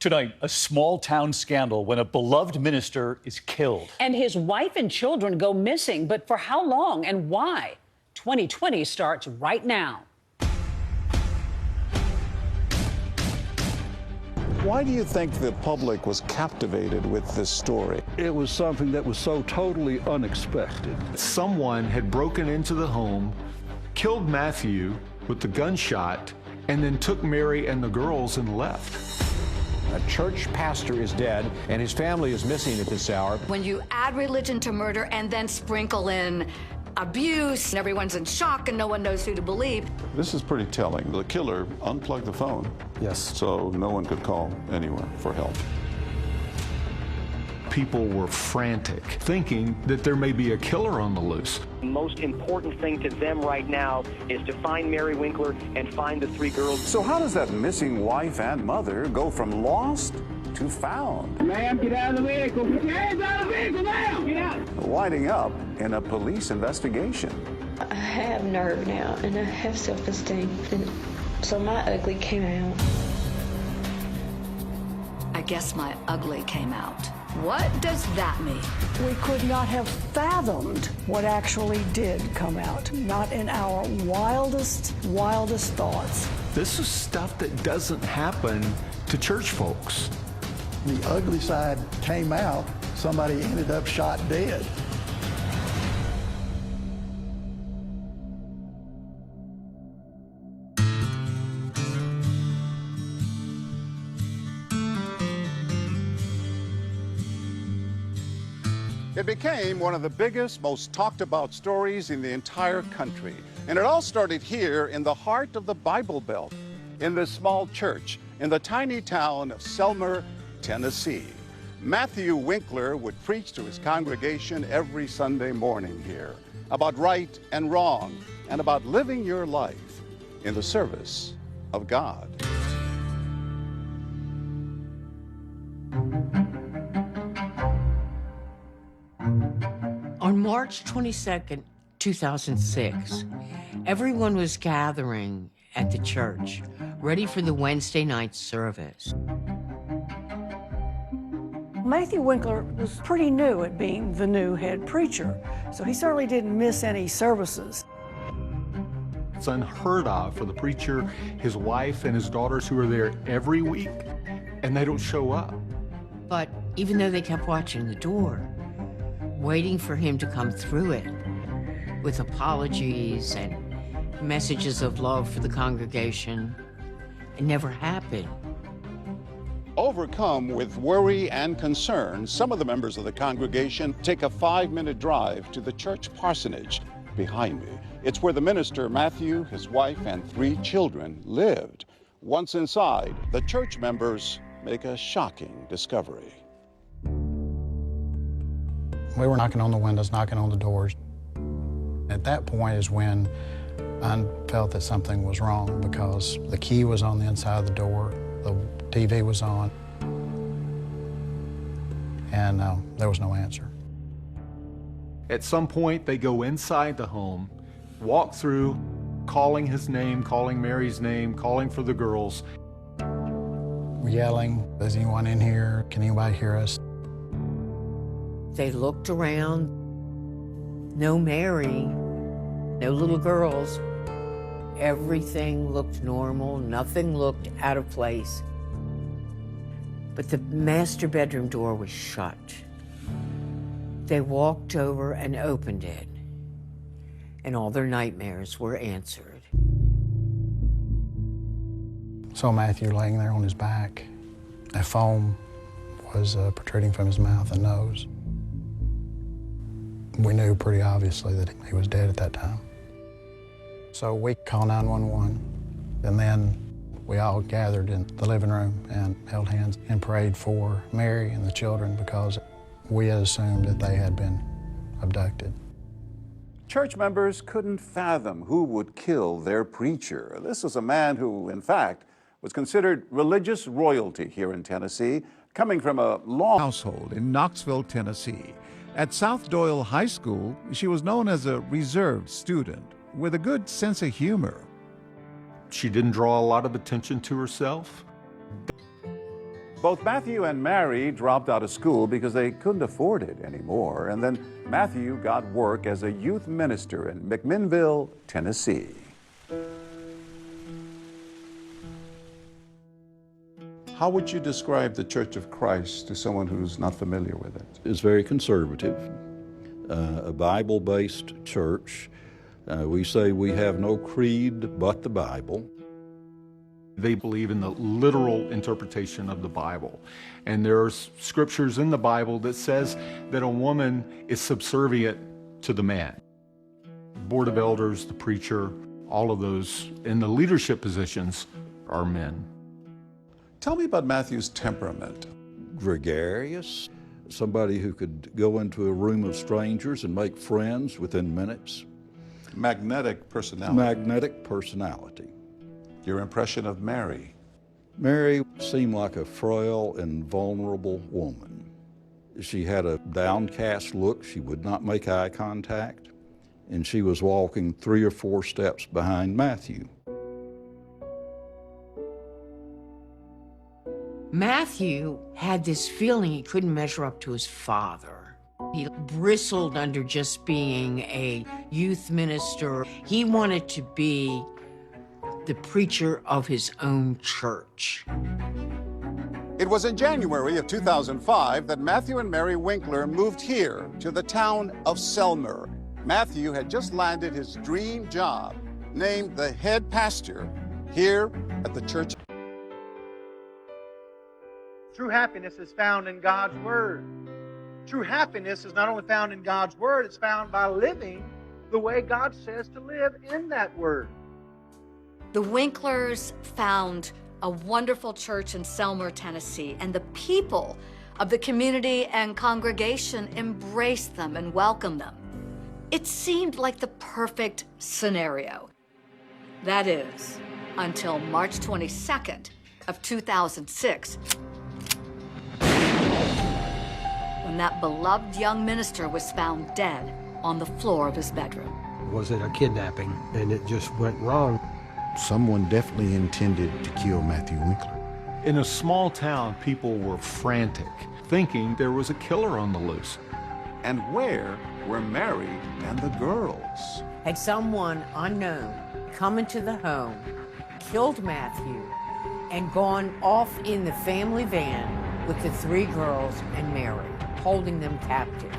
Tonight, a small town scandal when a beloved minister is killed. And his wife and children go missing, but for how long and why? 2020 starts right now. Why do you think the public was captivated with this story? It was something that was so totally unexpected. Someone had broken into the home, killed Matthew with the gunshot, and then took Mary and the girls and left. A church pastor is dead, and his family is missing at this hour. When you add religion to murder and then sprinkle in abuse, everyone's in shock and no one knows who to believe. This is pretty telling. The killer unplugged the phone. Yes. So no one could call anyone for help. People were frantic, thinking that there may be a killer on the loose. The most important thing to them right now is to find Mary Winkler and find the 3 girls. So how does that missing wife and mother go from lost to found? Ma'am, get out of the vehicle. Get your hands out of the vehicle now. Get out. Winding up in a police investigation. I have nerve now, and I have self-esteem, and so my ugly came out. I guess my ugly came out. What does that mean? We could not have fathomed what actually did come out, not in our wildest thoughts. This is stuff that doesn't happen to church folks. The ugly side came out. Somebody ended up shot dead. It became one of the biggest, most talked about stories in the entire country. And it all started here in the heart of the Bible Belt, in this small church in the tiny town of Selmer, Tennessee. Matthew Winkler would preach to his congregation every Sunday morning here about right and wrong and about living your life in the service of God. On March 22nd, 2006, everyone was gathering at the church, ready for the Wednesday night service. Matthew Winkler was pretty new at being the new head preacher, so he certainly didn't miss any services. It's unheard of for the preacher, his wife, and his daughters who are there every week, and they don't show up. But even though they kept watching the door, waiting for him to come through it with apologies and messages of love for the congregation, it never happened. Overcome with worry and concern, some of the members of the congregation take a 5-minute drive to the church parsonage behind me. It's where the minister, Matthew, his wife, and 3 children lived. Once inside, the church members make a shocking discovery. We were knocking on the windows, knocking on the doors. At that point is when I felt that something was wrong because the key was on the inside of the door, the TV was on, and there was no answer. At some point, they go inside the home, walk through, calling his name, calling Mary's name, calling for the girls. We're yelling, "Is anyone in here? Can anybody hear us?" They looked around, no Mary, no little girls. Everything looked normal, nothing looked out of place. But the master bedroom door was shut. They walked over and opened it, and all their nightmares were answered. Saw Matthew laying there on his back. A foam was protruding from his mouth and nose. We knew pretty obviously that he was dead at that time. So we called 911, and then we all gathered in the living room and held hands and prayed for Mary and the children because we had assumed that they had been abducted. Church members couldn't fathom who would kill their preacher. This was a man who, in fact, was considered religious royalty here in Tennessee, coming from a long household in Knoxville, Tennessee. At South Doyle High School, she was known as a reserved student with a good sense of humor. She didn't draw a lot of attention to herself. Both Matthew and Mary dropped out of school because they couldn't afford it anymore. And then Matthew got work as a youth minister in McMinnville, Tennessee. How would you describe the Church of Christ to someone who's not familiar with it? It's very conservative, a Bible-based church. We say we have no creed but the Bible. They believe in the literal interpretation of the Bible. And there are scriptures in the Bible that says that a woman is subservient to the man. Board of elders, the preacher, all of those in the leadership positions are men. Tell me about Matthew's temperament. Gregarious, somebody who could go into a room of strangers and make friends within minutes. Magnetic personality. Magnetic personality. Your impression of Mary? Mary seemed like a frail and vulnerable woman. She had a downcast look. She would not make eye contact, and she was walking 3 or 4 steps behind Matthew. Matthew had this feeling he couldn't measure up to his father. He bristled under just being a youth minister. He wanted to be the preacher of his own church. It was in January of 2005 that Matthew and Mary Winkler moved here to the town of Selmer. Matthew had just landed his dream job, named the head pastor here at the church. True happiness is found in God's Word. True happiness is not only found in God's Word, it's found by living the way God says to live in that Word. The Winklers found a wonderful church in Selmer, Tennessee, and the people of the community and congregation embraced them and welcomed them. It seemed like the perfect scenario. That is, until March 22nd of 2006, when that beloved young minister was found dead on the floor of his bedroom. Was it a kidnapping and it just went wrong? Someone definitely intended to kill Matthew Winkler. In a small town, people were frantic, thinking there was a killer on the loose. And where were Mary and the girls? Had someone unknown come into the home, killed Matthew, and gone off in the family van with the 3 girls and Mary, holding them captive.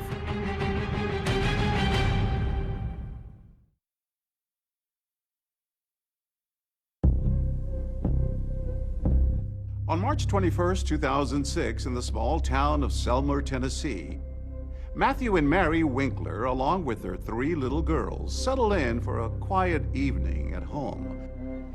On March 21st, 2006, in the small town of Selmer, Tennessee, Matthew and Mary Winkler, along with their 3 little girls, settled in for a quiet evening at home.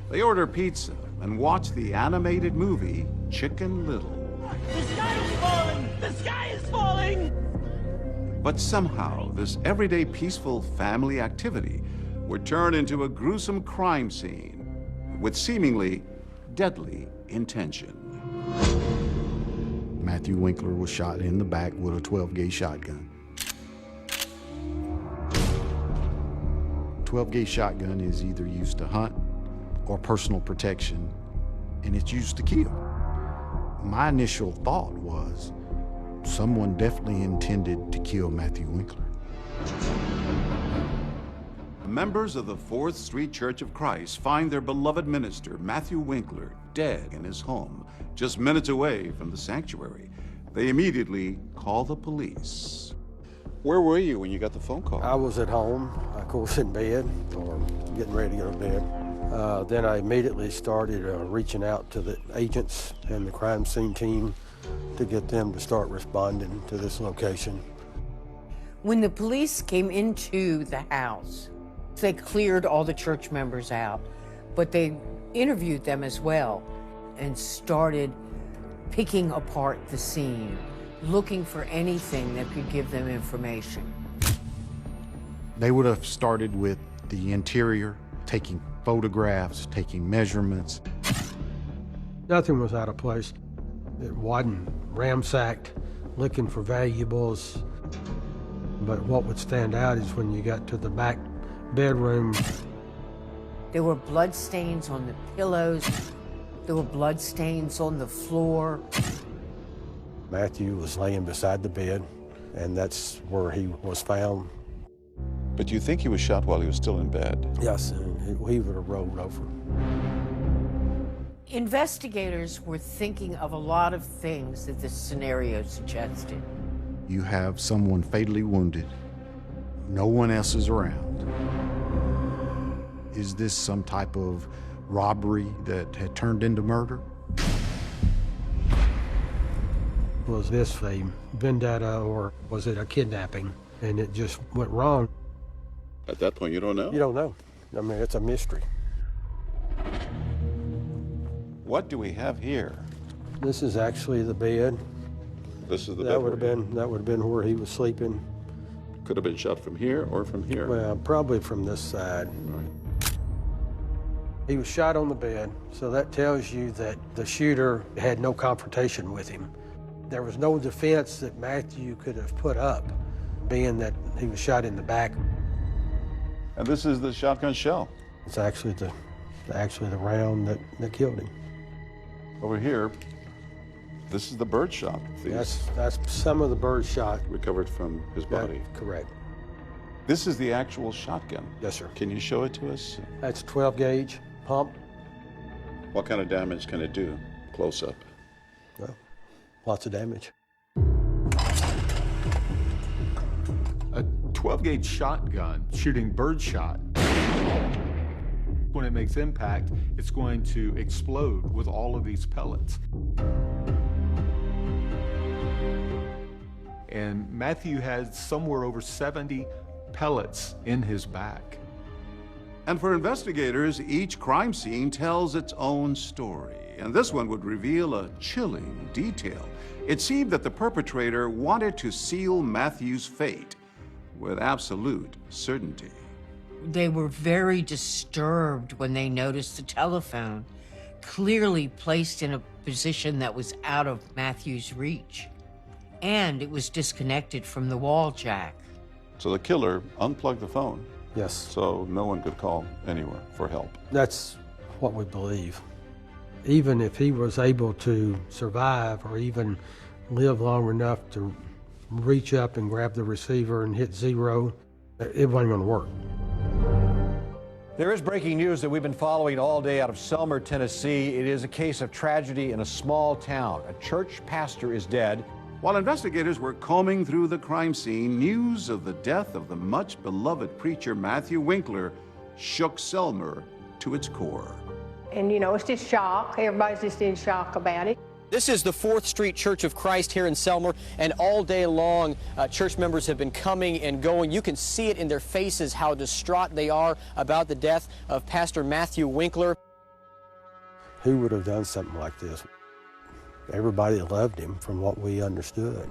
They order pizza and watch the animated movie Chicken Little. The sky is falling! The sky is falling! But somehow, this everyday peaceful family activity would turn into a gruesome crime scene with seemingly deadly intention. Matthew Winkler was shot in the back with a 12-gauge shotgun. 12-gauge shotgun is either used to hunt or personal protection, and it's used to kill. My initial thought was someone definitely intended to kill Matthew Winkler. Members of the 4th Street Church of Christ find their beloved minister, Matthew Winkler, dead in his home, just minutes away from the sanctuary. They immediately call the police. Where were you when you got the phone call? I was at home, of course, in bed, or getting ready to go to bed. Then I immediately started reaching out to the agents and the crime scene team to get them to start responding to this location. When the police came into the house, they cleared all the church members out, but they interviewed them as well and started picking apart the scene, looking for anything that could give them information. They would have started with the interior, taking photographs, taking measurements. Nothing was out of place. It wasn't ransacked, looking for valuables. But what would stand out is when you got to the back bedroom. There were blood stains on the pillows. There were blood stains on the floor. Matthew was laying beside the bed, and that's where he was found. But you think he was shot while he was still in bed? Yes, and he would have rolled over. Investigators were thinking of a lot of things that this scenario suggested. You have someone fatally wounded. No one else is around. Is this some type of robbery that had turned into murder? Was this a vendetta or was it a kidnapping? And it just went wrong. At that point, you don't know? You don't know. I mean, it's a mystery. What do we have here? This is actually the bed. This is the That bed. would have been where he was sleeping. Could have been shot from here or from here. Well, probably from this side. He was shot on the bed, so that tells you that the shooter had no confrontation with him. There was no defense that Matthew could have put up, being that he was shot in the back. And this is the shotgun shell. It's actually the round that killed him. Over here, this is the bird shot. That's some of the bird shot. Recovered from his body. Correct. This is the actual shotgun. Yes, sir. Can you show it to us? That's 12 gauge pump. What kind of damage can it do? Close up. Well, lots of damage. A 12-gauge shotgun shooting birdshot. When it makes impact, it's going to explode with all of these pellets. And Matthew had somewhere over 70 pellets in his back. And for investigators, each crime scene tells its own story. And this one would reveal a chilling detail. It seemed that the perpetrator wanted to seal Matthew's fate with absolute certainty. They were very disturbed when they noticed the telephone clearly placed in a position that was out of Matthew's reach. And it was disconnected from the wall jack. So the killer unplugged the phone. Yes. So no one could call anywhere for help. That's what we believe. Even if he was able to survive or even live long enough to reach up and grab the receiver and hit zero, it wasn't going to work. There is breaking news that we've been following all day out of Selmer, Tennessee. It is a case of tragedy in a small town. A church pastor is dead. While investigators were combing through the crime scene, news of the death of the much-beloved preacher Matthew Winkler shook Selmer to its core. And, you know, it's just shock. Everybody's just in shock about it. This is the 4th Street Church of Christ here in Selmer, and all day long, church members have been coming and going. You can see it in their faces how distraught they are about the death of Pastor Matthew Winkler. Who would have done something like this? Everybody loved him from what we understood.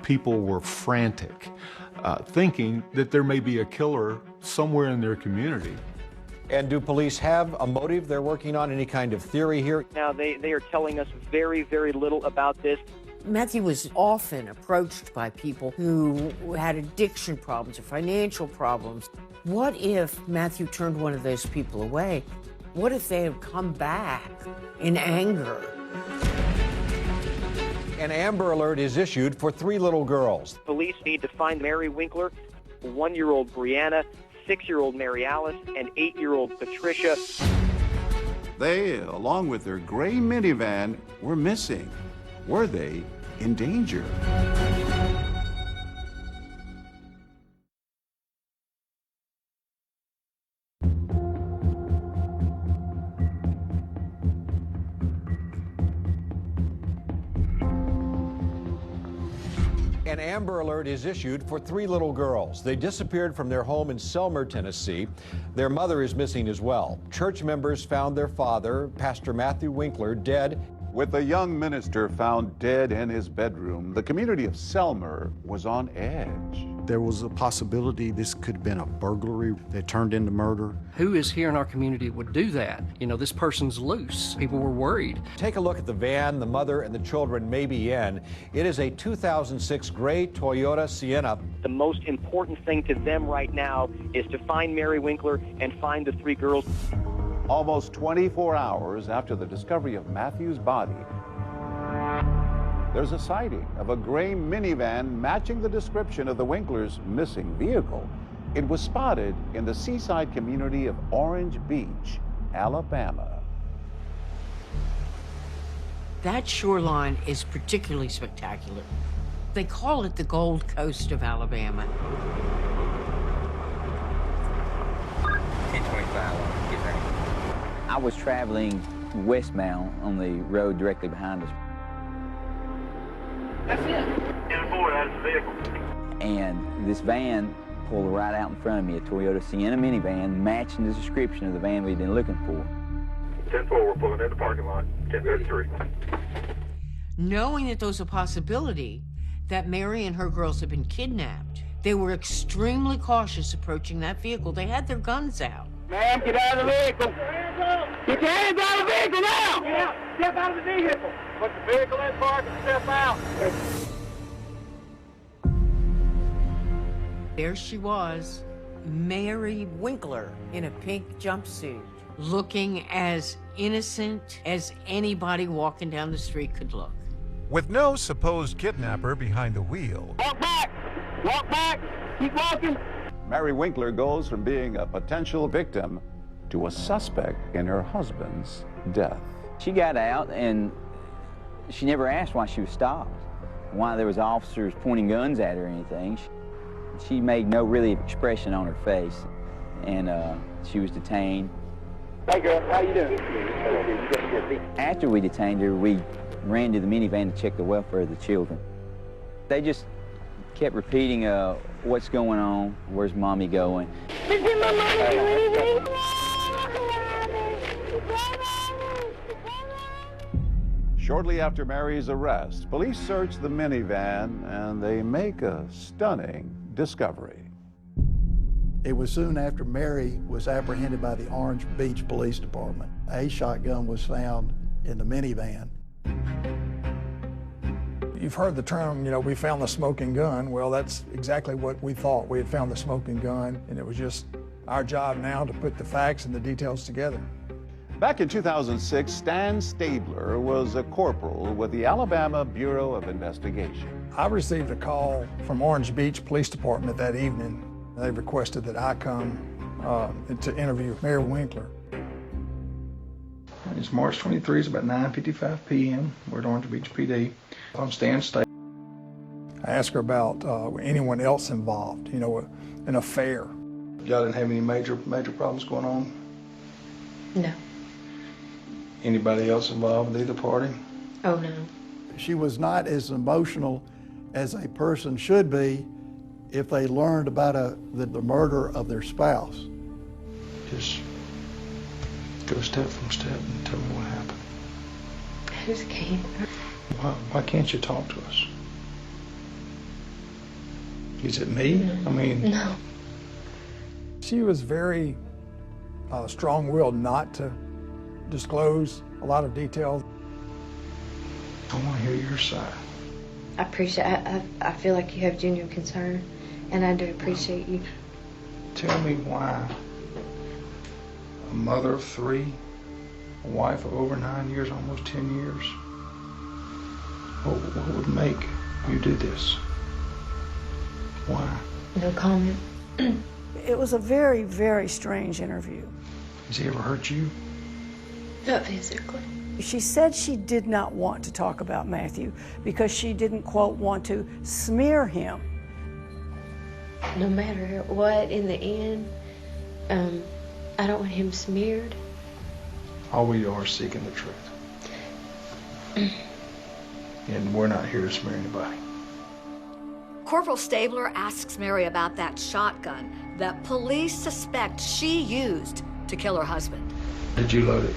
People were frantic, thinking that there may be a killer somewhere in their community. And do police have a motive they're working on? Any kind of theory here? Now, they are telling us very, very little about this. Matthew was often approached by people who had addiction problems or financial problems. What if Matthew turned one of those people away? What if they had come back in anger? An Amber Alert is issued for 3 little girls. Police need to find Mary Winkler, 1-year-old Brianna, 6-year-old Mary Alice, and 8-year-old Patricia. They, along with their gray minivan, were missing. Were they in danger? An Amber Alert is issued for 3 little girls. They disappeared from their home in Selmer, Tennessee. Their mother is missing as well. Church members found their father, Pastor Matthew Winkler, dead. With a young minister found dead in his bedroom, the community of Selmer was on edge. There was a possibility this could have been a burglary that turned into murder. Who is here in our community would do that? You know, this person's loose. People were worried. Take a look at the van the mother and the children may be in. It is a 2006 gray Toyota Sienna. The most important thing to them right now is to find Mary Winkler and find the 3 girls. Almost 24 hours after the discovery of Matthew's body, there's a sighting of a gray minivan matching the description of the Winklers' missing vehicle. It was spotted in the seaside community of Orange Beach, Alabama. That shoreline is particularly spectacular. They call it the Gold Coast of Alabama. 1025, get ready. I was traveling westbound on the road directly behind us. That's it. 10-4, that's the vehicle. And this van pulled right out in front of me, a Toyota Sienna minivan, matching the description of the van we'd been looking for. 10-4, we're pulling in the parking lot. 10:33. Knowing that there was a possibility that Mary and her girls had been kidnapped, they were extremely cautious approaching that vehicle. They had their guns out. Ma'am, get out of the vehicle. Get your hands out of the vehicle now! Get out. Step out of the vehicle. Put the vehicle in park and step out. There she was, Mary Winkler, in a pink jumpsuit, looking as innocent as anybody walking down the street could look. With no supposed kidnapper behind the wheel. Walk back! Walk back! Keep walking! Mary Winkler goes from being a potential victim to a suspect in her husband's death. She got out and she never asked why she was stopped, why there was officers pointing guns at her or anything. She made no really expression on her face, and she was detained. Hey girl, how you doing? After we detained her, we ran to the minivan to check the welfare of the children. They just kept repeating, what's going on, where's mommy going? Did my mommy do anything? Shortly after Mary's arrest, police search the minivan and they make a stunning discovery. It was soon after Mary was apprehended by the Orange Beach Police Department. A shotgun was found in the minivan. You've heard the term, we found the smoking gun. Well, that's exactly what we thought. We had found the smoking gun, and it was just our job now to put the facts and the details together. Back in 2006, Stan Stabler was a corporal with the Alabama Bureau of Investigation. I received a call from Orange Beach Police Department that evening. They requested that I come to interview Mary Winkler. It's March 23, it's about 9:55 p.m. We're at Orange Beach PD. I'm Stan Stabler. I asked her about anyone else involved, an affair. Y'all didn't have any major problems going on? No. Anybody else involved with either party? Oh, no. She was not as emotional as a person should be if they learned about the murder of their spouse. Just go step from step and tell me what happened. I just can't. Why can't you talk to us? Is it me? No. She was very strong-willed not to disclose a lot of details. I want to hear your side. I appreciate I feel like you have genuine concern, and I do appreciate you. Tell me why a mother of 3, a wife of over 9 years, almost 10 years, what would make you do this? Why? No comment. It was a very, very strange interview. Has he ever hurt you? Not physically. She said she did not want to talk about Matthew because she didn't, quote, want to smear him. No matter what, in the end, I don't want him smeared. All we are seeking the truth. And we're not here to smear anybody. Corporal Stabler asks Mary about that shotgun that police suspect she used to kill her husband. Did you load it?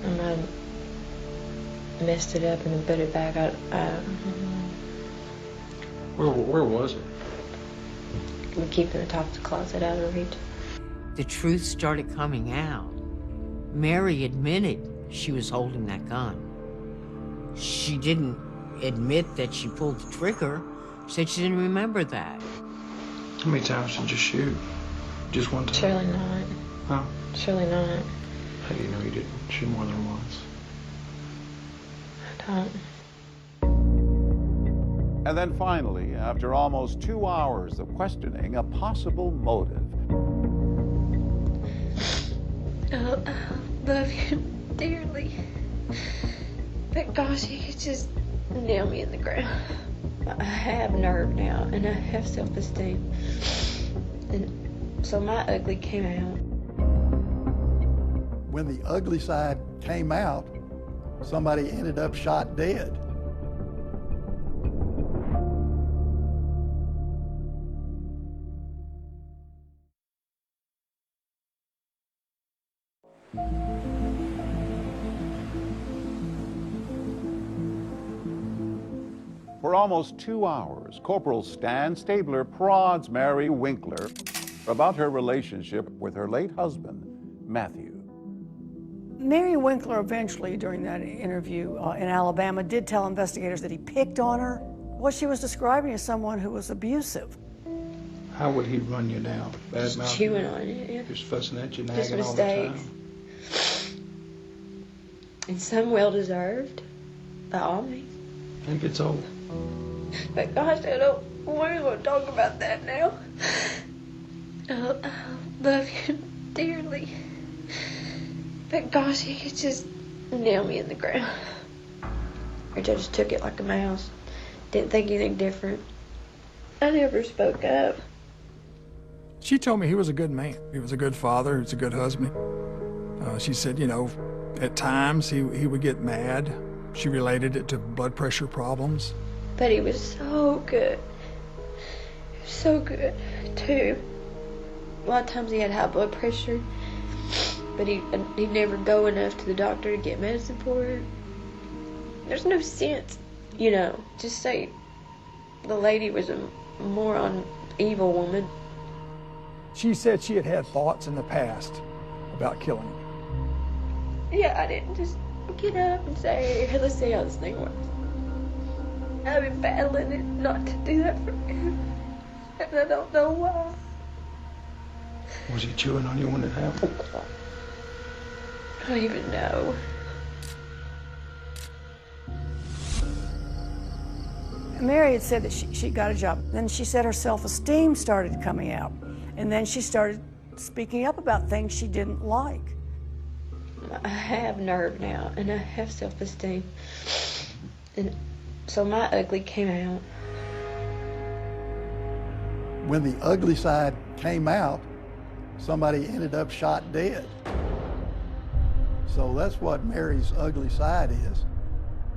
I messed it up and then put it back. Where was it? We keep it in the top of the closet out of reach. The truth started coming out. Mary admitted she was holding that gun. She didn't admit that she pulled the trigger. She said she didn't remember that. How many times did you shoot? Just one time? Surely not. Huh? Surely not. How do you know you didn't shoot more than once? I don't. And then finally, after almost 2 hours of questioning, a possible motive. Oh, I love you dearly. But gosh, he could just nail me in the ground. I have nerve now, and I have self-esteem. And so my ugly came out. When the ugly side came out, somebody ended up shot dead. For almost 2 hours, Corporal Stan Stabler prods Mary Winkler about her relationship with her late husband, Matthew. Mary Winkler eventually, during that interview in Alabama, did tell investigators that he picked on her. What she was describing as someone who was abusive. How would he run you down? Bad mouth? Chewing on you, yeah. Just fussing at you, Just nagging all the mistakes. time? And some well-deserved, by all means. I think it's over. But gosh, I don't want to talk about that now. I love you dearly. But gosh, he could just nail me in the ground. I just took it like a mouse. Didn't think anything different. I never spoke up. She told me he was a good man. He was a good father. He was a good husband. She said, you know, at times he would get mad. She related it to blood pressure problems. But he was so good. He was so good, too. A lot of times he had high blood pressure, but he'd never go enough to the doctor to get medicine for it. There's no sense, you know, just say the lady was a moron, evil woman. She said she had had thoughts in the past about killing him. Yeah, I didn't just get up and say, hey, let's see how this thing works. I've been battling it not to do that for him, and I don't know why. Was he chewing on you when it happened? I don't even know. Mary had said that she got a job. Then she said her self-esteem started coming out. And then she started speaking up about things she didn't like. I have nerve now, and I have self-esteem. And so my ugly came out. When the ugly side came out, somebody ended up shot dead. So that's what Mary's ugly side is.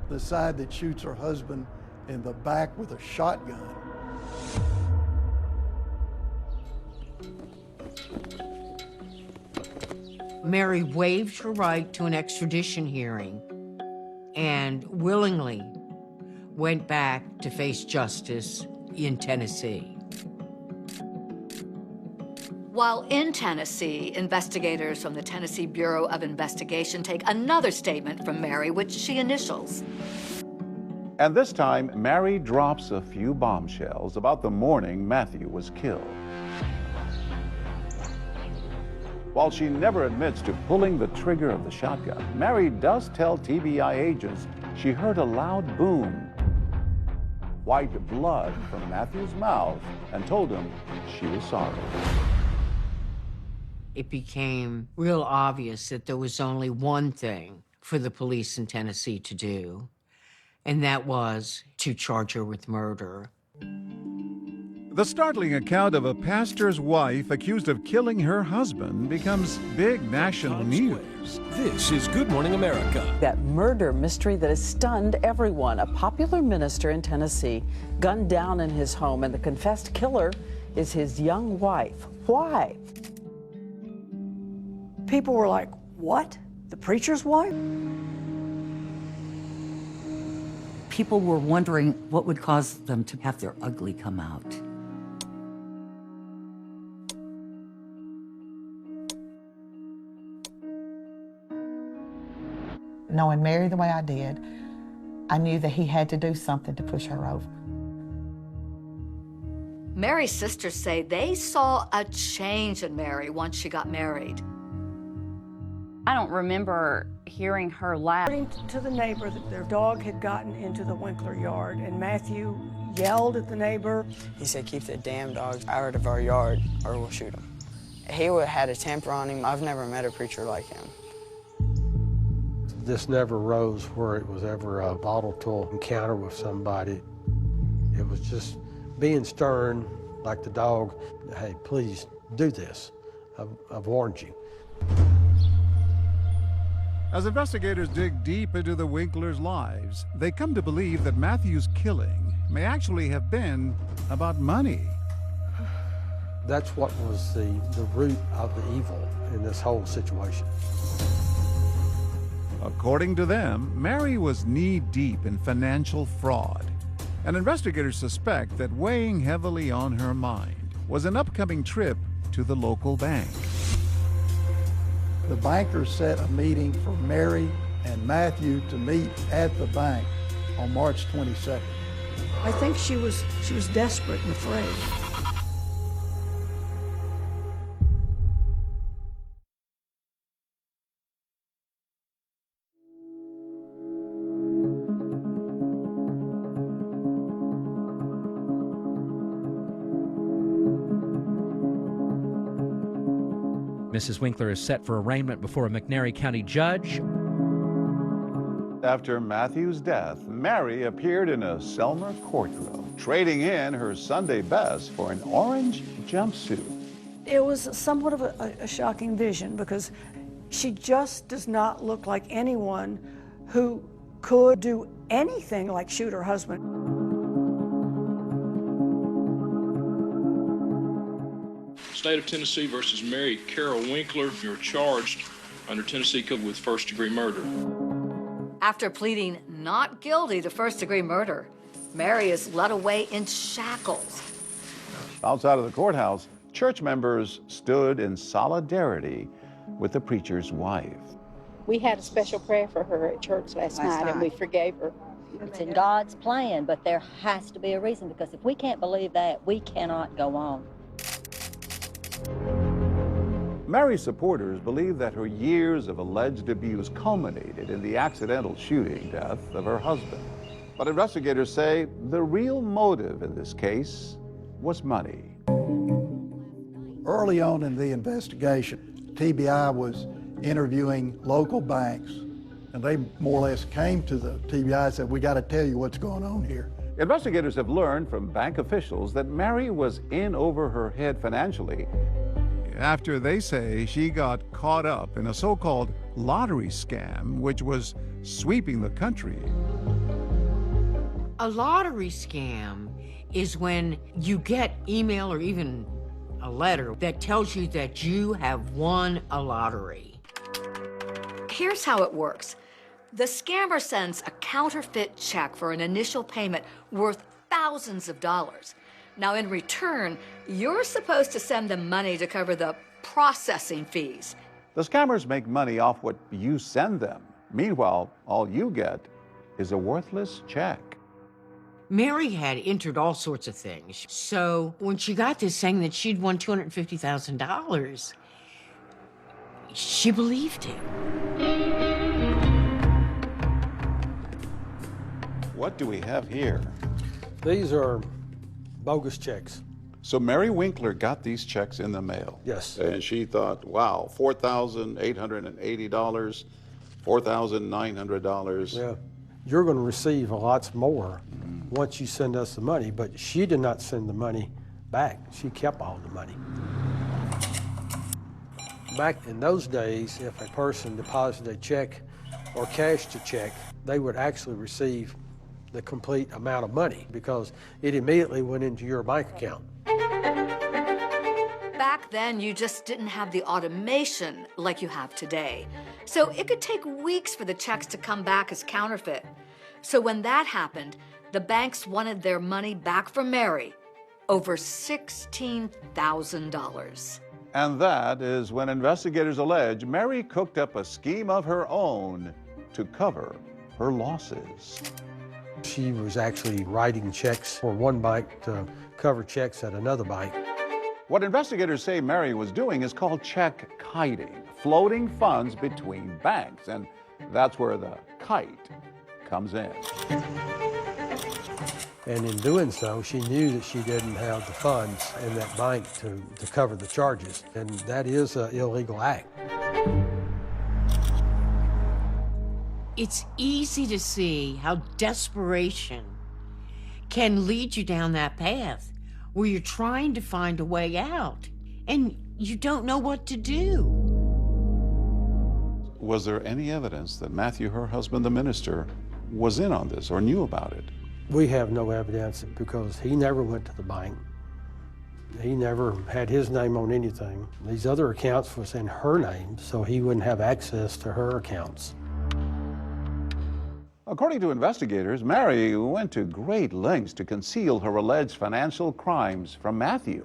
The side that shoots her husband in the back with a shotgun. Mary waived her right to an extradition hearing and willingly went back to face justice in Tennessee. While in Tennessee, investigators from the Tennessee Bureau of Investigation take another statement from Mary, which she initials. And this time, Mary drops a few bombshells about the morning Matthew was killed. While she never admits to pulling the trigger of the shotgun, Mary does tell TBI agents she heard a loud boom, wiped blood from Matthew's mouth, and told him she was sorry. It became real obvious that there was only one thing for the police in Tennessee to do, and that was to charge her with murder. The startling account of a pastor's wife accused of killing her husband becomes big national news. This is Good Morning America. That murder mystery that has stunned everyone. A popular minister in Tennessee gunned down in his home, and the confessed killer is his young wife. Why? People were like, what? The preacher's wife? People were wondering what would cause them to have their ugly come out. Knowing Mary the way I did, I knew that he had to do something to push her over. Mary's sisters say they saw a change in Mary once she got married. I don't remember hearing her laugh. According to the neighbor, that their dog had gotten into the Winkler yard, and Matthew yelled at the neighbor. He said, "Keep the damn dogs out of our yard or we'll shoot them." He had a temper on him. I've never met a preacher like him. This never rose where it was ever a volatile encounter with somebody. It was just being stern, like the dog. "Hey, please do this. I've warned you." As investigators dig deep into the Winklers' lives, they come to believe that Matthew's killing may actually have been about money. That's what was the root of the evil in this whole situation. According to them, Mary was knee-deep in financial fraud, and investigators suspect that weighing heavily on her mind was an upcoming trip to the local bank. The bankers set a meeting for Mary and Matthew to meet at the bank on March 22nd. I think she was desperate and afraid. Mrs. Winkler is set for arraignment before a McNairy County judge. After Matthew's death, Mary appeared in a Selmer courtroom, trading in her Sunday best for an orange jumpsuit. It was somewhat of a shocking vision because she just does not look like anyone who could do anything like shoot her husband. State of Tennessee versus Mary Carol Winkler. You're charged under Tennessee Code with first-degree murder. After pleading not guilty to first-degree murder, Mary is led away in shackles. Outside of the courthouse, church members stood in solidarity with the preacher's wife. We had a special prayer for her at church last night, and we forgave her. It's in God's plan, but there has to be a reason, because if we can't believe that, we cannot go on. Mary's supporters believe that her years of alleged abuse culminated in the accidental shooting death of her husband. But investigators say the real motive in this case was money. Early on in the investigation, TBI was interviewing local banks, and they more or less came to the TBI and said, "We got to tell you what's going on here." Investigators have learned from bank officials that Mary was in over her head financially after they say she got caught up in a so-called lottery scam, which was sweeping the country. A lottery scam is when you get email or even a letter that tells you that you have won a lottery. Here's how it works. The scammer sends a counterfeit check for an initial payment worth thousands of dollars. Now, in return, you're supposed to send them money to cover the processing fees. The scammers make money off what you send them. Meanwhile, all you get is a worthless check. Mary had entered all sorts of things. So when she got this saying that she'd won $250,000, she believed him. What do we have here? These are bogus checks. So Mary Winkler got these checks in the mail. Yes. And she thought, wow, $4,880, $4,900. Yeah. You're going to receive lots more once you send us the money, but she did not send the money back. She kept all the money. Back in those days, if a person deposited a check or cashed a check, they would actually receive the complete amount of money because it immediately went into your bank account. Back then, you just didn't have the automation like you have today. So it could take weeks for the checks to come back as counterfeit. So when that happened, the banks wanted their money back from Mary, over $16,000. And that is when investigators allege Mary cooked up a scheme of her own to cover her losses. She was actually writing checks for one bank to cover checks at another bank. What investigators say Mary was doing is called check kiting, floating funds between banks. And that's where the kite comes in. And in doing so, she knew that she didn't have the funds in that bank to cover the charges. And that is an illegal act. It's easy to see how desperation can lead you down that path where you're trying to find a way out and you don't know what to do. Was there any evidence that Matthew, her husband, the minister, was in on this or knew about it? We have no evidence because he never went to the bank. He never had his name on anything. These other accounts was in her name, so he wouldn't have access to her accounts. According to investigators, Mary went to great lengths to conceal her alleged financial crimes from Matthew.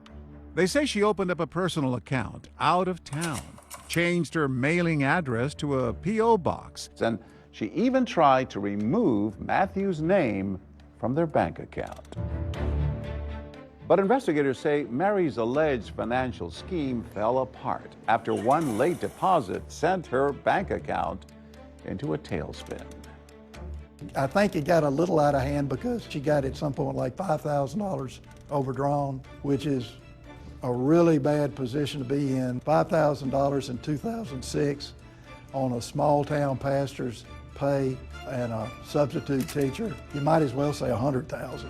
They say she opened up a personal account out of town, changed her mailing address to a P.O. box. And she even tried to remove Matthew's name from their bank account. But investigators say Mary's alleged financial scheme fell apart after one late deposit sent her bank account into a tailspin. I think it got a little out of hand because she got at some point like $5,000 overdrawn, which is a really bad position to be in. $5,000 in 2006 on a small town pastor's pay and a substitute teacher. You might as well say $100,000.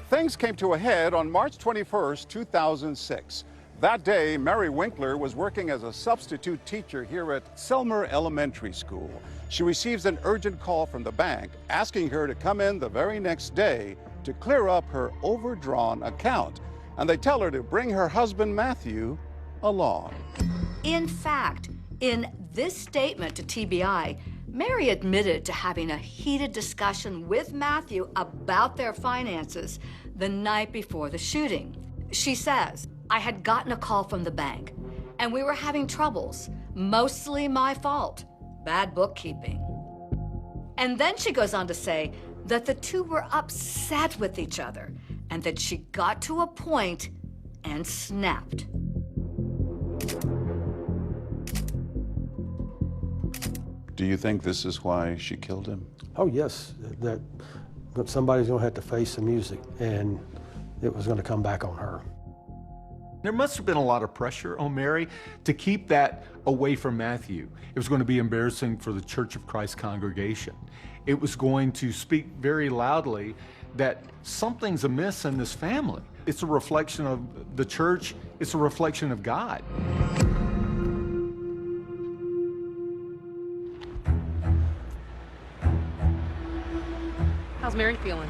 Things came to a head on March 21st, 2006. That day, Mary Winkler was working as a substitute teacher here at Selmer Elementary School. She receives an urgent call from the bank asking her to come in the very next day to clear up her overdrawn account. And they tell her to bring her husband, Matthew, along. In fact, in this statement to TBI, Mary admitted to having a heated discussion with Matthew about their finances the night before the shooting. She says, "I had gotten a call from the bank, and we were having troubles, mostly my fault, bad bookkeeping." And then she goes on to say that the two were upset with each other and that she got to a point and snapped. Do you think this is why she killed him? Oh, yes, that somebody's gonna have to face the music, and it was gonna come back on her. There must have been a lot of pressure on Mary to keep that away from Matthew. It was going to be embarrassing for the Church of Christ congregation. It was going to speak very loudly that something's amiss in this family. It's a reflection of the church. It's a reflection of God. How's Mary feeling?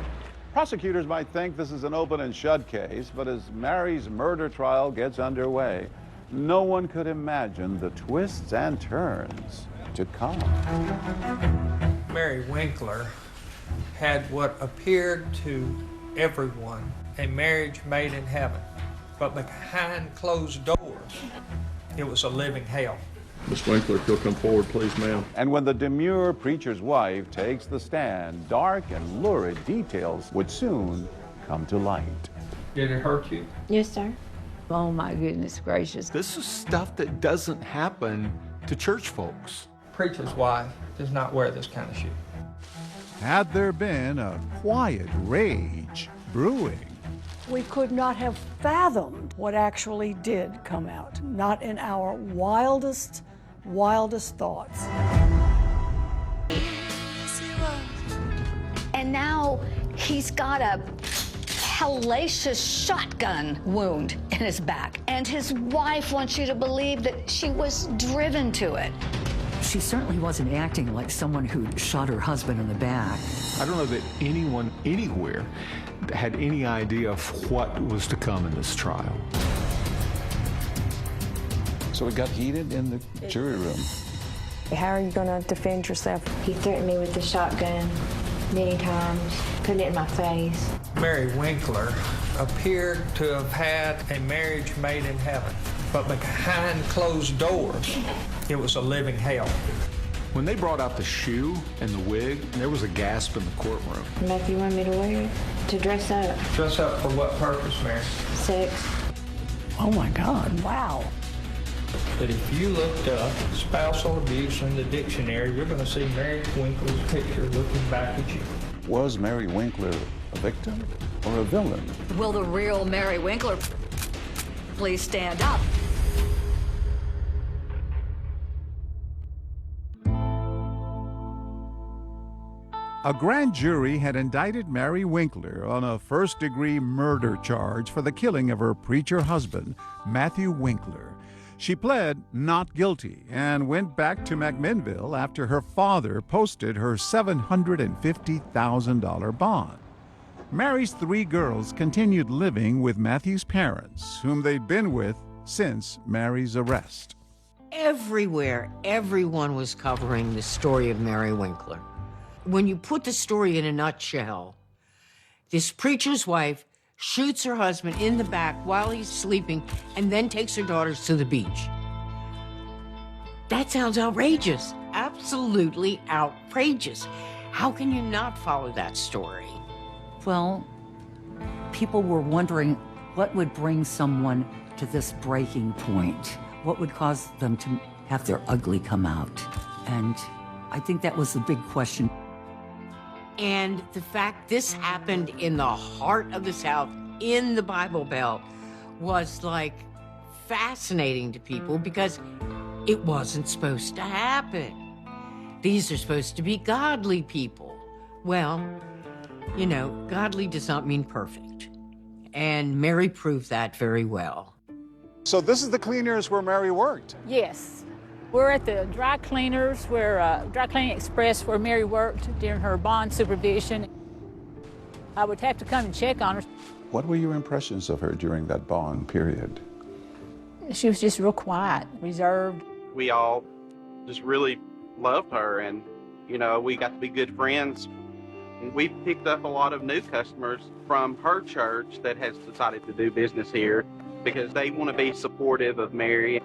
Prosecutors might think this is an open and shut case, but as Mary's murder trial gets underway, no one could imagine the twists and turns to come. Mary Winkler had what appeared to everyone a marriage made in heaven, but behind closed doors, it was a living hell. Ms. Winkler, if you'll come forward, please, ma'am. And when the demure preacher's wife takes the stand, dark and lurid details would soon come to light. Did it hurt you? Yes, sir. Oh my goodness gracious. This is stuff that doesn't happen to church folks. Preacher's wife does not wear this kind of shoe. Had there been a quiet rage brewing? We could not have fathomed what actually did come out, not in our wildest thoughts. And now he's got a hellacious shotgun wound in his back. And his wife wants you to believe that she was driven to it. She certainly wasn't acting like someone who shot her husband in the back. I don't know that anyone anywhere had any idea of what was to come in this trial. So it got heated in the jury room. How are you going to defend yourself? He threatened me with the shotgun many times, put it in my face. Mary Winkler appeared to have had a marriage made in heaven, but behind closed doors, it was a living hell. When they brought out the shoe and the wig, there was a gasp in the courtroom. Matthew wanted me to wear it, to dress up. Dress up for what purpose, Mary? Sex. Oh my God, wow. that if you looked up spousal abuse in the dictionary, you're going to see Mary Winkler's picture looking back at you. Was Mary Winkler a victim or a villain? Will the real Mary Winkler please stand up? A grand jury had indicted Mary Winkler on a first-degree murder charge for the killing of her preacher husband, Matthew Winkler. She pled not guilty and went back to McMinnville after her father posted her $750,000 bond. Mary's 3 girls continued living with Matthew's parents, whom they'd been with since Mary's arrest. Everywhere, everyone was covering the story of Mary Winkler. When you put the story in a nutshell, this preacher's wife shoots her husband in the back while he's sleeping and then takes her daughters to the beach. That sounds outrageous, absolutely outrageous. How can you not follow that story? Well, people were wondering what would bring someone to this breaking point. What would cause them to have their ugly come out? And I think that was the big question. And the fact this happened in the heart of the South, in the Bible Belt, was like fascinating to people because it wasn't supposed to happen. These are supposed to be godly people. Well, you know, godly does not mean perfect. And Mary proved that very well. So this is the cleaners where Mary worked? Yes. We're at the dry cleaners, where Dry Cleaning Express, where Mary worked during her bond supervision. I would have to come and check on her. What were your impressions of her during that bond period? She was just real quiet, reserved. We all just really loved her, and, you know, we got to be good friends. And we picked up a lot of new customers from her church that has decided to do business here because they want to be supportive of Mary.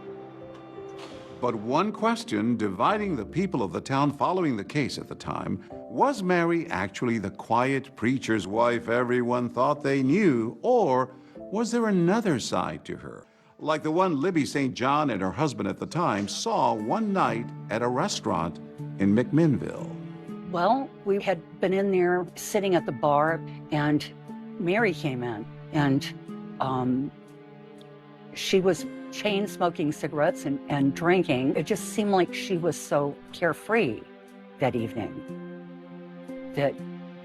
But one question dividing the people of the town following the case at the time, was Mary actually the quiet preacher's wife everyone thought they knew, or was there another side to her, like the one Libby St. John and her husband at the time saw one night at a restaurant in McMinnville? Well, we had been in there sitting at the bar, and Mary came in, and she was chain smoking cigarettes and drinking. It just seemed like she was so carefree that evening that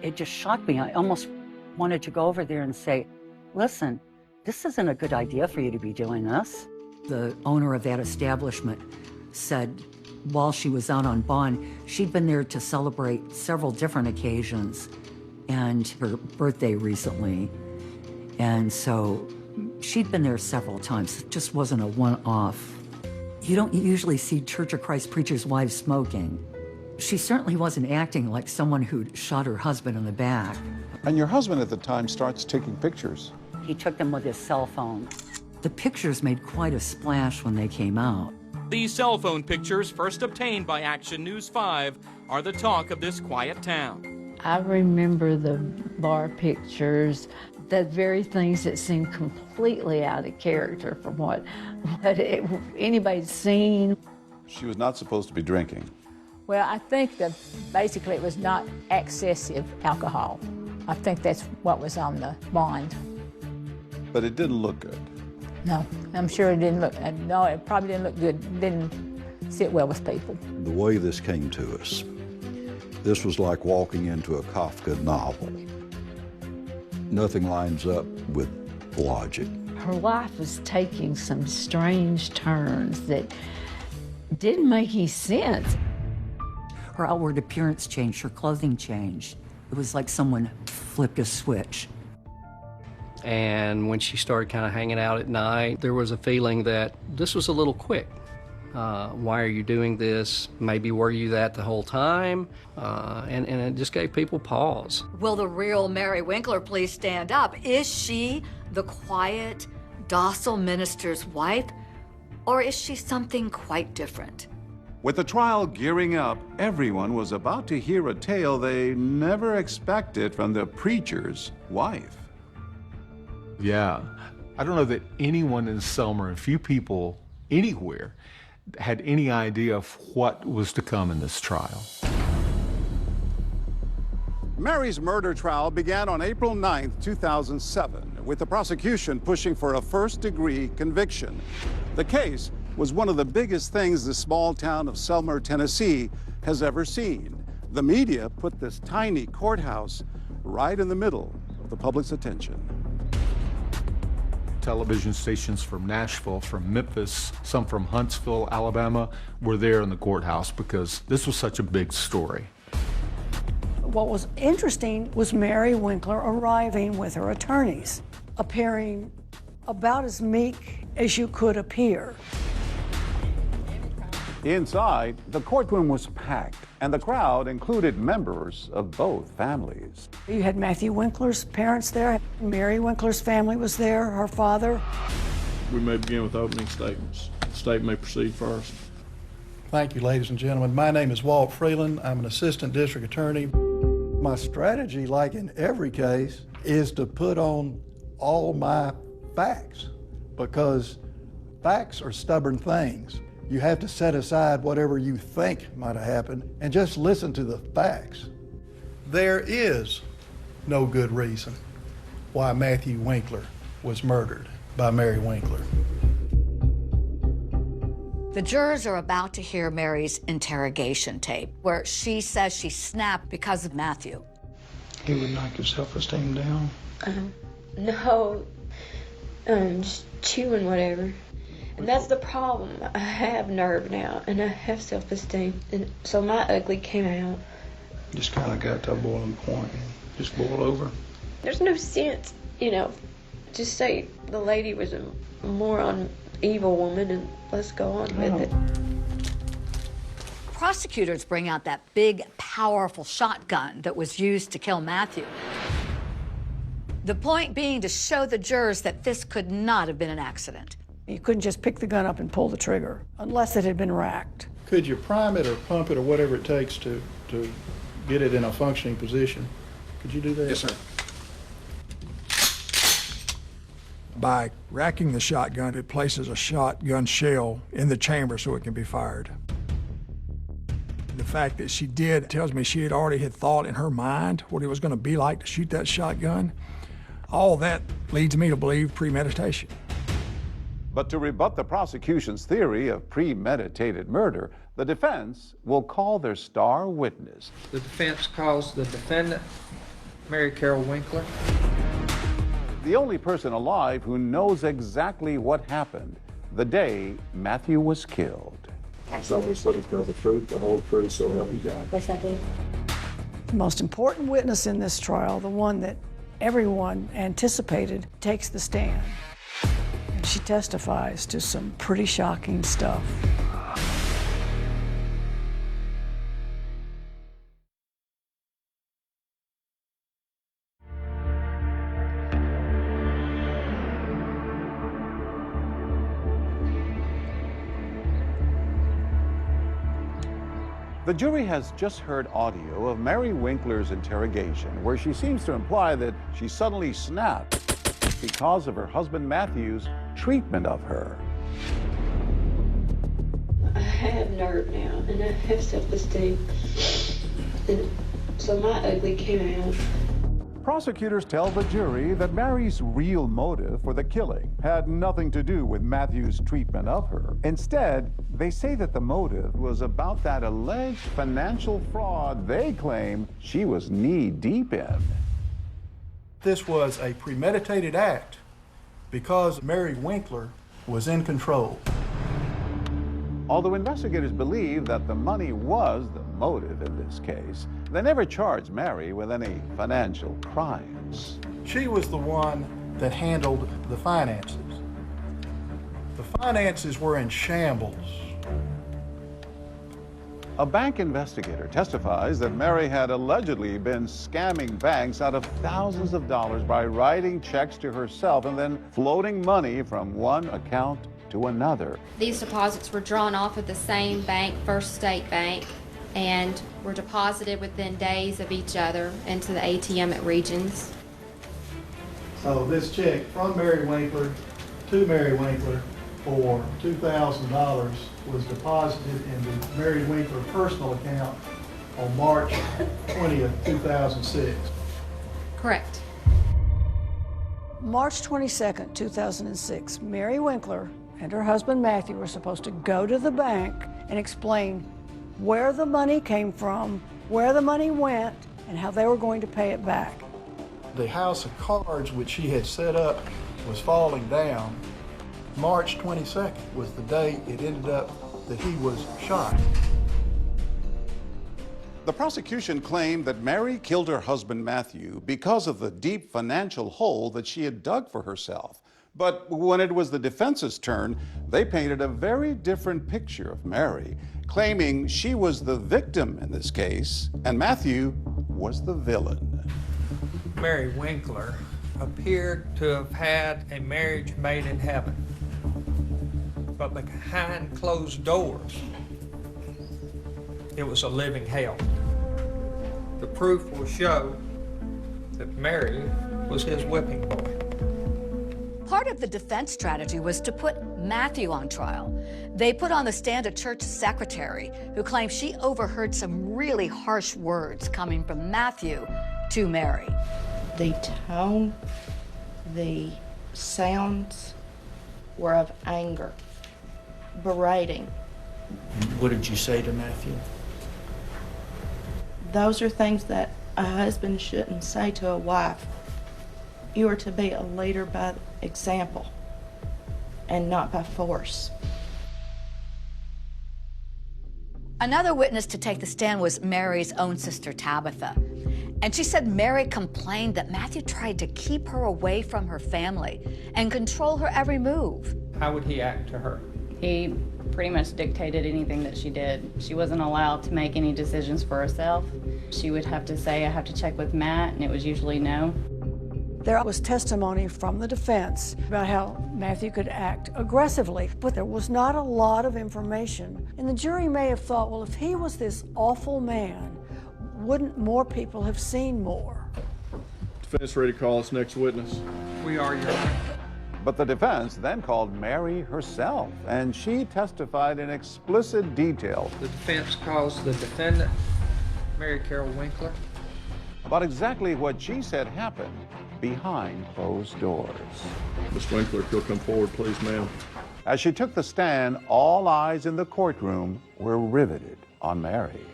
it just shocked me. I almost wanted to go over there and say, listen, this isn't a good idea for you to be doing this. The owner of that establishment said while she was out on bond, she'd been there to celebrate several different occasions and her birthday recently. And so she'd been there several times. It just wasn't a one-off. You don't usually see Church of Christ preachers' wives smoking. She certainly wasn't acting like someone who'd shot her husband in the back. And your husband at the time starts taking pictures. He took them with his cell phone. The pictures made quite a splash when they came out. These cell phone pictures, first obtained by Action News 5, are the talk of this quiet town. I remember the bar pictures, the very things that seemed completely out of character from what anybody'd seen. She was not supposed to be drinking. Well, I think that basically it was not excessive alcohol. I think that's what was on the bond. But it didn't look good. No, I'm sure it didn't look, no, it probably didn't look good, didn't sit well with people. The way this came to us, this was like walking into a Kafka novel. Nothing lines up with logic. Her life was taking some strange turns that didn't make any sense. Her outward appearance changed, her clothing changed. It was like someone flipped a switch. And when she started kind of hanging out at night, there was a feeling that this was a little quick. Why are you doing this? Maybe were you that the whole time? And it just gave people pause. Will the real Mary Winkler please stand up? Is she the quiet, docile minister's wife, or is she something quite different? With the trial gearing up, everyone was about to hear a tale they never expected from the preacher's wife. Yeah, I don't know that anyone in Selmer, and few people anywhere, had any idea of what was to come in this trial. Mary's murder trial began on April 9, 2007, with the prosecution pushing for a first-degree conviction. The case was one of the biggest things the small town of Selmer, Tennessee has ever seen. The media put this tiny courthouse right in the middle of the public's attention. Television stations from Nashville, from Memphis, some from Huntsville, Alabama, were there in the courthouse because this was such a big story. What was interesting was Mary Winkler arriving with her attorneys, appearing about as meek as you could appear. Inside, the courtroom was packed, and the crowd included members of both families. You had Matthew Winkler's parents there. Mary Winkler's family was there, her father. We may begin with opening statements. The state may proceed first. Thank you, ladies and gentlemen. My name is Walt Freeland. I'm an assistant district attorney. My strategy, like in every case, is to put on all my facts, because facts are stubborn things. You have to set aside whatever you think might have happened and just listen to the facts. There is no good reason why Matthew Winkler was murdered by Mary Winkler. The jurors are about to hear Mary's interrogation tape, where she says she snapped because of Matthew. He would knock your self-esteem down? No, just chewing whatever. And that's the problem. I have nerve now, and I have self-esteem. And so my ugly came out. Just kind of got to a boiling point. Just boil over. There's no sense, you know, just say the lady was a moron, evil woman, and let's go on with it. Prosecutors bring out that big, powerful shotgun that was used to kill Matthew. The point being to show the jurors that this could not have been an accident. You couldn't just pick the gun up and pull the trigger unless it had been racked. Could you prime it or pump it or whatever it takes to get it in a functioning position? Could you do that? Yes, sir. By racking the shotgun, it places a shotgun shell in the chamber so it can be fired. The fact that she did tells me she had already thought in her mind what it was going to be like to shoot that shotgun. All that leads me to believe premeditation. But to rebut the prosecution's theory of premeditated murder, the defense will call their star witness. The defense calls the defendant, Mary Carol Winkler. The only person alive who knows exactly what happened the day Matthew was killed. So we sort of tell the truth, the whole truth, so help you God. Yes, I do. The most important witness in this trial, the one that everyone anticipated, takes the stand. And she testifies to some pretty shocking stuff. The jury has just heard audio of Mary Winkler's interrogation, where she seems to imply that she suddenly snapped because of her husband Matthew's treatment of her. I have nerve now, and I have self-esteem. And so my ugly came out. Prosecutors tell the jury that Mary's real motive for the killing had nothing to do with Matthew's treatment of her. Instead, they say that the motive was about that alleged financial fraud they claim she was knee-deep in. This was a premeditated act because Mary Winkler was in control. Although investigators believe that the money was the motive in this case, they never charged Mary with any financial crimes. She was the one that handled the finances. The finances were in shambles. A bank investigator testifies that Mary had allegedly been scamming banks out of thousands of dollars by writing checks to herself and then floating money from one account to another. These deposits were drawn off of the same bank, First State Bank, and were deposited within days of each other into the ATM at Regions. So this check from Mary Winkler to Mary Winkler for $2,000 was deposited in the Mary Winkler personal account on March 20th, 2006. Correct. March 22nd, 2006, Mary Winkler and her husband Matthew were supposed to go to the bank and explain where the money came from, where the money went, and how they were going to pay it back. The house of cards which she had set up was falling down. March 22nd was the day it ended up that he was shot. The prosecution claimed that Mary killed her husband Matthew because of the deep financial hole that she had dug for herself. But when it was the defense's turn, they painted a very different picture of Mary, claiming she was the victim in this case and Matthew was the villain. Mary Winkler appeared to have had a marriage made in heaven, but behind closed doors, it was a living hell. The proof will show that Mary was his whipping boy. Part of the defense strategy was to put Matthew on trial. They put on the stand a church secretary who claimed she overheard some really harsh words coming from Matthew to Mary. The tone, the sounds were of anger, berating. What did you say to Matthew? Those are things that a husband shouldn't say to a wife. You are to be a leader by example and not by force. Another witness to take the stand was Mary's own sister, Tabitha. And she said Mary complained that Matthew tried to keep her away from her family and control her every move. How would he act to her? He pretty much dictated anything that she did. She wasn't allowed to make any decisions for herself. She would have to say, I have to check with Matt, and it was usually no. There was testimony from the defense about how Matthew could act aggressively, but there was not a lot of information. And the jury may have thought, well, if he was this awful man, wouldn't more people have seen more? Defense ready to call us next witness. We are, Your Honor. But the defense then called Mary herself, and she testified in explicit detail. The defense calls the defendant, Mary Carol Winkler, about exactly what she said happened behind closed doors. Miss Winkler, if you'll come forward, please, ma'am. As she took the stand, all eyes in the courtroom were riveted on Mary.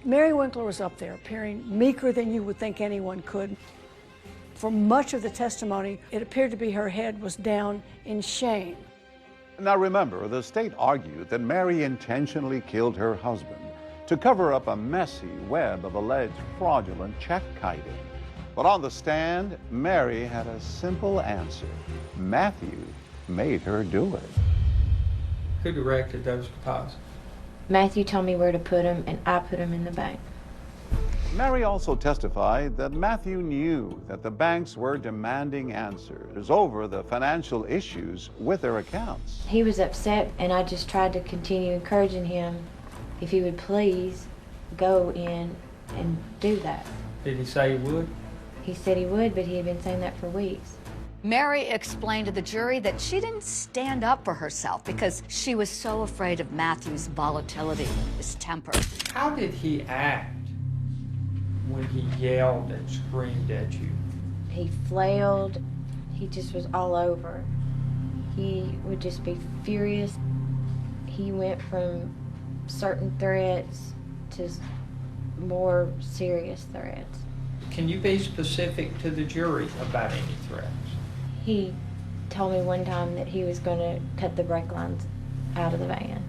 Mary Winkler was up there, appearing meeker than you would think anyone could. For much of the testimony, it appeared to be her head was down in shame. Now remember, the state argued that Mary intentionally killed her husband to cover up a messy web of alleged fraudulent check kiting. But on the stand, Mary had a simple answer. Matthew made her do it. Who directed those deposits? Matthew told me where to put them, and I put them in the bank. Mary also testified that Matthew knew that the banks were demanding answers over the financial issues with their accounts. He was upset, and I just tried to continue encouraging him if he would please go in and do that. Did he say he would? He said he would, but he had been saying that for weeks. Mary explained to the jury that she didn't stand up for herself because she was so afraid of Matthew's volatility, his temper. How did he act when he yelled and screamed at you? He flailed. He just was all over. He would just be furious. He went from certain threats to more serious threats. Can you be specific to the jury about any threats? He told me one time that he was going to cut the brake lines out of the van.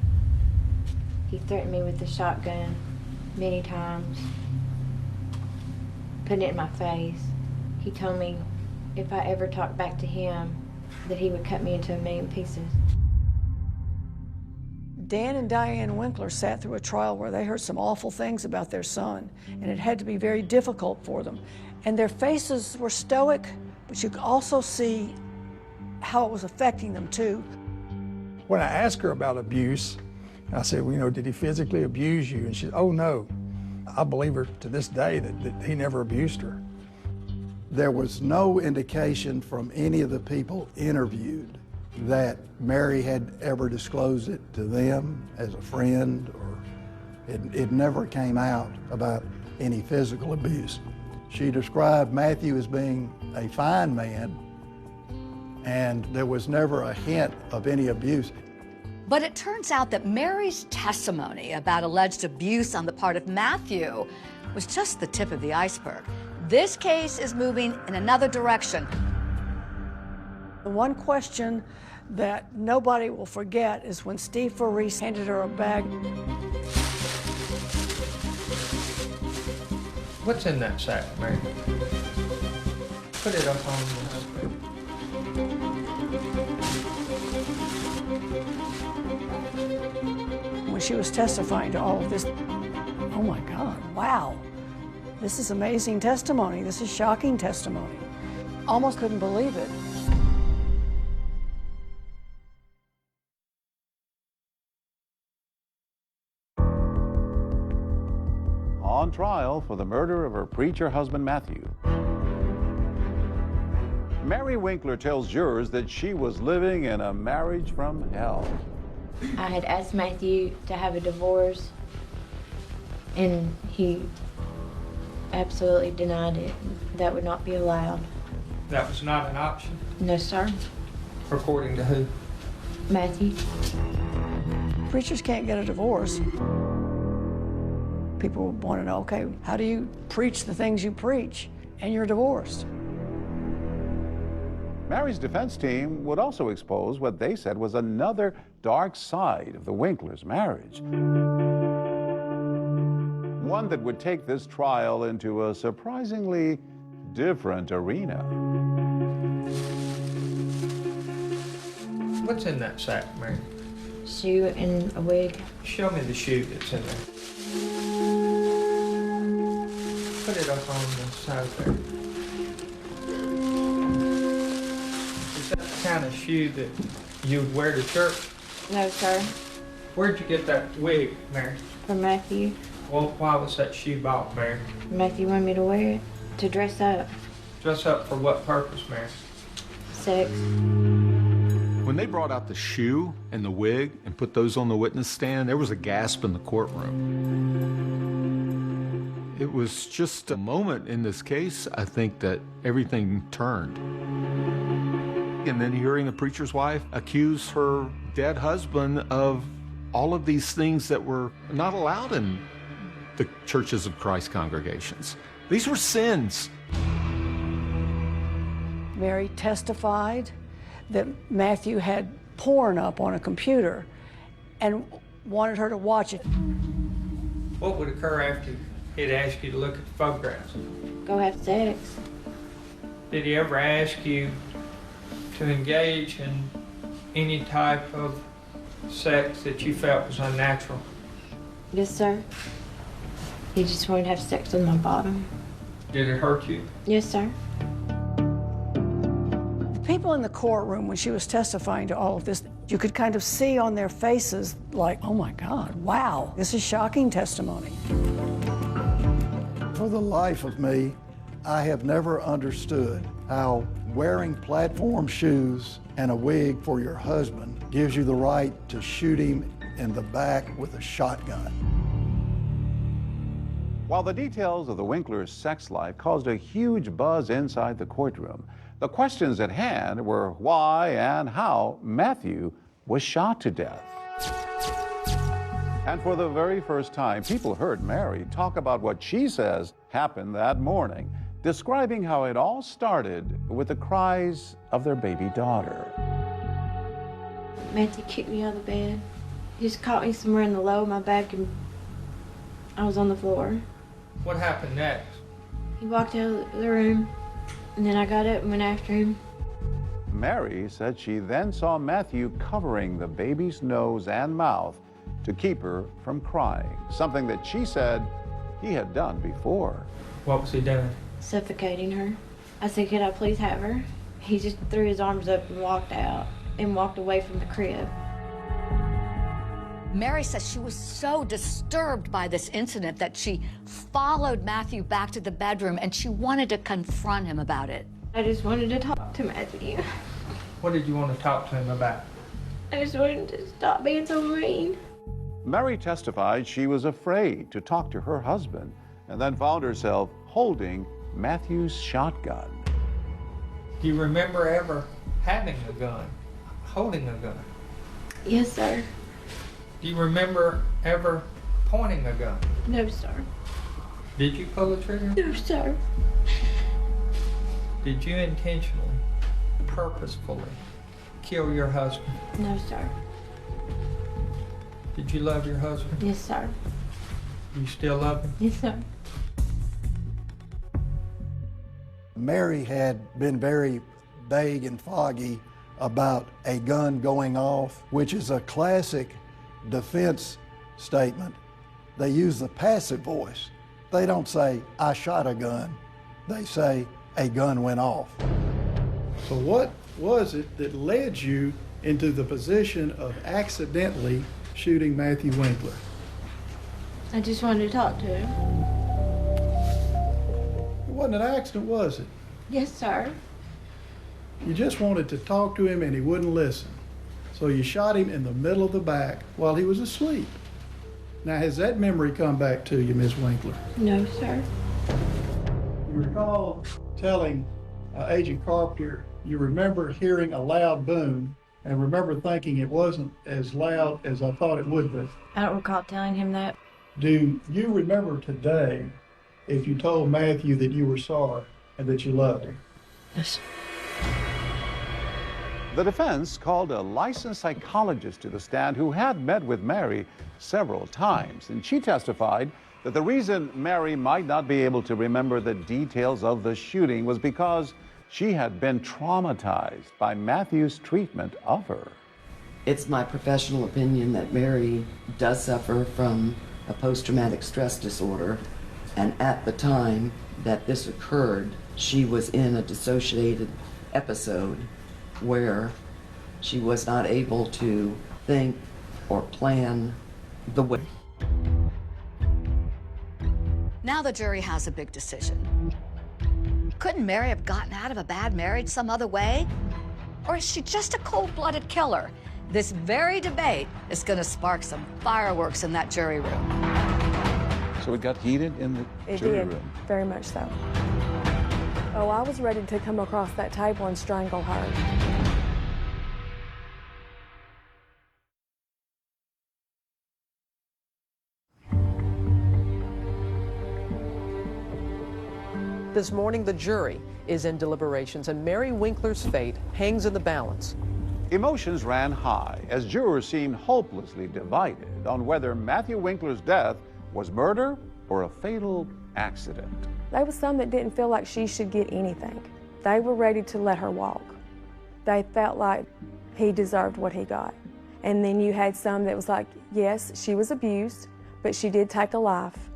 He threatened me with the shotgun many times, putting it in my face. He told me if I ever talked back to him, that he would cut me into 1,000,000 pieces. Dan and Diane Winkler sat through a trial where they heard some awful things about their son, and it had to be very difficult for them. And their faces were stoic, but you could also see how it was affecting them too. When I asked her about abuse, I said, well, you know, did he physically abuse you? And she said, oh no. I believe her to this day that he never abused her. There was no indication from any of the people interviewed that Mary had ever disclosed it to them as a friend, or it never came out about any physical abuse. She described Matthew as being a fine man, and there was never a hint of any abuse. But it turns out that Mary's testimony about alleged abuse on the part of Matthew was just the tip of the iceberg. This case is moving in another direction. The one question that nobody will forget is when Steve Faris handed her a bag. What's in that sack, Mary? Put it up on the bed. When she was testifying to all of this, oh my God, wow. This is amazing testimony. This is shocking testimony. Almost couldn't believe it. On trial for the murder of her preacher husband, Matthew. Mary Winkler tells jurors that she was living in a marriage from hell. I had asked Matthew to have a divorce, and he absolutely denied it. That would not be allowed. That was not an option? No, sir. According to who? Matthew. Preachers can't get a divorce. People want to know, okay, how do you preach the things you preach and you're divorced? Mary's defense team would also expose what they said was another dark side of the Winklers' marriage. One that would take this trial into a surprisingly different arena. What's in that sack, Mary? Shoe and a wig. Show me the shoe that's in there. Put it up on the side there. Is that the kind of shoe that you would wear to church? No, sir. Where'd you get that wig, Mary? From Matthew. Well, why was that shoe bought, Mary? Matthew wanted me to wear it to dress up. Dress up for what purpose, Mary? Sex. When they brought out the shoe and the wig and put those on the witness stand, there was a gasp in the courtroom. It was just a moment in this case, I think, that everything turned. And then hearing the preacher's wife accuse her dead husband of all of these things that were not allowed in the churches of Christ congregations. These were sins. Mary testified that Matthew had porn up on a computer and wanted her to watch it. What would occur after he'd ask you to look at the photographs? Go have sex. Did he ever ask you to engage in any type of sex that you felt was unnatural? Yes, sir. He just wanted to have sex with my bottom. Did it hurt you? Yes, sir. The people in the courtroom, when she was testifying to all of this, you could kind of see on their faces like, oh my God, wow, this is shocking testimony. For the life of me, I have never understood how wearing platform shoes and a wig for your husband gives you the right to shoot him in the back with a shotgun. While the details of the Winklers' sex life caused a huge buzz inside the courtroom, the questions at hand were why and how Matthew was shot to death. And for the very first time, people heard Mary talk about what she says happened that morning, describing how it all started with the cries of their baby daughter. Matthew kicked me out of the bed. He just caught me somewhere in the low of my back and I was on the floor. What happened next? He walked out of the room and then I got up and went after him. Mary said she then saw Matthew covering the baby's nose and mouth to keep her from crying, something that she said he had done before. What was he doing? Suffocating her. I said, could I please have her? He just threw his arms up and walked out and walked away from the crib. Mary says she was so disturbed by this incident that she followed Matthew back to the bedroom and she wanted to confront him about it. I just wanted to talk to Matthew. What did you want to talk to him about? I just wanted to stop being so mean. Mary testified she was afraid to talk to her husband and then found herself holding Matthew's shotgun. Do you remember ever having a gun, holding a gun? Yes, sir. Do you remember ever pointing a gun? No, sir. Did you pull the trigger? No, sir. Did you intentionally, purposefully kill your husband? No, sir. Did you love your husband? Yes, sir. You still love him? Yes, sir. Mary had been very vague and foggy about a gun going off, which is a classic defense statement. They use the passive voice. They don't say, I shot a gun. They say, a gun went off. So what was it that led you into the position of accidentally shooting Matthew Winkler? I just wanted to talk to him. It wasn't an accident, was it? Yes, sir. You just wanted to talk to him and he wouldn't listen. So you shot him in the middle of the back while he was asleep. Now, has that memory come back to you, Ms. Winkler? No, sir. You recall telling Agent Carpenter you remember hearing a loud boom and remember thinking it wasn't as loud as I thought it would be. I don't recall telling him that. Do you remember today if you told Matthew that you were sorry and that you loved him? Yes. The defense called a licensed psychologist to the stand who had met with Mary several times, and she testified that the reason Mary might not be able to remember the details of the shooting was because she had been traumatized by Matthew's treatment of her. It's my professional opinion that Mary does suffer from a post-traumatic stress disorder, and at the time that this occurred, she was in a dissociated episode where she was not able to think or plan the way. Now the jury has a big decision. Couldn't Mary have gotten out of a bad marriage some other way? Or is she just a cold-blooded killer? This very debate is going to spark some fireworks in that jury room. So it got heated in the jury room? Very much so. Oh, I was ready to come across that table and strangle her. This morning, the jury is in deliberations, and Mary Winkler's fate hangs in the balance. Emotions ran high as jurors seemed hopelessly divided on whether Matthew Winkler's death was murder or a fatal accident. There was some that didn't feel like she should get anything. They were ready to let her walk. They felt like he deserved what he got. And then you had some that was like, yes, she was abused, but she did take a life,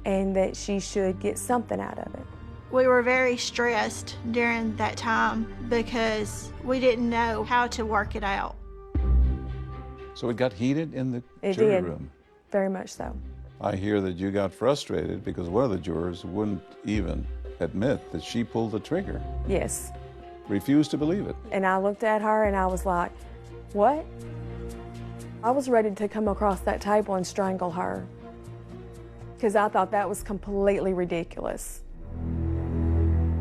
and that she should get something out of it. We were very stressed during that time because we didn't know how to work it out. So it got heated in the It jury did. room? Very much so. I hear that you got frustrated because one of the jurors wouldn't even admit that she pulled the trigger. Yes. Refused to believe it. And I looked at her and I was like, what? I was ready to come across that table and strangle her because I thought that was completely ridiculous.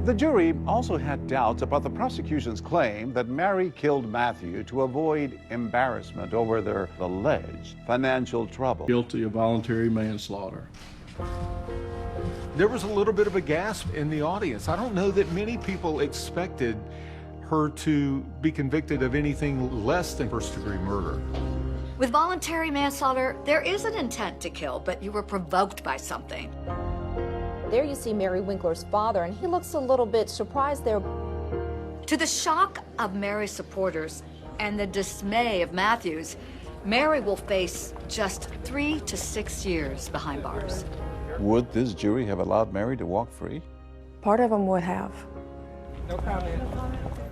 The jury also had doubts about the prosecution's claim that Mary killed Matthew to avoid embarrassment over their alleged financial trouble. Guilty of voluntary manslaughter. There was a little bit of a gasp in the audience. I don't know that many people expected her to be convicted of anything less than first-degree murder. With voluntary manslaughter, there is an intent to kill, but you were provoked by something. There you see Mary Winkler's father, and he looks a little bit surprised there. To the shock of Mary's supporters and the dismay of Matthew's, Mary will face just 3 to 6 years behind bars. Would this jury have allowed Mary to walk free? Part of them would have. No comment.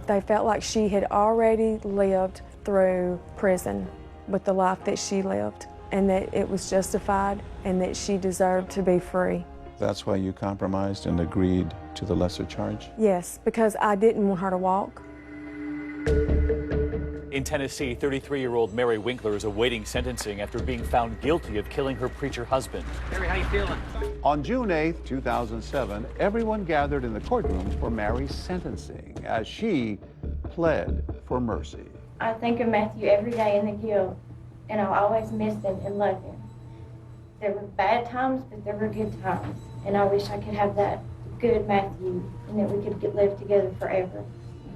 They felt like she had already lived through prison with the life that she lived, and that it was justified and that she deserved to be free. That's why you compromised and agreed to the lesser charge? Yes, because I didn't want her to walk. In Tennessee, 33-year-old Mary Winkler is awaiting sentencing after being found guilty of killing her preacher husband. Mary, how you feeling? On June 8, 2007, everyone gathered in the courtroom for Mary's sentencing as she pled for mercy. I think of Matthew every day in the guild, and I'll always miss him and love him. There were bad times, but there were good times, and I wish I could have that good Matthew and that we could live together forever.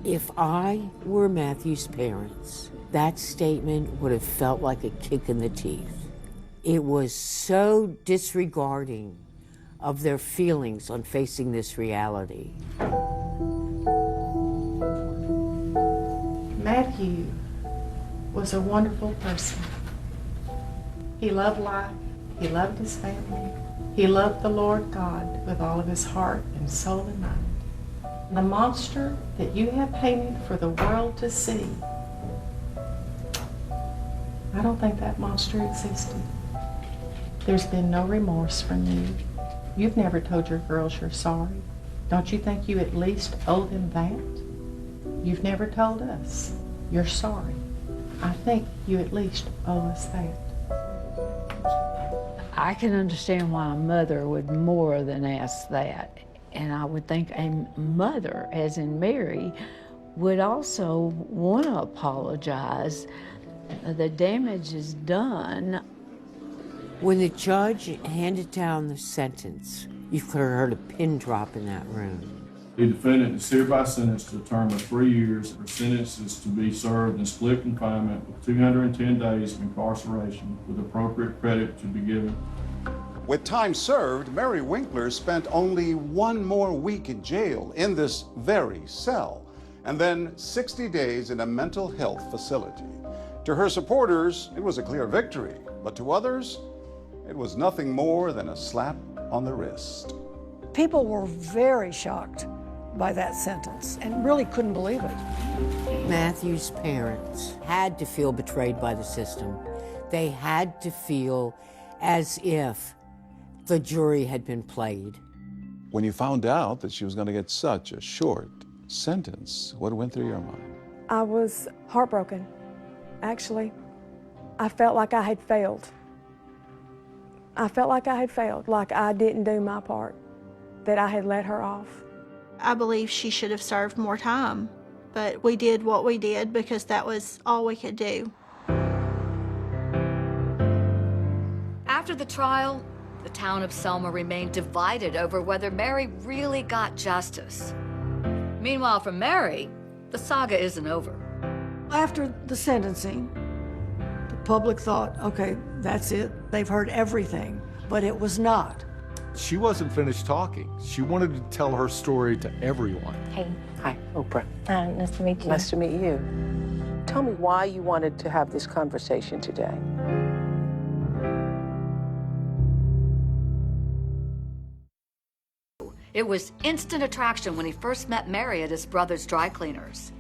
If I were Matthew's parents, that statement would have felt like a kick in the teeth. It was so disregarding of their feelings on facing this reality. Matthew was a wonderful person. He loved life. He loved his family. He loved the Lord God with all of his heart and soul and mind. The monster that you have painted for the world to see, I don't think that monster existed. There's been no remorse from you. You've never told your girls you're sorry. Don't you think you at least owe them that? You've never told us you're sorry. I think you at least owe us that. I can understand why a mother would more than ask that. And I would think a mother, as in Mary, would also want to apologize. The damage is done. When the judge handed down the sentence, you could have heard a pin drop in that room. The defendant is hereby sentenced to a term of 3 years. Her sentence is to be served in split confinement with 210 days of incarceration, with appropriate credit to be given. With time served, Mary Winkler spent only one more week in jail in this very cell, and then 60 days in a mental health facility. To her supporters, it was a clear victory, but to others, it was nothing more than a slap on the wrist. People were very shocked by that sentence and really couldn't believe it. Matthew's parents had to feel betrayed by the system. They had to feel as if the jury had been played. When you found out that she was going to get such a short sentence, what went through your mind? I was heartbroken, actually. I felt like I had failed. I felt like I had failed, like I didn't do my part, that I had let her off. I believe she should have served more time, but we did what we did because that was all we could do. After the trial, the town of Selma remained divided over whether Mary really got justice. Meanwhile, for Mary, the saga isn't over. After the sentencing, the public thought, okay, that's it. They've heard everything, but it was not. She wasn't finished talking. She wanted to tell her story to everyone. Hey. Hi, Oprah. Nice to meet you. Nice to meet you. Tell me why you wanted to have this conversation today. It was instant attraction when he first met Mary at his brother's dry cleaners.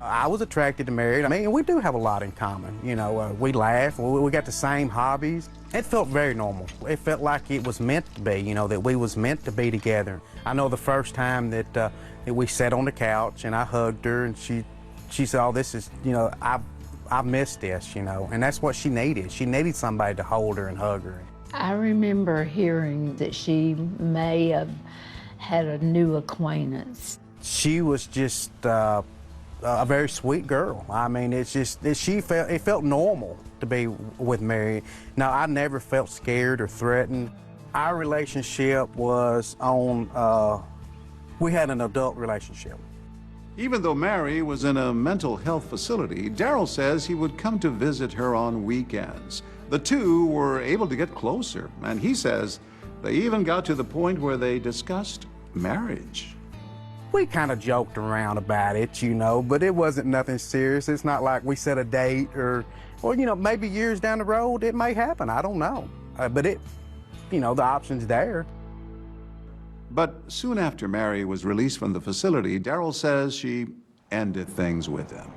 I was attracted to Mary. I mean, we do have a lot in common. You know, we laugh, we got the same hobbies. It felt very normal. It felt like it was meant to be, you know, that we was meant to be together. I know the first time that we sat on the couch and I hugged her and she said, oh, this is, you know, I missed this, you know, and that's what she needed. She needed somebody to hold her and hug her. I remember hearing that she may have had a new acquaintance. She was just a very sweet girl. I mean, it felt normal to be with Mary. Now, I never felt scared or threatened. Our relationship was we had an adult relationship. Even though Mary was in a mental health facility, Darrell says he would come to visit her on weekends. The two were able to get closer, and he says they even got to the point where they discussed marriage. We kind of joked around about it, you know, but it wasn't nothing serious. It's not like we set a date or you know, maybe years down the road it may happen. I don't know. But you know, the option's there. But soon after Mary was released from the facility, Darrell says she ended things with him.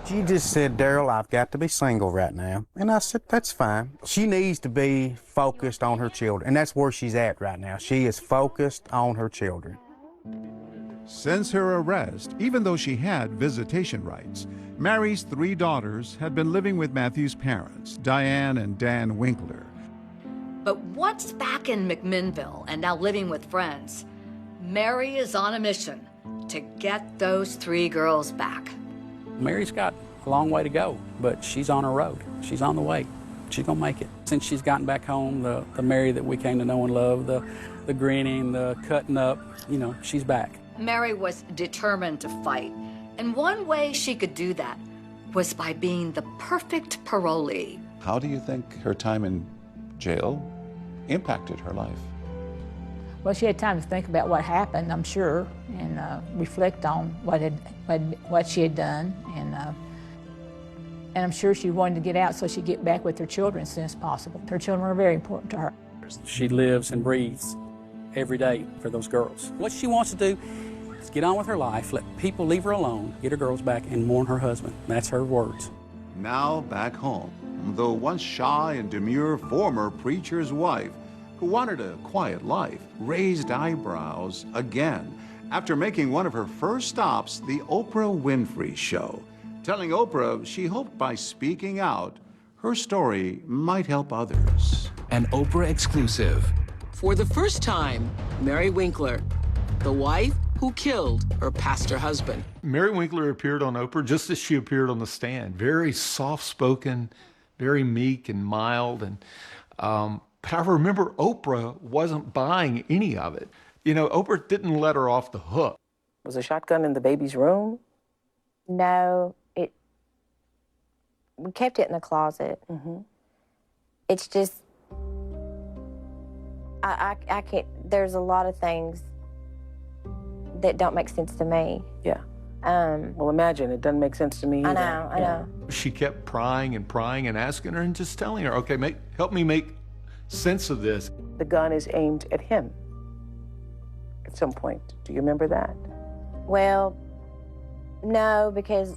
She just said, Darrell, I've got to be single right now. And I said, that's fine. She needs to be focused on her children, and that's where she's at right now. She is focused on her children. Since her arrest, even though she had visitation rights, Mary's 3 daughters had been living with Matthew's parents, Diane and Dan Winkler. But once back in McMinnville and now living with friends, Mary is on a mission to get those 3 girls back. Mary's got a long way to go, but she's on her road. She's on the way. She's gonna make it. Since she's gotten back home, the Mary that we came to know and love, the grinning, the cutting up, you know, she's back. Mary was determined to fight, and one way she could do that was by being the perfect parolee. How do you think her time in jail impacted her life? Well, she had time to think about what happened, I'm sure, and reflect on what she had done, and I'm sure she wanted to get out so she'd get back with her children as soon as possible. Her children were very important to her. She lives and breathes every day for those girls. What she wants to do is get on with her life, let people leave her alone, get her girls back, and mourn her husband. That's her words. Now back home, the once shy and demure former preacher's wife, who wanted a quiet life, raised eyebrows again after making one of her first stops the Oprah Winfrey Show, telling Oprah she hoped by speaking out, her story might help others. An Oprah exclusive. For the first time, Mary Winkler, the wife who killed her pastor husband. Mary Winkler appeared on Oprah just as she appeared on the stand. Very soft-spoken, very meek and mild. And but I remember Oprah wasn't buying any of it. You know, Oprah didn't let her off the hook. Was a shotgun in the baby's room? No, we kept it in the closet. It's just, I can't, there's a lot of things that don't make sense to me. Yeah. Well, imagine, it doesn't make sense to me either. I know. She kept prying and asking her and just telling her, okay, help me make sense of this. The gun is aimed at him at some point. Do you remember that? Well, no, because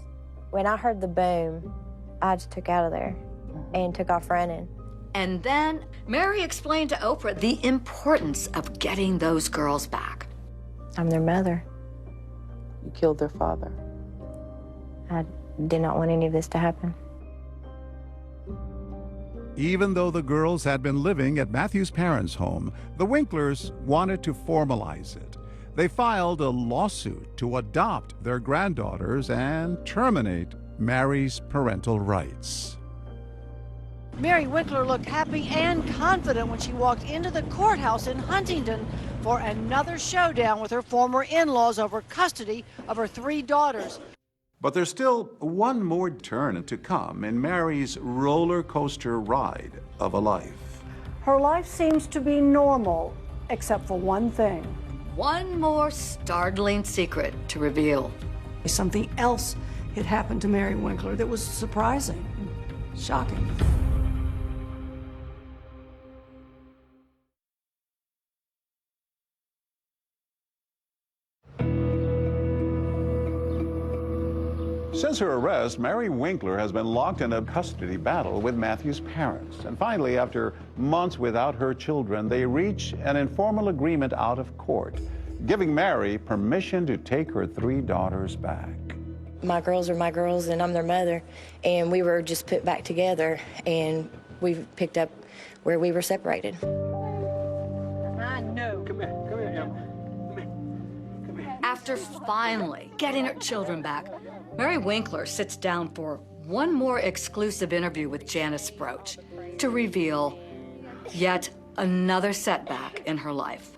when I heard the boom, I just took out of there and took off running. And then Mary explained to Oprah the importance of getting those girls back. I'm their mother. You killed their father. I did not want any of this to happen. Even though the girls had been living at Matthew's parents' home, the Winklers wanted to formalize it. They filed a lawsuit to adopt their granddaughters and terminate Mary's parental rights. Mary Winkler looked happy and confident when she walked into the courthouse in Huntington for another showdown with her former in-laws over custody of her 3 daughters. But there's still one more turn to come in Mary's roller coaster ride of a life. Her life seems to be normal, except for one thing. One more startling secret to reveal. Something else had happened to Mary Winkler that was surprising, shocking. Since her arrest, Mary Winkler has been locked in a custody battle with Matthew's parents. And finally, after months without her children, they reach an informal agreement out of court, giving Mary permission to take her 3 daughters back. My girls are my girls, and I'm their mother, and we were just put back together, and we picked up where we were separated. I know. Come here, Emma. After finally getting her children back, Mary Winkler sits down for one more exclusive interview with Janice Broach to reveal yet another setback in her life.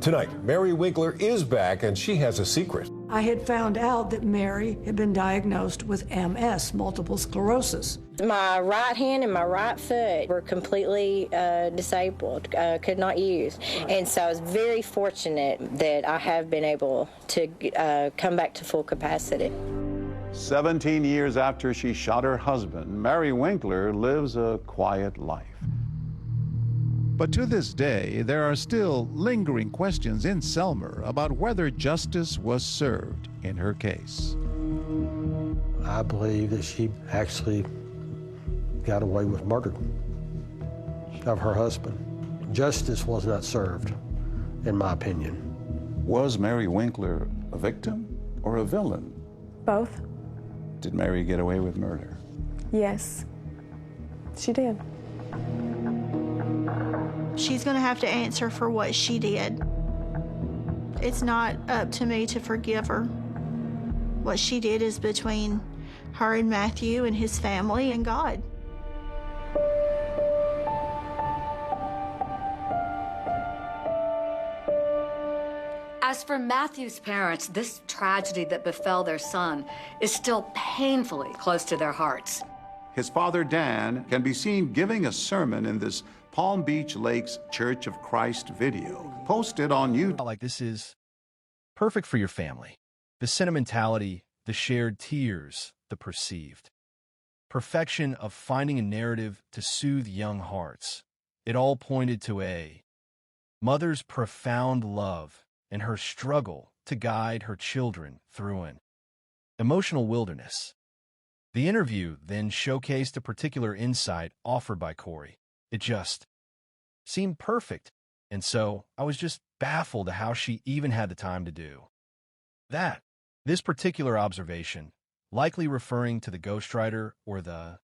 Tonight, Mary Winkler is back, and she has a secret. I had found out that Mary had been diagnosed with MS, multiple sclerosis. My right hand and my right foot were completely disabled, could not use. And so I was very fortunate that I have been able to come back to full capacity. 17 years after she shot her husband, Mary Winkler lives a quiet life. But to this day, there are still lingering questions in Selmer about whether justice was served in her case. I believe that she actually got away with murder of her husband. Justice was not served, in my opinion. Was Mary Winkler A victim or a villain? Both. Did Mary get away with murder? Yes, she did. She's going to have to answer for what she did. It's not up to me to forgive her. What she did is between her and Matthew and his family and God. As for Matthew's parents, this tragedy that befell their son is still painfully close to their hearts. His father, Dan, can be seen giving a sermon in this Palm Beach Lakes Church of Christ video, posted on YouTube. Like, this is perfect for your family. The sentimentality, the shared tears, the perceived. Perfection of finding a narrative to soothe young hearts. It all pointed to a mother's profound love and her struggle to guide her children through an emotional wilderness. The interview then showcased a particular insight offered by Corey. It just seemed perfect, and so I was just baffled at how she even had the time to do that. This particular observation, likely referring to the ghostwriter or the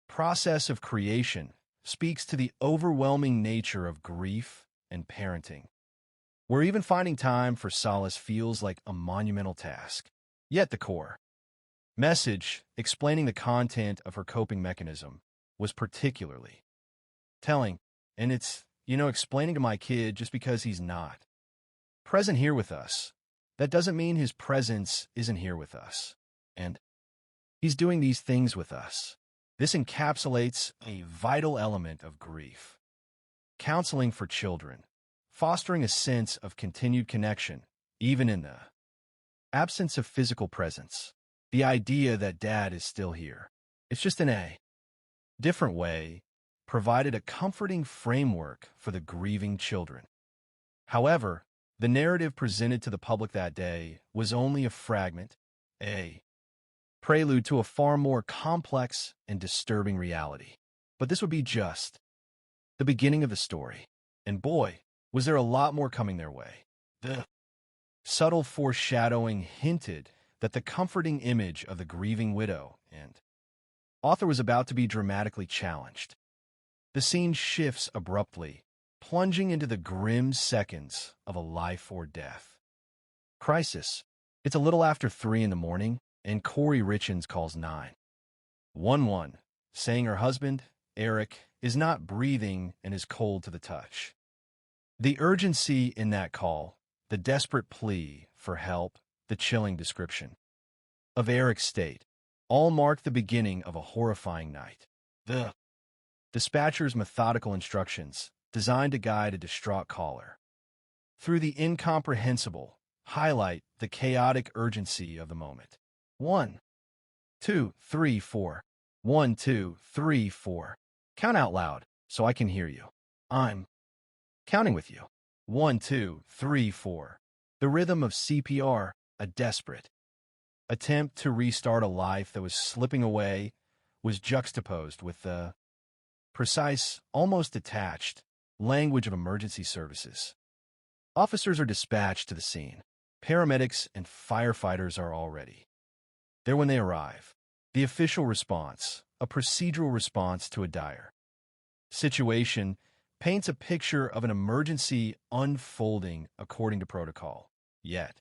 process of creation, speaks to the overwhelming nature of grief and parenting, where even finding time for solace feels like a monumental task. Yet the core message, explaining the content of her coping mechanism, was particularly telling, and it's, explaining to my kid just because he's not present here with us. That doesn't mean his presence isn't here with us. And he's doing these things with us. This encapsulates a vital element of grief. Counseling for children, fostering a sense of continued connection, even in the absence of physical presence. The idea that dad is still here. It's just in a different way, provided a comforting framework for the grieving children. However, the narrative presented to the public that day was only a fragment, a prelude to a far more complex and disturbing reality. But this would be just the beginning of the story. And boy, was there a lot more coming their way. The subtle foreshadowing hinted that the comforting image of the grieving widow and author was about to be dramatically challenged. The scene shifts abruptly, plunging into the grim seconds of a life or death crisis. It's a little after 3 a.m, and Corey Richens calls 911, saying her husband, Eric, is not breathing and is cold to the touch. The urgency in that call, the desperate plea for help, the chilling description of Eric's state, all mark the beginning of a horrifying night. The dispatcher's methodical instructions, designed to guide a distraught caller through the incomprehensible, highlight the chaotic urgency of the moment. 1, 2, 3, 4. 1, 2, 3, 4. Count out loud so I can hear you. I'm counting with you. 1, 2, 3, 4. The rhythm of CPR, a desperate attempt to restart a life that was slipping away, was juxtaposed with the precise, almost detached language of emergency services. Officers are dispatched to the scene. Paramedics and firefighters are already there when they arrive. The official response, a procedural response to a dire situation, paints a picture of an emergency unfolding according to protocol, yet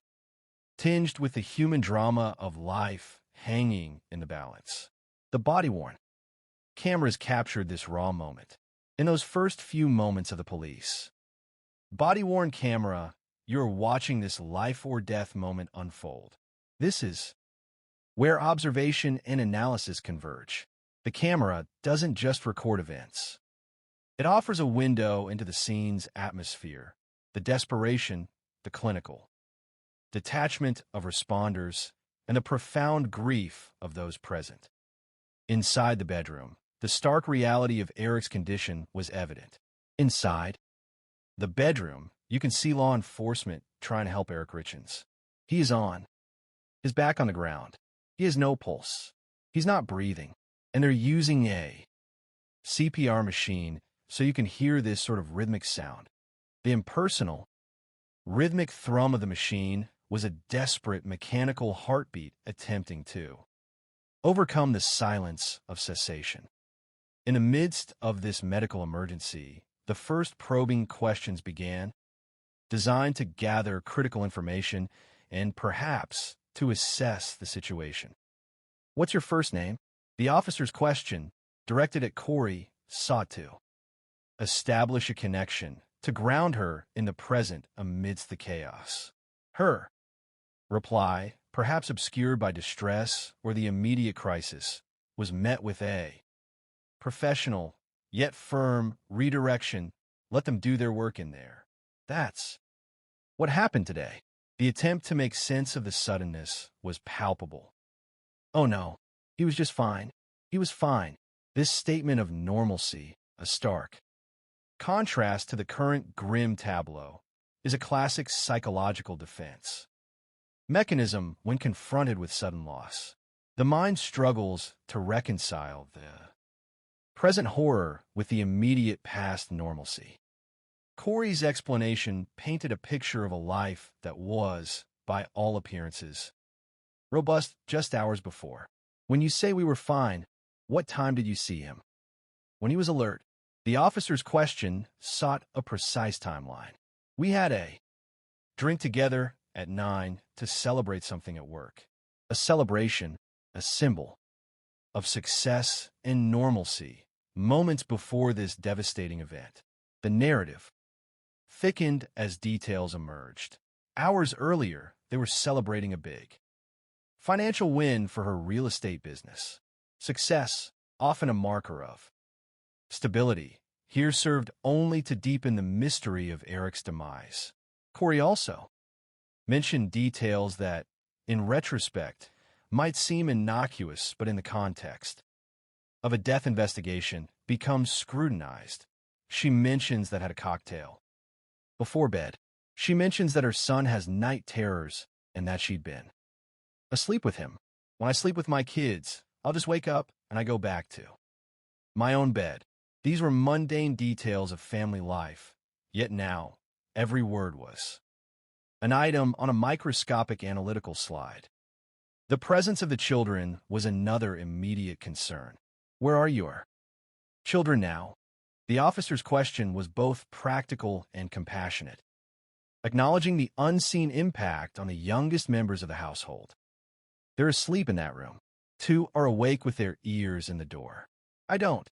tinged with the human drama of life hanging in the balance. The body-worn cameras captured this raw moment. In those first few moments of the police body-worn camera, you're watching this life or death moment unfold. This is where observation and analysis converge. The camera doesn't just record events. It offers a window into the scene's atmosphere, the desperation, the clinical detachment of responders, and the profound grief of those present. Inside the bedroom, the stark reality of Eric's condition was evident. Inside the bedroom, you can see law enforcement trying to help Eric Richens. He is on his back on the ground. He has no pulse. He's not breathing. And they're using a CPR machine so you can hear this sort of rhythmic sound. The impersonal, rhythmic thrum of the machine was a desperate mechanical heartbeat attempting to overcome the silence of cessation. In the midst of this medical emergency, the first probing questions began, designed to gather critical information and perhaps to assess the situation. "What's your first name?" The officer's question, directed at Corey, sought to establish a connection, to ground her in the present amidst the chaos. Her reply, perhaps obscured by distress or the immediate crisis, was met with a professional, yet firm, redirection. "Let them do their work in there. That's what happened today." The attempt to make sense of the suddenness was palpable. "Oh no, he was just fine. He was fine." This statement of normalcy, a stark contrast to the current grim tableau, is a classic psychological defense mechanism when confronted with sudden loss. The mind struggles to reconcile the present horror with the immediate past normalcy. Corey's explanation painted a picture of a life that was, by all appearances, robust just hours before. "When you say we were fine, what time did you see him?" "When he was alert." The officer's question sought a precise timeline. "We had a drink together at 9 to celebrate something at work." A celebration, a symbol of success and normalcy, moments before this devastating event. The narrative thickened as details emerged. Hours earlier, they were celebrating a big financial win for her real estate business. Success, often a marker of stability, here served only to deepen the mystery of Eric's demise. Corey also mentioned details that, in retrospect, might seem innocuous, but in the context of a death investigation, become scrutinized. She mentions that had a cocktail before bed. She mentions that her son has night terrors and that she'd been asleep with him. "When I sleep with my kids, I'll just wake up and I go back to my own bed." These were mundane details of family life, yet now every word was an item on a microscopic analytical slide. The presence of the children was another immediate concern. "Where are your children now?" The officer's question was both practical and compassionate, acknowledging the unseen impact on the youngest members of the household. "They're asleep in that room. 2 are awake with their ears in the door. I don't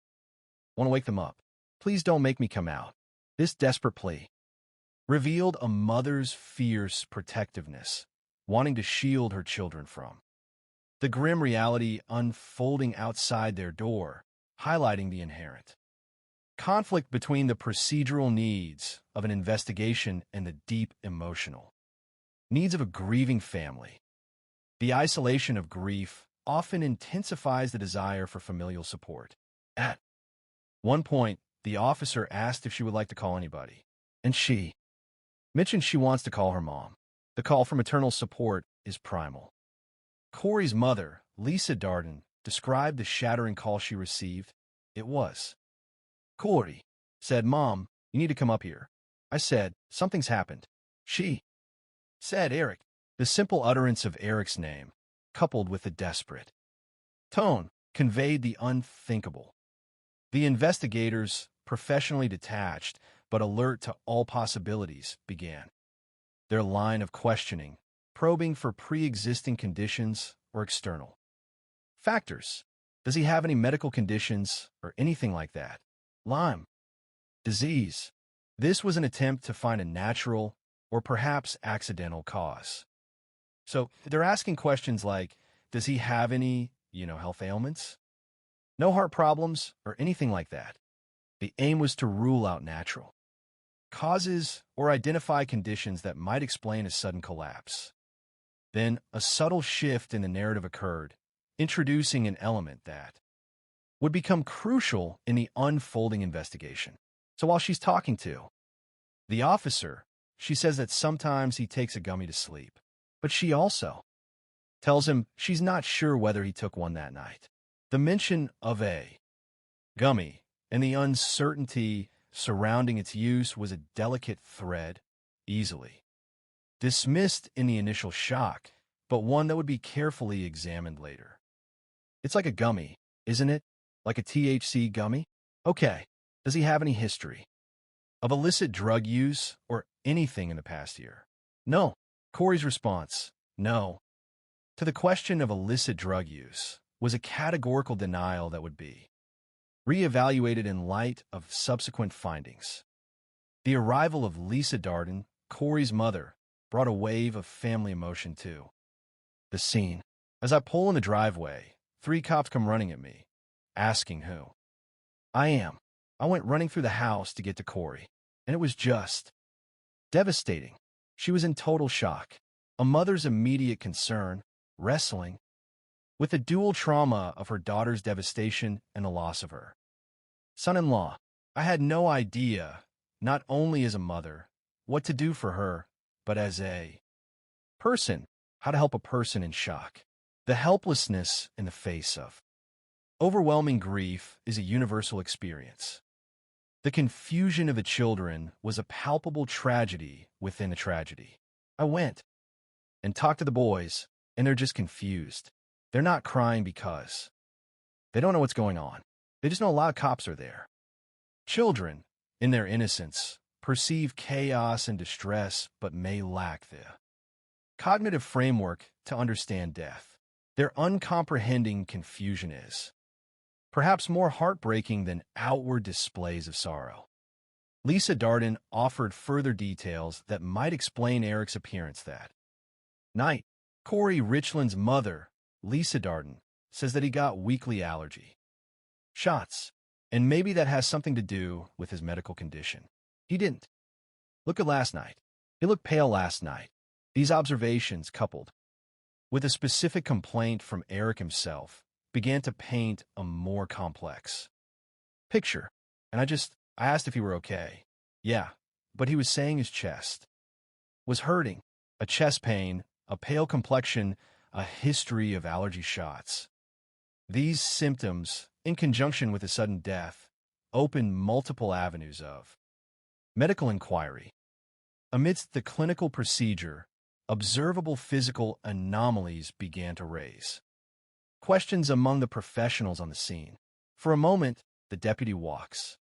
want to wake them up. Please don't make me come out." This desperate plea revealed a mother's fierce protectiveness, wanting to shield her children from the grim reality unfolding outside their door, highlighting the inherent conflict between the procedural needs of an investigation and the deep emotional needs of a grieving family. The isolation of grief often intensifies the desire for familial support. At one point, the officer asked if she would like to call anybody, and she mentioned she wants to call her mom. The call for maternal support is primal. Corey's mother, Lisa Darden, described the shattering call she received. It was, "Corey said, 'Mom, you need to come up here.' I said, 'Something's happened.' She said, 'Eric.'" The simple utterance of Eric's name, coupled with the desperate tone, conveyed the unthinkable. The investigators, professionally detached but alert to all possibilities, began their line of questioning, probing for pre-existing conditions or external factors. "Does he have any medical conditions or anything like that? Lyme disease?" This was an attempt to find a natural or perhaps accidental cause. So they're asking questions like, does he have any, health ailments? No heart problems or anything like that. The aim was to rule out natural causes or identify conditions that might explain a sudden collapse. Then a subtle shift in the narrative occurred, introducing an element that would become crucial in the unfolding investigation. So while she's talking to the officer, she says that sometimes he takes a gummy to sleep, but she also tells him she's not sure whether he took one that night. The mention of a gummy and the uncertainty surrounding its use was a delicate thread, easily dismissed in the initial shock, but one that would be carefully examined later. It's like a gummy, isn't it? Like a THC gummy? Okay, does he have any history of illicit drug use or anything in the past year? No. Corey's response, no, to the question of illicit drug use was a categorical denial that would be reevaluated in light of subsequent findings. The arrival of Lisa Darden, Corey's mother, brought a wave of family emotion too. The scene. As I pull in the driveway, 3 cops come running at me, asking who I am. I went running through the house to get to Corey, and it was just devastating. She was in total shock. A mother's immediate concern, wrestling with the dual trauma of her daughter's devastation and the loss of her son-in-law. I had no idea, not only as a mother, what to do for her, but as a person, how to help a person in shock. The helplessness in the face of overwhelming grief is a universal experience. The confusion of the children was a palpable tragedy within a tragedy. I went and talked to the boys, and they're just confused. They're not crying because they don't know what's going on. They just know a lot of cops are there. Children, in their innocence, perceive chaos and distress, but may lack the cognitive framework to understand death. Their uncomprehending confusion is perhaps more heartbreaking than outward displays of sorrow. Lisa Darden offered further details that might explain Eric's appearance that night. Corey Richland's mother, Lisa Darden, says that he got weekly allergy shots, and maybe that has something to do with his medical condition. He didn't look at last night. He looked pale last night. These observations, coupled with a specific complaint from Eric himself, began to paint a more complex picture. And I asked if he were okay. Yeah, but he was saying his chest was hurting, a chest pain, a pale complexion, a history of allergy shots. These symptoms, in conjunction with a sudden death, opened multiple avenues of medical inquiry. Amidst the clinical procedure, observable physical anomalies began to raise questions among the professionals on the scene. For a moment, the deputy walks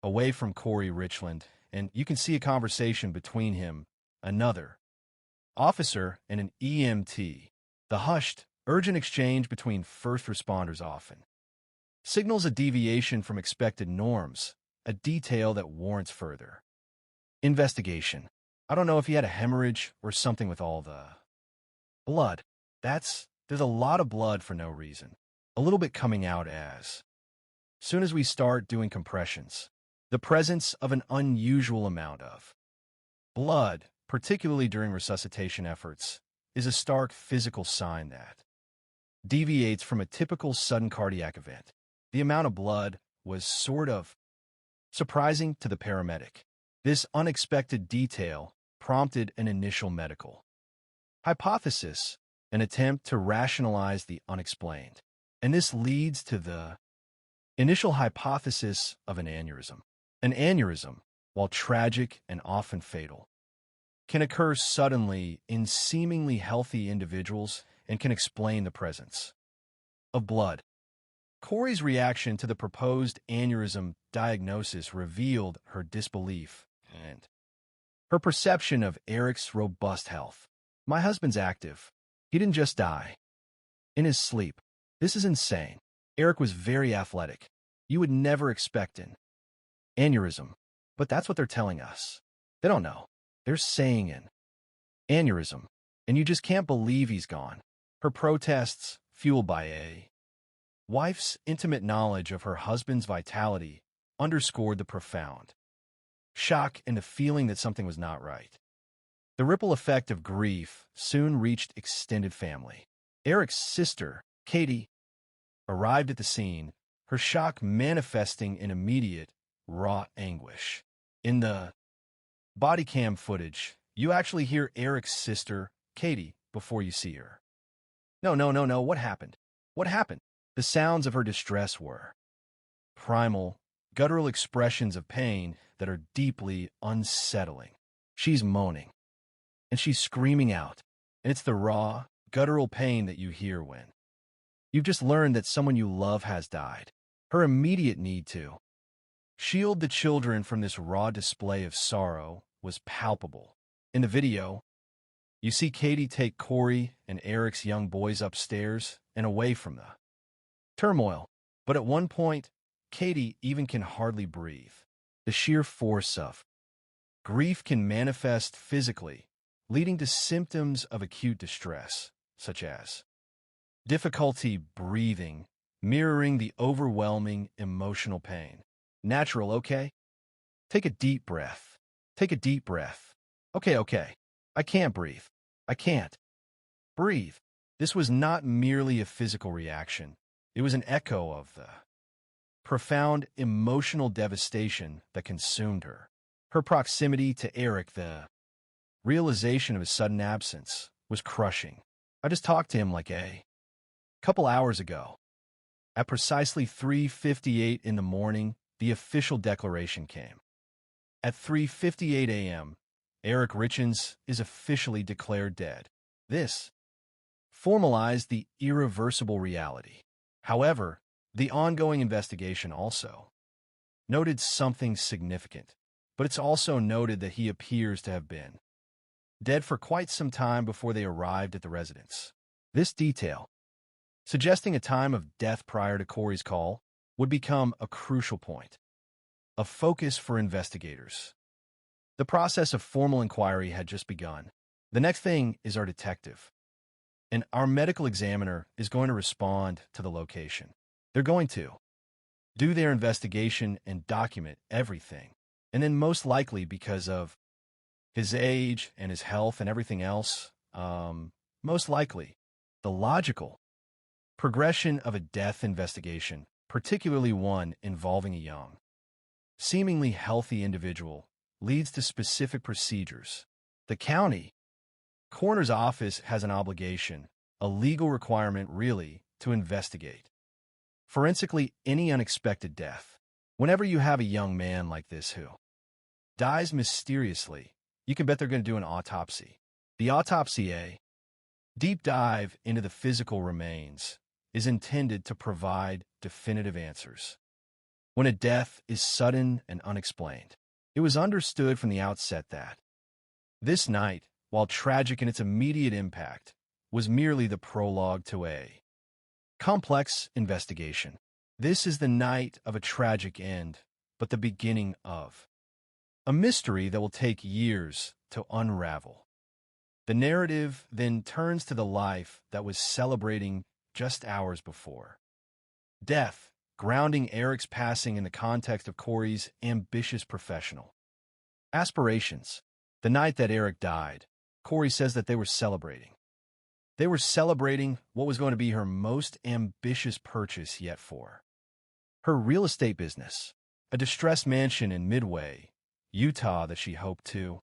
away from Corey Richland, and you can see a conversation between him, another officer, and an EMT. The hushed, urgent exchange between first responders often signals a deviation from expected norms, a detail that warrants further investigation. I don't know if he had a hemorrhage or something with all the blood. There's a lot of blood for no reason. A little bit coming out as soon as we start doing compressions. The presence of an unusual amount of blood, particularly during resuscitation efforts, is a stark physical sign that deviates from a typical sudden cardiac event. The amount of blood was sort of surprising to the paramedic. This unexpected detail prompted an initial medical hypothesis, an attempt to rationalize the unexplained. And this leads to the initial hypothesis of an aneurysm. An aneurysm, while tragic and often fatal, can occur suddenly in seemingly healthy individuals and can explain the presence of blood. Corey's reaction to the proposed aneurysm diagnosis revealed her disbelief and her perception of Eric's robust health. My husband's active. He didn't just die in his sleep. This is insane. Eric was very athletic. You would never expect an aneurysm, but that's what they're telling us. They don't know. They're saying an aneurysm, and you just can't believe he's gone. Her protests, fueled by a wife's intimate knowledge of her husband's vitality, underscored the profound shock and the feeling that something was not right. The ripple effect of grief soon reached extended family. Eric's sister, Katie, arrived at the scene, her shock manifesting in immediate, raw anguish. In the body cam footage, you actually hear Eric's sister, Katie, before you see her. No, what happened? What happened? The sounds of her distress were primal, guttural expressions of pain that are deeply unsettling. She's moaning, and she's screaming out. And it's the raw, guttural pain that you hear when you've just learned that someone you love has died. Her immediate need to shield the children from this raw display of sorrow was palpable. In the video, you see Katie take Corey and Eric's young boys upstairs and away from the turmoil. But at one point, Katie even can hardly breathe. The sheer force of grief can manifest physically, leading to symptoms of acute distress, such as difficulty breathing, mirroring the overwhelming emotional pain. Natural, okay? Take a deep breath. Take a deep breath. Okay. I can't breathe. I can't breathe. This was not merely a physical reaction. It was an echo of the profound emotional devastation that consumed her. Her proximity to Eric, the realization of his sudden absence, was crushing. I just talked to him like a couple hours ago. At precisely 3:58 in the morning, the official declaration came. At 3:58 a.m., Eric Richens is officially declared dead. This formalized the irreversible reality. However, the ongoing investigation also noted something significant, but it's also noted that he appears to have been dead for quite some time before they arrived at the residence. This detail, suggesting a time of death prior to Corey's call, would become a crucial point, a focus for investigators. The process of formal inquiry had just begun. The next thing is our detective, and our medical examiner is going to respond to the location. They're going to do their investigation and document everything. And then most likely, because of his age and his health and everything else, most likely, the logical progression of a death investigation, particularly one involving a young, seemingly healthy individual, leads to specific procedures. The county coroner's office has an obligation, a legal requirement really, to investigate forensically any unexpected death. Whenever you have a young man like this who dies mysteriously, you can bet they're going to do an autopsy. The autopsy, a deep dive into the physical remains, is intended to provide definitive answers. When a death is sudden and unexplained, it was understood from the outset that this night, while tragic in its immediate impact, was merely the prologue to a complex investigation. This is the night of a tragic end, but the beginning of a mystery that will take years to unravel. The narrative then turns to the life that was celebrating just hours before. Death, grounding Eric's passing in the context of Corey's ambitious professional aspirations. The night that Eric died, Corey says that they were celebrating. They were celebrating what was going to be her most ambitious purchase yet for her real estate business, a distressed mansion in Midway, Utah that she hoped to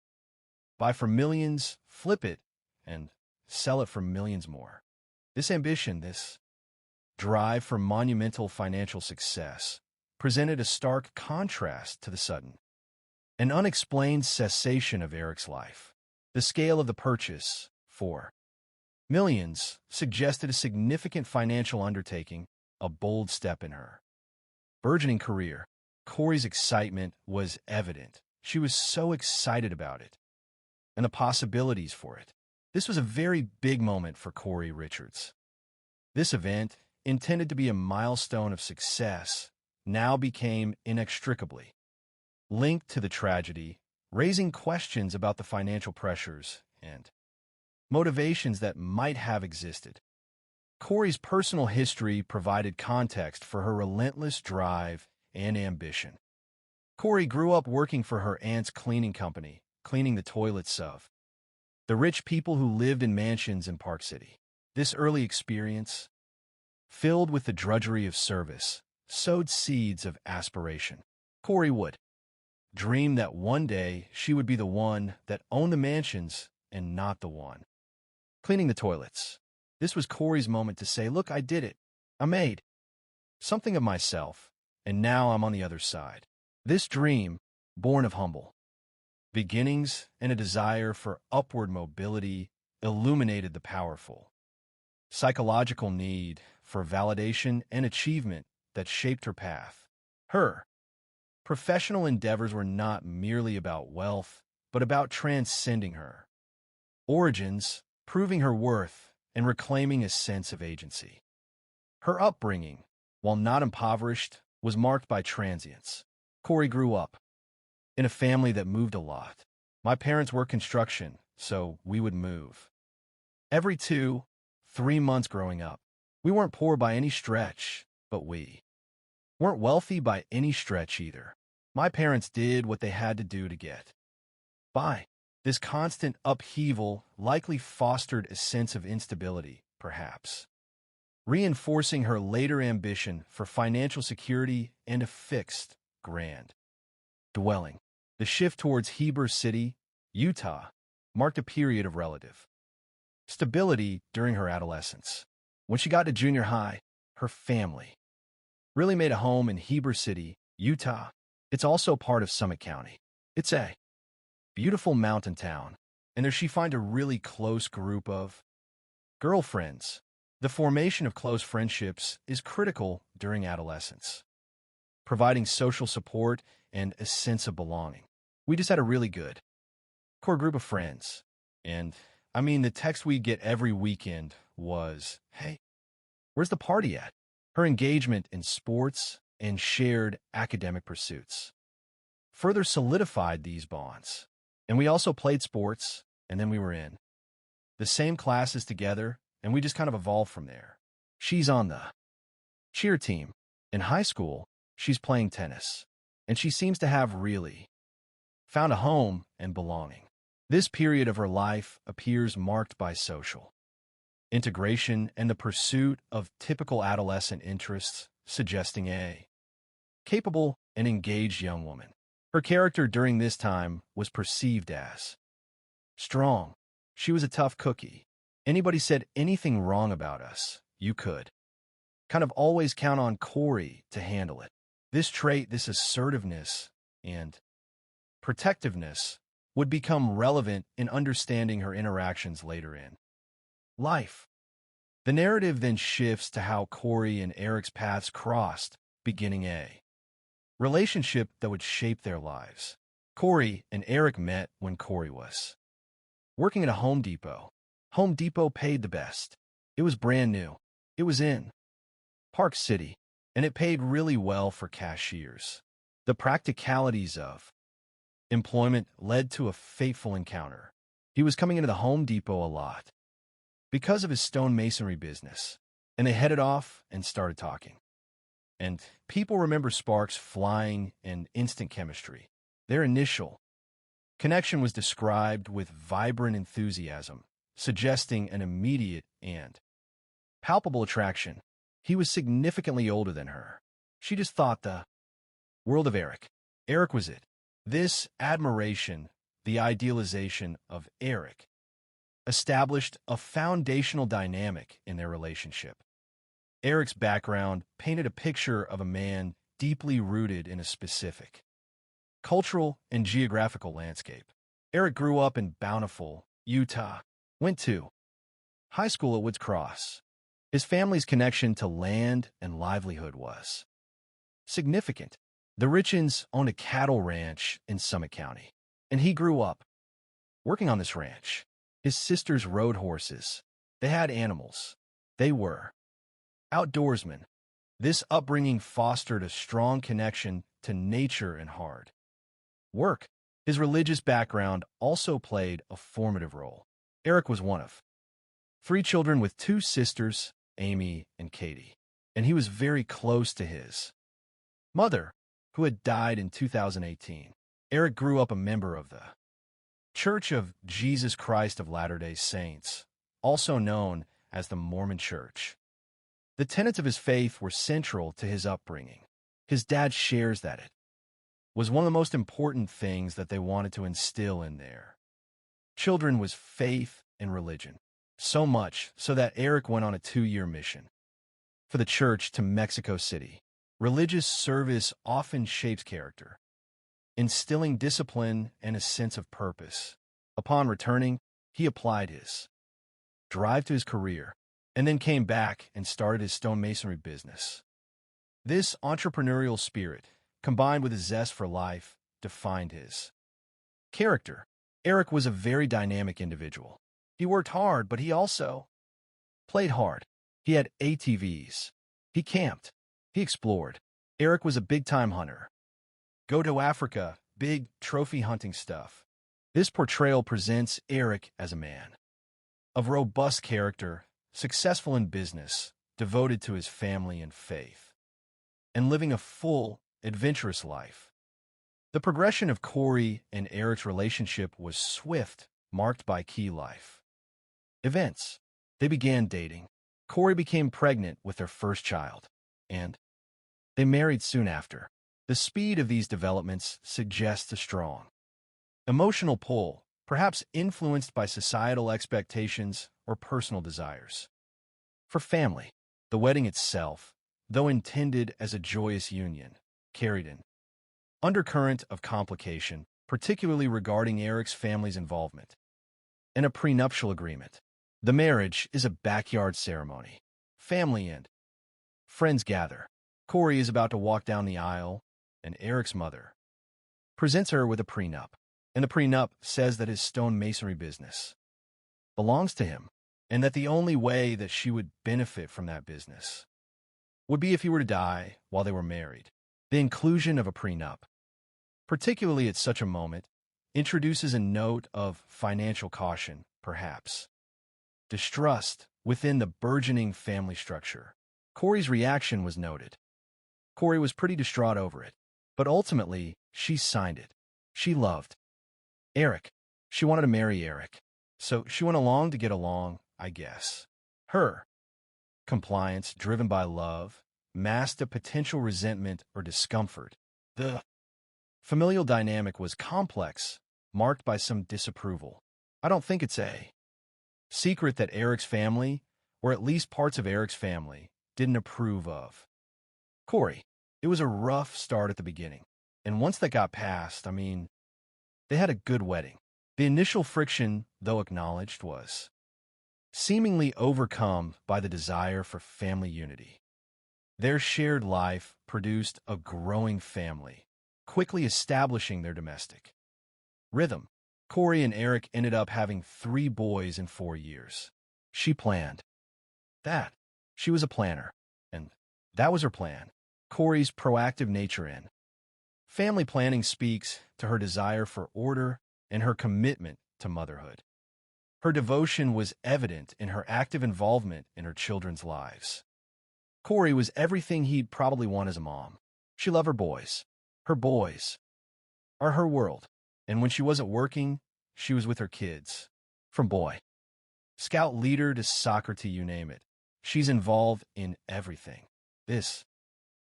buy for millions, flip it, and sell it for millions more. This ambition, this drive for monumental financial success, presented a stark contrast to the sudden and unexplained cessation of Eric's life. The scale of the purchase, for millions, suggested a significant financial undertaking, a bold step in her burgeoning career. Corey's excitement was evident. She was so excited about it and the possibilities for it. This was a very big moment for Corey Richards. This event, intended to be a milestone of success, now became inextricably linked to the tragedy, raising questions about the financial pressures and motivations that might have existed. Corey's personal history provided context for her relentless drive and ambition. Corey grew up working for her aunt's cleaning company, cleaning the toilets of the rich people who lived in mansions in Park City. This early experience, filled with the drudgery of service, sowed seeds of aspiration. Corey would dream that one day she would be the one that owned the mansions and not the one cleaning the toilets. This was Corey's moment to say, look, I did it. I made something of myself, and now I'm on the other side. This dream, born of humble Beginnings and a desire for upward mobility illuminated the powerful. Psychological need for validation and achievement that shaped her path. Her professional endeavors were not merely about wealth, but about transcending her. Origins, proving her worth and reclaiming a sense of agency. Her upbringing, while not impoverished, was marked by transience. Corey grew up in a family that moved a lot. My parents worked construction, so we would move. Every 2-3 months growing up. We weren't poor by any stretch, but we weren't wealthy by any stretch either. My parents did what they had to do to get by. This constant upheaval likely fostered a sense of instability, perhaps, reinforcing her later ambition for financial security and a fixed, grand dwelling. The shift towards Heber City, Utah, marked a period of relative stability during her adolescence. When she got to junior high, her family really made a home in Heber City, Utah. It's also part of Summit County. It's a beautiful mountain town, and there she find a really close group of girlfriends. The formation of close friendships is critical during adolescence, providing social support and a sense of belonging. We just had a really good core group of friends, and the text we get every weekend was, "Hey, where's the party at?" Her engagement in sports and shared academic pursuits further solidified these bonds. And we also played sports, and then we were in the same classes together, and we just kind of evolved from there. She's on the cheer team. In high school, she's playing tennis, and she seems to have really found a home and belonging. This period of her life appears marked by social integration and the pursuit of typical adolescent interests, suggesting a capable and engaged young woman. Her character during this time was perceived as strong. She was a tough cookie. Anybody said anything wrong about us, you could kind of always count on Corey to handle it. This trait, this assertiveness and protectiveness, would become relevant in understanding her interactions later in life. The narrative then shifts to how Corey and Eric's paths crossed, beginning a relationship that would shape their lives. Corey and Eric met when Corey was working at a Home Depot. Home Depot paid the best. It was brand new. It was in Park City, and it paid really well for cashiers. The practicalities of employment led to a fateful encounter. He was coming into the Home Depot a lot because of his stonemasonry business, and they headed off and started talking. And people remember sparks flying and instant chemistry. Their initial connection was described with vibrant enthusiasm, suggesting an immediate and palpable attraction. He was significantly older than her. She just thought the world of Eric. Eric was it. This admiration, the idealization of Eric, established a foundational dynamic in their relationship. Eric's background painted a picture of a man deeply rooted in a specific cultural and geographical landscape. Eric grew up in Bountiful, Utah, went to high school at Woods Cross. His family's connection to land and livelihood was significant. The Richens owned a cattle ranch in Summit County, and he grew up working on this ranch. His sisters rode horses. They had animals. They were outdoorsmen. This upbringing fostered a strong connection to nature and hard work. His religious background also played a formative role. Eric was one of 3 children with 2 sisters, Amy and Katie, and he was very close to his mother, who had died in 2018. Eric grew up a member of the Church of Jesus Christ of Latter-day Saints, also known as the Mormon Church. The tenets of his faith were central to his upbringing. His dad shares that it was one of the most important things that they wanted to instill in their children was faith and religion. So much so that Eric went on a 2-year mission for the church to Mexico City. Religious service often shapes character. instilling discipline and a sense of purpose. Upon returning, he applied his drive to his career, and then came back and started his stonemasonry business. This entrepreneurial spirit, combined with a zest for life, defined his character. Eric was a very dynamic individual. He worked hard, but he also played hard. He had ATVs. He camped. He explored. Eric was a big-time hunter. Go to Africa, big trophy hunting stuff. This portrayal presents Eric as a man of robust character, successful in business, devoted to his family and faith, and living a full, adventurous life. The progression of Corey and Eric's relationship was swift, marked by key life events. They began dating. Corey became pregnant with their first child, and they married soon after. The speed of these developments suggests a strong emotional pull, perhaps influenced by societal expectations or personal desires. For family, the wedding itself, though intended as a joyous union, carried an undercurrent of complication, particularly regarding Eric's family's involvement in a prenuptial agreement. The marriage is a backyard ceremony. Family and friends gather. Corey is about to walk down the aisle, and Eric's mother presents her with a prenup. And the prenup says that his stonemasonry business belongs to him, and that the only way that she would benefit from that business would be if he were to die while they were married. The inclusion of a prenup, particularly at such a moment, introduces a note of financial caution, perhaps distrust within the burgeoning family structure. Corey's reaction was noted. Corey was pretty distraught over it, but ultimately, she signed it. She loved Eric. She wanted to marry Eric, so she went along to get along, I guess. Her compliance, driven by love, masked a potential resentment or discomfort. The familial dynamic was complex, marked by some disapproval. I don't think it's a secret that Eric's family, or at least parts of Eric's family, didn't approve of Corey. It was a rough start at the beginning, and once that got past, they had a good wedding. The initial friction, though acknowledged, was seemingly overcome by the desire for family unity. Their shared life produced a growing family, quickly establishing their domestic rhythm. Corey and Eric ended up having 3 boys in 4 years. She planned that. She was a planner, and that was her plan. Corey's proactive nature in family planning speaks to her desire for order and her commitment to motherhood. Her devotion was evident in her active involvement in her children's lives. Corey was everything he'd probably want as a mom. She loved her boys. Her boys are her world. And when she wasn't working, she was with her kids. From boy scout leader to soccer to you name it, she's involved in everything. This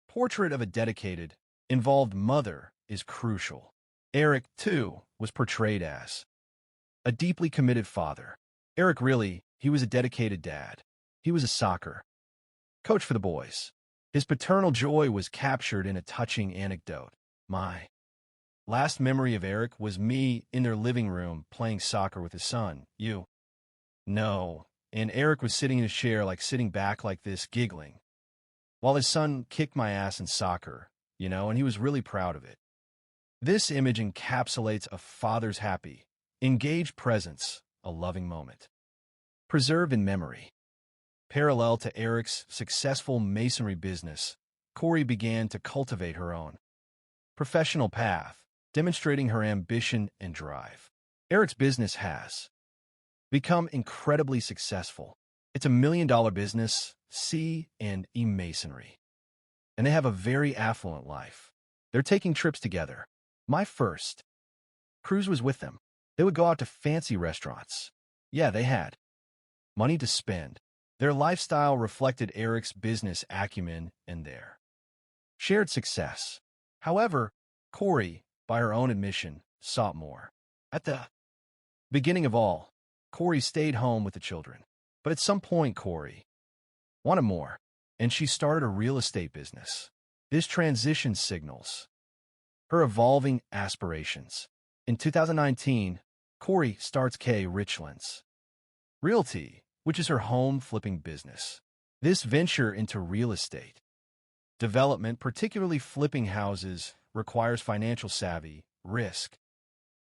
portrait of a dedicated, involved mother is crucial. Eric, too, was portrayed as a deeply committed father. Eric he was a dedicated dad. He was a soccer coach for the boys. His paternal joy was captured in a touching anecdote. My last memory of Eric was me in their living room playing soccer with his son. You know, and Eric was sitting in his chair, sitting back like this, giggling, while his son kicked my ass in soccer, and he was really proud of it. This image encapsulates a father's happy, engaged presence, a loving moment, preserved in memory. Parallel to Eric's successful masonry business, Corey began to cultivate her own professional path, demonstrating her ambition and drive. Eric's business has become incredibly successful. It's a $1 million business, C&E Masonry. And they have a very affluent life. They're taking trips together. My first cruise was with them. They would go out to fancy restaurants. Yeah, they had money to spend. Their lifestyle reflected Eric's business acumen and their shared success. However, Corey, by her own admission, sought more. At the beginning of all, Corey stayed home with the children. But at some point, Corey wanted more, and she started a real estate business. This transition signals her evolving aspirations. In 2019, Corey starts K. Richlands Realty, which is her home flipping business. This venture into real estate development, particularly flipping houses, requires financial savvy, risk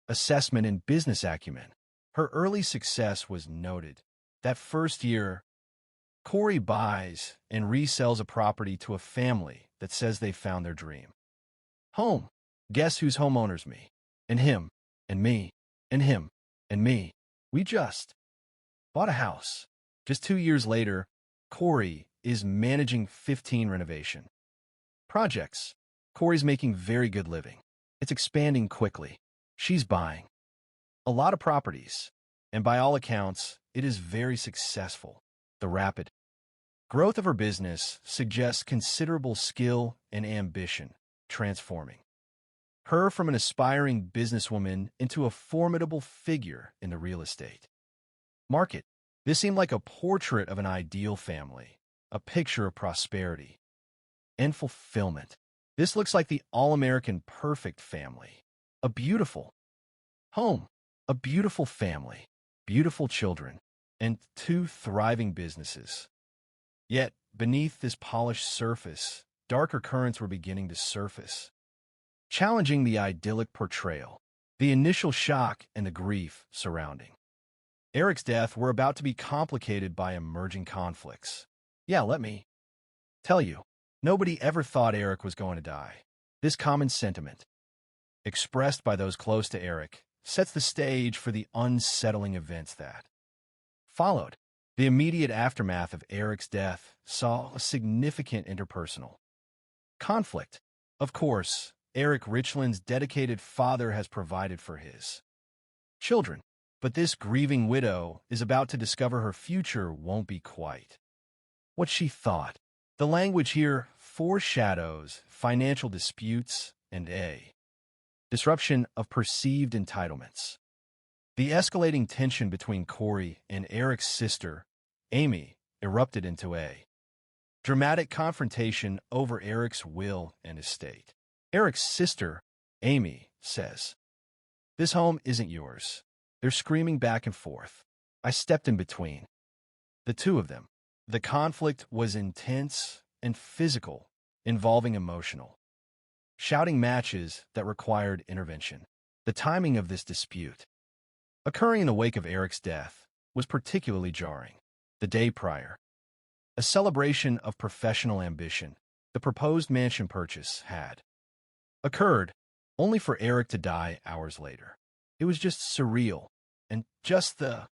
assessment, and business acumen. Her early success was noted. That first year, Corey buys and resells a property to a family that says they found their dream home. Guess whose homeowners? Me and him and me and him and me. We just bought a house. Just 2 years later, Corey is managing 15 renovation projects. Corey's making very good living. It's expanding quickly. She's buying a lot of properties, and by all accounts, it is very successful. The rapid growth of her business suggests considerable skill and ambition, transforming her from an aspiring businesswoman into a formidable figure in the real estate market. This seemed like a portrait of an ideal family, a picture of prosperity and fulfillment. This looks like the all-American perfect family. A beautiful home, a beautiful family, beautiful children, and 2 thriving businesses. Yet, beneath this polished surface, darker currents were beginning to surface, challenging the idyllic portrayal. The initial shock and the grief surrounding Eric's death were about to be complicated by emerging conflicts. Yeah, let me tell you, nobody ever thought Eric was going to die. This common sentiment, expressed by those close to Eric, sets the stage for the unsettling events that followed. The immediate aftermath of Eric's death saw a significant interpersonal conflict. Of course, Eric Richland's dedicated father has provided for his children, but this grieving widow is about to discover her future won't be quite what she thought. The language here foreshadows financial disputes and a disruption of perceived entitlements. The escalating tension between Corey and Eric's sister, Amy, erupted into a dramatic confrontation over Eric's will and estate. Eric's sister, Amy, says, "This home isn't yours." They're screaming back and forth. I stepped in between the two of them. The conflict was intense and physical, involving emotional shouting matches that required intervention. The timing of this dispute, occurring in the wake of Eric's death, was particularly jarring. The day prior, a celebration of professional ambition, the proposed mansion purchase had occurred, only for Eric to die hours later. It was just surreal. And just the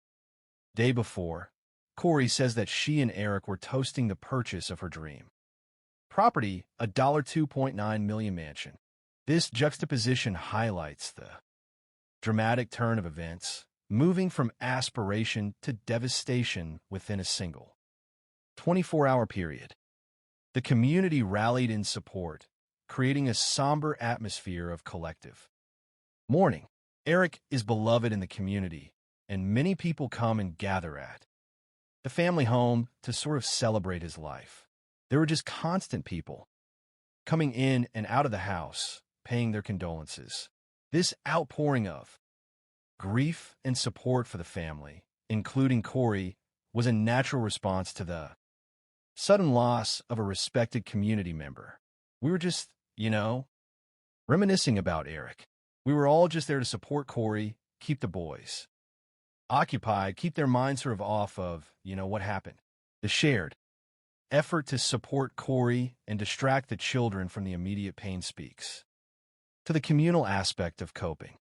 day before, Corey says that she and Eric were toasting the purchase of her dream property, a $2.9 million mansion. This juxtaposition highlights the dramatic turn of events, moving from aspiration to devastation within a single 24-hour period. The community rallied in support, creating a somber atmosphere of collective mourning. Eric is beloved in the community, and many people come and gather at the family home to sort of celebrate his life. There were just constant people coming in and out of the house, paying their condolences. This outpouring of grief and support for the family, including Corey, was a natural response to the sudden loss of a respected community member. We were just, reminiscing about Eric. We were all just there to support Corey, keep the boys occupied, keep their minds sort of off of, what happened. The shared effort to support Corey and distract the children from the immediate pain speaks to the communal aspect of coping.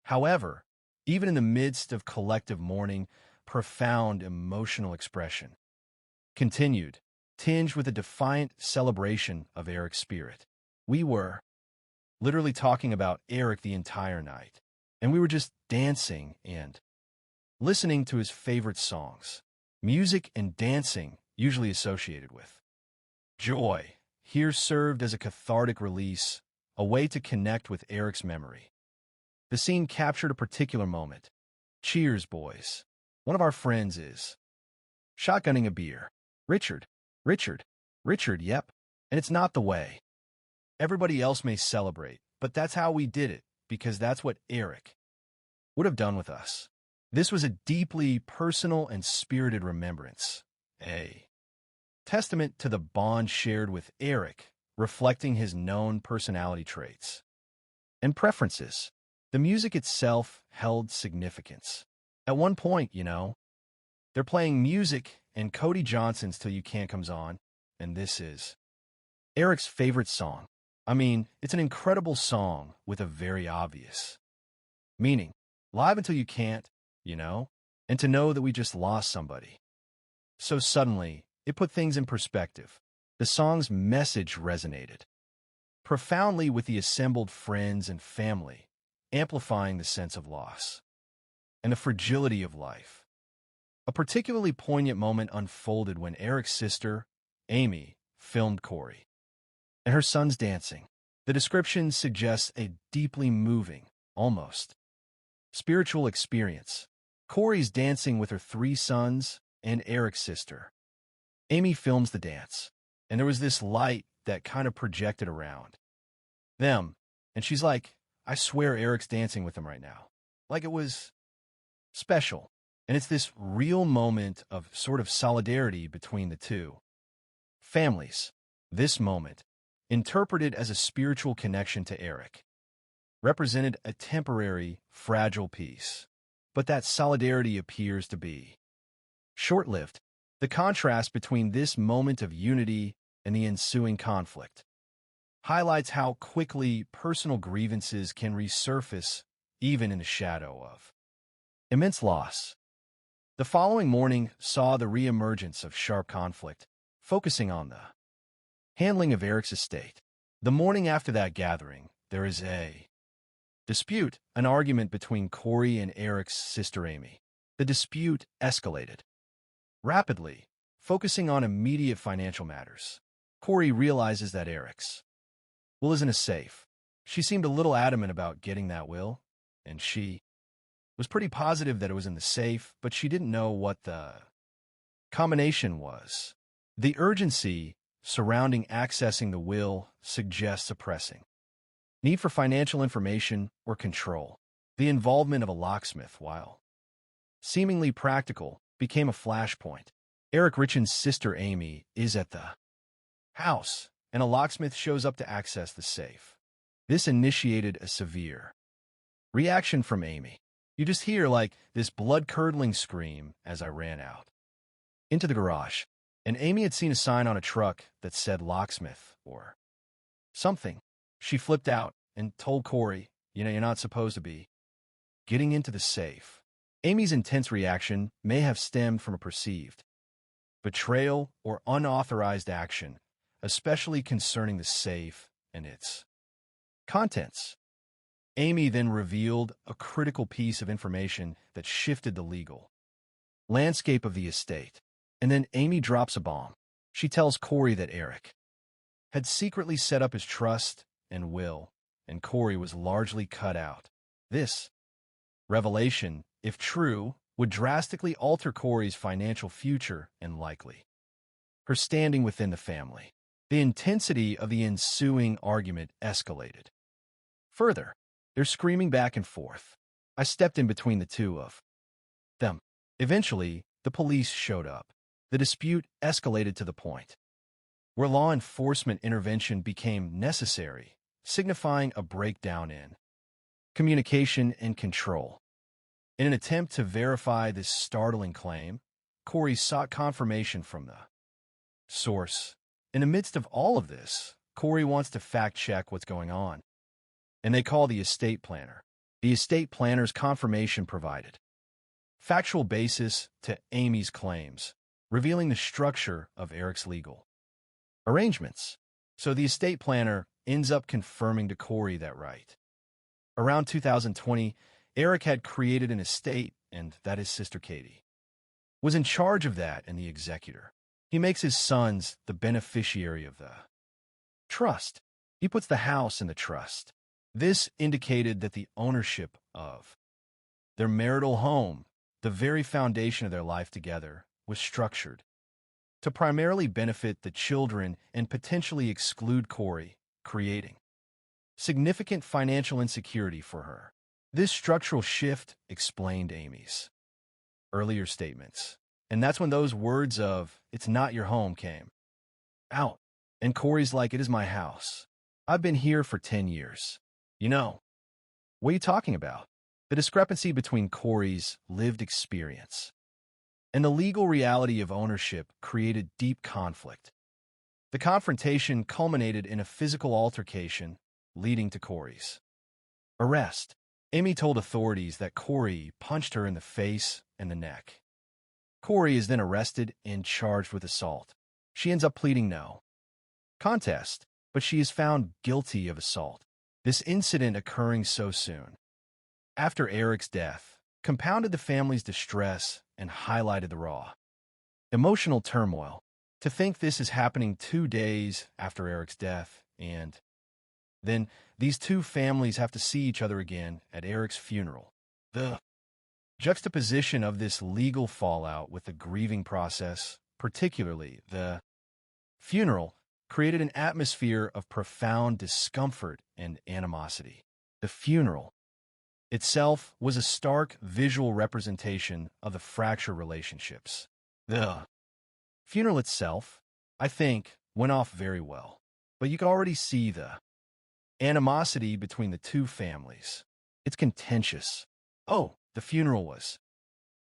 However, even in the midst of collective mourning, profound emotional expression continued, tinged with a defiant celebration of Eric's spirit. We were literally talking about Eric the entire night, and we were just dancing and listening to his favorite songs. Music and dancing usually associated with joy, here served as a cathartic release, a way to connect with Eric's memory. The scene captured a particular moment. Cheers, boys. One of our friends is shotgunning a beer. Richard, yep. And it's not the way everybody else may celebrate. But that's how we did it, because that's what Eric would have done with us. This was a deeply personal and spirited remembrance, a testament to the bond shared with Eric, reflecting his known personality traits and preferences. The music itself held significance. At one point, they're playing music and Cody Johnson's Till You Can't comes on, and this is Eric's favorite song. I mean, it's an incredible song with a very obvious meaning. Live Until You Can't, and to know that we just lost somebody. So suddenly, it put things in perspective. The song's message resonated profoundly with the assembled friends and family, amplifying the sense of loss and the fragility of life. A particularly poignant moment unfolded when Eric's sister, Amy, filmed Corey and her sons dancing. The description suggests a deeply moving, almost spiritual experience. Corey's dancing with her 3 sons and Eric's sister. Amy films the dance, and there was this light that kind of projected around them, and she's like, I swear Eric's dancing with them right now. Like it was special. And it's this real moment of sort of solidarity between the two families. This moment, interpreted as a spiritual connection to Eric, represented a temporary, fragile peace. But that solidarity appears to be short-lived. The contrast between this moment of unity and the ensuing conflict highlights how quickly personal grievances can resurface even in the shadow of immense loss. The following morning saw the reemergence of sharp conflict, focusing on the handling of Eric's estate. The morning after that gathering, there is a dispute, an argument between Corey and Eric's sister Amy. The dispute escalated rapidly, focusing on immediate financial matters. Corey realizes that Eric's will isn't a safe. She seemed a little adamant about getting that will, and she was pretty positive that it was in the safe, but she didn't know what the combination was. The urgency surrounding accessing the will suggests a pressing need for financial information or control. The involvement of a locksmith, while seemingly practical, became a flashpoint. Eric Richan's sister Amy is at the house, and a locksmith shows up to access the safe. This initiated a severe reaction from Amy. You just hear like this blood-curdling scream as I ran out into the garage, and Amy had seen a sign on a truck that said locksmith or something. She flipped out and told Corey, you're not supposed to be getting into the safe. Amy's intense reaction may have stemmed from a perceived betrayal or unauthorized action, especially concerning the safe and its contents. Amy then revealed a critical piece of information that shifted the legal landscape of the estate. And then Amy drops a bomb. She tells Corey that Eric had secretly set up his trust and will, and Corey was largely cut out. This revelation, if true, would drastically alter Corey's financial future and likely her standing within the family. The intensity of the ensuing argument escalated further. They're screaming back and forth. I stepped in between the two of them. Eventually, the police showed up. The dispute escalated to the point where law enforcement intervention became necessary, signifying a breakdown in communication and control. In an attempt to verify this startling claim, Corey sought confirmation from the source. In the midst of all of this, Corey wants to fact-check what's going on, and they call the estate planner. The estate planner's confirmation provided factual basis to Amy's claims, revealing the structure of Eric's legal arrangements. So the estate planner ends up confirming to Corey that around 2020, Eric had created an estate, and that his sister Katie was in charge of that and the executor. He makes his sons the beneficiary of the trust. He puts the house in the trust. This indicated that the ownership of their marital home, the very foundation of their life together, was structured to primarily benefit the children and potentially exclude Corey, creating significant financial insecurity for her. This structural shift explained Amy's earlier statements. And that's when those words of, "It's not your home," came out. And Corey's like, "It is my house. I've been here for 10 years. You know, what are you talking about?" The discrepancy between Corey's lived experience and the legal reality of ownership created deep conflict. The confrontation culminated in a physical altercation, leading to Corey's arrest. Amy told authorities that Corey punched her in the face and the neck. Corey is then arrested and charged with assault. She ends up pleading no contest, but she is found guilty of assault. This incident occurring so soon after Eric's death compounded the family's distress and highlighted the raw emotional turmoil. To think this is happening 2 days after Eric's death, and then these two families have to see each other again at Eric's funeral. The juxtaposition of this legal fallout with the grieving process, particularly the funeral, created an atmosphere of profound discomfort and animosity. The funeral itself was a stark visual representation of the fractured relationships. The funeral itself, I think, went off very well, but you could already see the animosity between the two families. It's contentious. Oh, the funeral was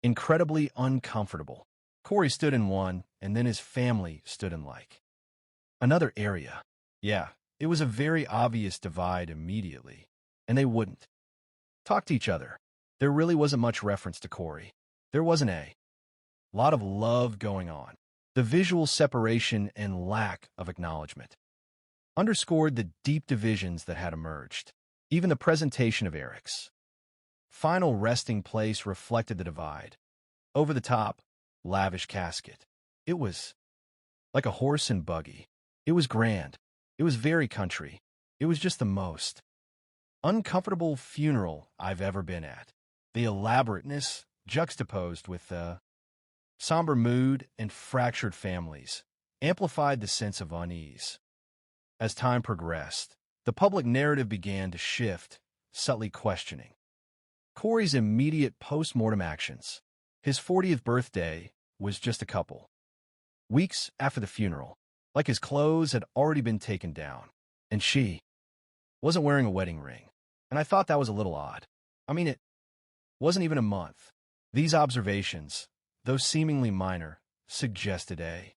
incredibly uncomfortable. Corey stood in one, and then his family stood in like another area. Yeah, it was a very obvious divide immediately, and they wouldn't talk to each other. There really wasn't much reference to Corey. There wasn't a lot of love going on. The visual separation and lack of acknowledgement underscored the deep divisions that had emerged. Even the presentation of Eric's final resting place reflected the divide. Over the top, lavish casket. It was like a horse and buggy. It was grand. It was very country. It was just the most uncomfortable funeral I've ever been at. The elaborateness juxtaposed with the somber mood and fractured families amplified the sense of unease. As time progressed, the public narrative began to shift, subtly questioning Corey's immediate post-mortem actions. His 40th birthday was just a couple weeks after the funeral, like his clothes had already been taken down, and she wasn't wearing a wedding ring. And I thought that was a little odd. I mean, it wasn't even a month. These observations, though seemingly minor, suggested a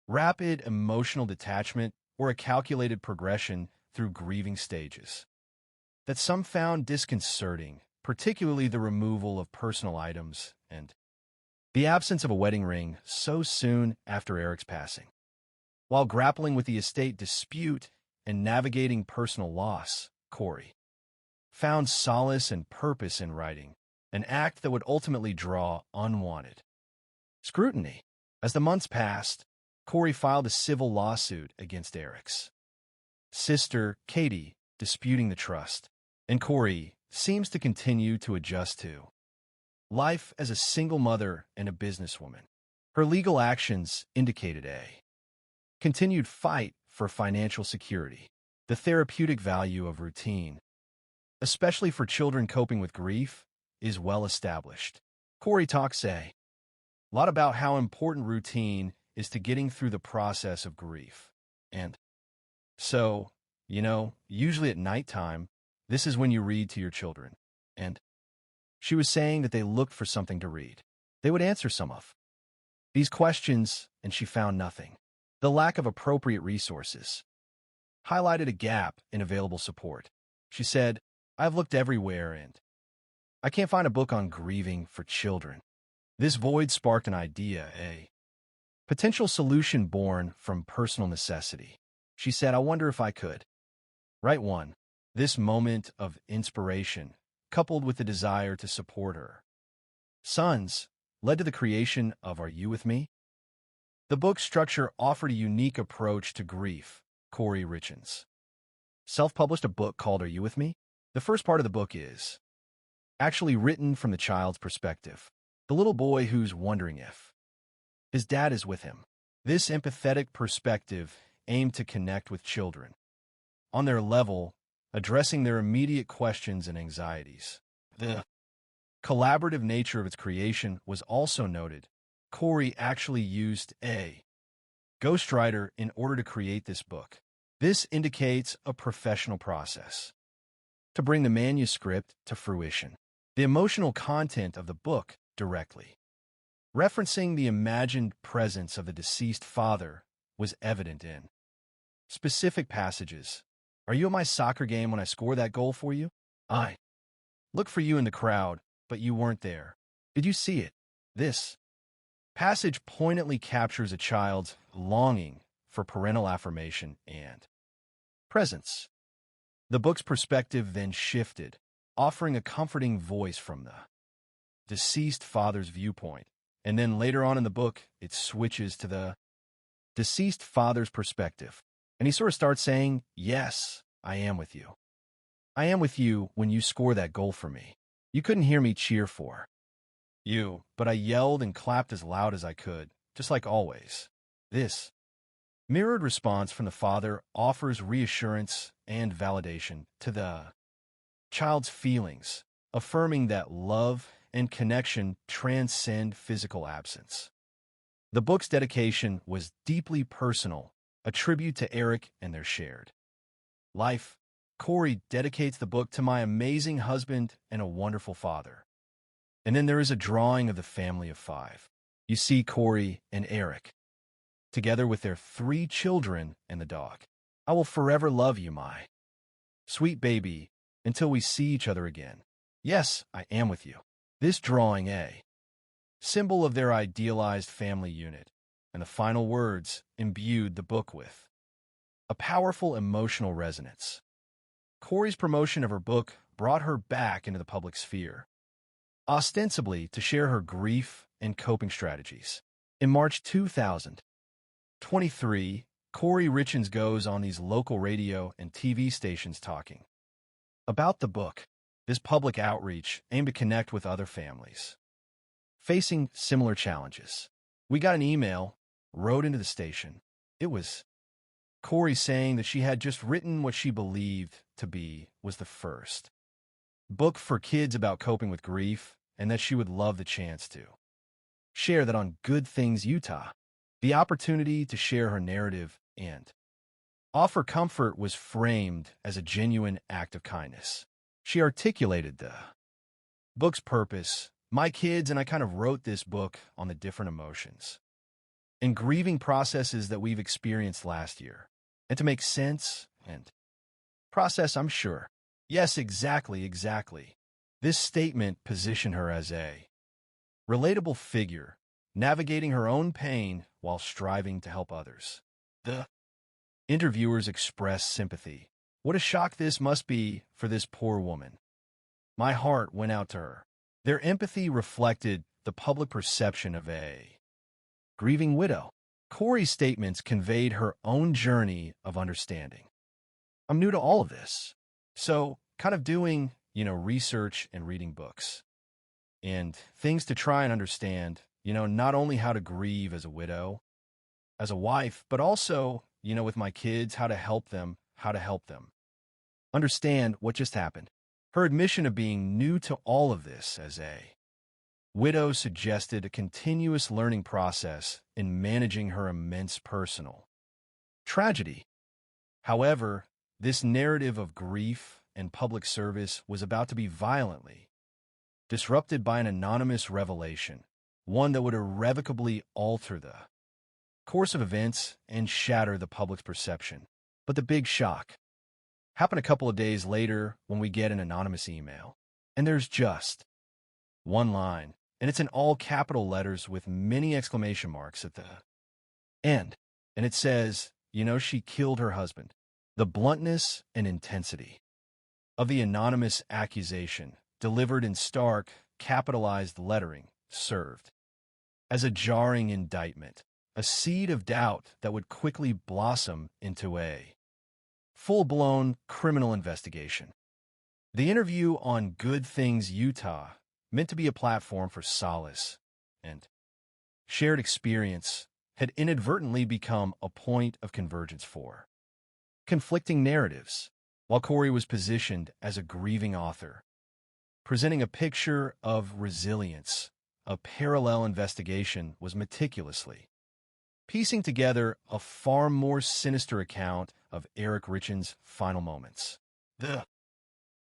rapid emotional detachment or a calculated progression through grieving stages that some found disconcerting, particularly the removal of personal items and the absence of a wedding ring so soon after Eric's passing. While grappling with the estate dispute and navigating personal loss, Corey found solace and purpose in writing, an act that would ultimately draw unwanted scrutiny. As the months passed, Corey filed a civil lawsuit against Eric's sister, Katie, disputing the trust, and Corey seems to continue to adjust to life as a single mother and a businesswoman. Her legal actions indicated a continued fight for financial security, the therapeutic value of routine, especially for children coping with grief, is well established. Corey talks a lot about how important routine is to getting through the process of grief. And so, usually at nighttime, this is when you read to your children. And she was saying that they looked for something to read. They would answer some of these questions, and she found nothing. The lack of appropriate resources highlighted a gap in available support. She said, "I've looked everywhere, and I can't find a book on grieving for children." This void sparked an idea, a potential solution born from personal necessity. She said, "I wonder if I could write one." This moment of inspiration, coupled with the desire to support her sons, led to the creation of Are You With Me? The book's structure offered a unique approach to grief. Corey Richens self-published a book called Are You With Me? The first part of the book is actually written from the child's perspective, the little boy who's wondering if his dad is with him. This empathetic perspective aimed to connect with children on their level addressing their immediate questions and anxieties. The collaborative nature of its creation was also noted. Corey actually used a ghostwriter in order to create this book. This indicates a professional process to bring the manuscript to fruition. The emotional content of the book directly referencing the imagined presence of the deceased father was evident in specific passages. Are you at my soccer game when I score that goal for you? I look for you in the crowd, but you weren't there. Did you see it? This passage poignantly captures a child's longing for parental affirmation and presence. The book's perspective then shifted, offering a comforting voice from the deceased father's viewpoint. And then later on in the book, it switches to the deceased father's perspective. And he sort of starts saying, yes, I am with you. I am with you when you score that goal for me. You couldn't hear me cheer for you, but I yelled and clapped as loud as I could, just like always. This mirrored response from the father offers reassurance and validation to the child's feelings, affirming that love and connection transcend physical absence. The book's dedication was deeply personal, a tribute to Eric and their shared life. Corey dedicates the book to my amazing husband and a wonderful father. And then there is a drawing of the family of 5. You see Corey and Eric, together with their 3 children and the dog. I will forever love you, my sweet baby, until we see each other again. Yes, I am with you. This drawing, a symbol of their idealized family unit, and the final words imbued the book with a powerful emotional resonance. Corey's promotion of her book brought her back into the public sphere, ostensibly to share her grief and coping strategies. In March 2023, Corey Richens goes on these local radio and TV stations talking about the book. This public outreach aimed to connect with other families facing similar challenges. We got an email, wrote into the station. It was Corey saying that she had just written what she believed to be was the first book for kids about coping with grief, and that she would love the chance to share that on Good Things Utah. The opportunity to share her narrative and offer comfort was framed as a genuine act of kindness. She articulated the book's purpose. My kids and I kind of wrote this book on the different emotions and grieving processes that we've experienced last year, and to make sense and process, I'm sure. Yes, exactly. This statement positioned her as a relatable figure, navigating her own pain while striving to help others. The interviewers expressed sympathy. What a shock this must be for this poor woman. My heart went out to her. Their empathy reflected the public perception of a grieving widow. Corey's statements conveyed her own journey of understanding. I'm new to all of this, so kind of doing, research and reading books and things to try and understand, not only how to grieve as a widow, as a wife, but also, with my kids, how to help them understand what just happened. Her admission of being new to all of this as a widow suggested a continuous learning process in managing her immense personal tragedy. However, this narrative of grief and public service was about to be violently disrupted by an anonymous revelation, one that would irrevocably alter the course of events and shatter the public's perception. But the big shock happened a couple of days later when we get an anonymous email. And there's just one line, and it's in all capital letters with many exclamation marks at the end. And it says, she killed her husband. The bluntness and intensity of the anonymous accusation, delivered in stark, capitalized lettering, served as a jarring indictment, a seed of doubt that would quickly blossom into a full-blown criminal investigation. The interview on Good Things Utah, meant to be a platform for solace and shared experience, had inadvertently become a point of convergence for conflicting narratives. while Corey was positioned as a grieving author, presenting a picture of resilience. A parallel investigation was meticulously piecing together a far more sinister account of Eric Richen's final moments. The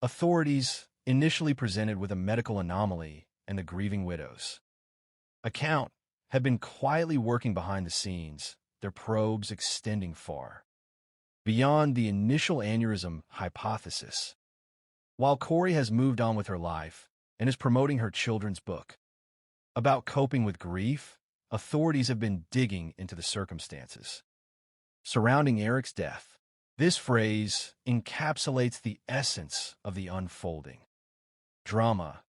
authorities initially presented with a medical anomaly and the grieving widow's account had been quietly working behind the scenes, their probes extending far beyond the initial aneurysm hypothesis. While Corey has moved on with her life and is promoting her children's book about coping with grief, authorities have been digging into the circumstances surrounding Eric's death. This phrase encapsulates the essence of the unfolding drama.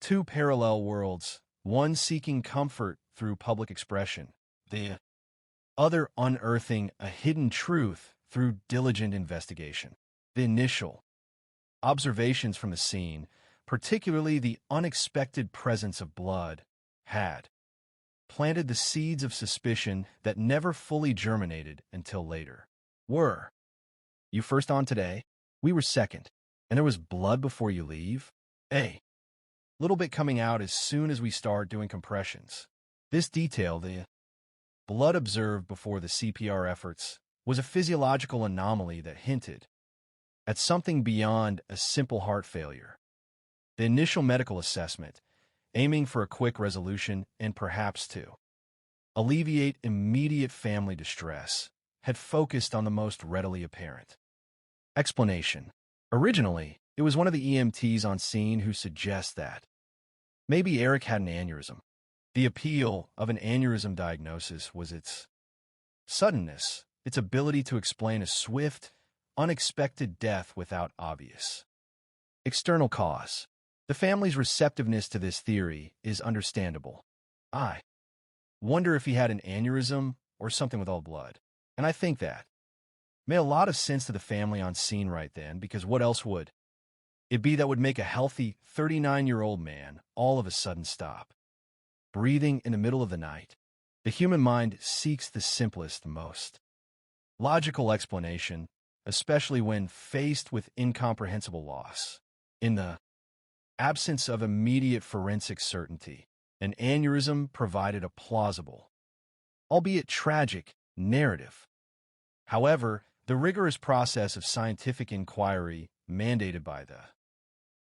Two parallel worlds, one seeking comfort through public expression, the other unearthing a hidden truth through diligent investigation. The initial observations from the scene, particularly the unexpected presence of blood, had planted the seeds of suspicion that never fully germinated until later. Were you first on today? We were second. And there was blood before you leave? A little bit coming out as soon as we start doing compressions. This detail, the blood observed before the CPR efforts, was a physiological anomaly that hinted at something beyond a simple heart failure. The initial medical assessment, aiming for a quick resolution and perhaps to alleviate immediate family distress, had focused on the most readily apparent explanation. Originally, it was one of the EMTs on scene who suggests that maybe Eric had an aneurysm. The appeal of an aneurysm diagnosis was its suddenness, its ability to explain a swift, unexpected death without obvious external cause. The family's receptiveness to this theory is understandable. I wonder if he had an aneurysm or something with all blood. And I think that made a lot of sense to the family on scene right then, because what else would it be that would make a healthy 39-year-old man all of a sudden stop breathing in the middle of the night? The human mind seeks the simplest, most logical explanation, especially when faced with incomprehensible loss. In the absence of immediate forensic certainty, an aneurysm provided a plausible, albeit tragic, narrative. However, the rigorous process of scientific inquiry mandated by the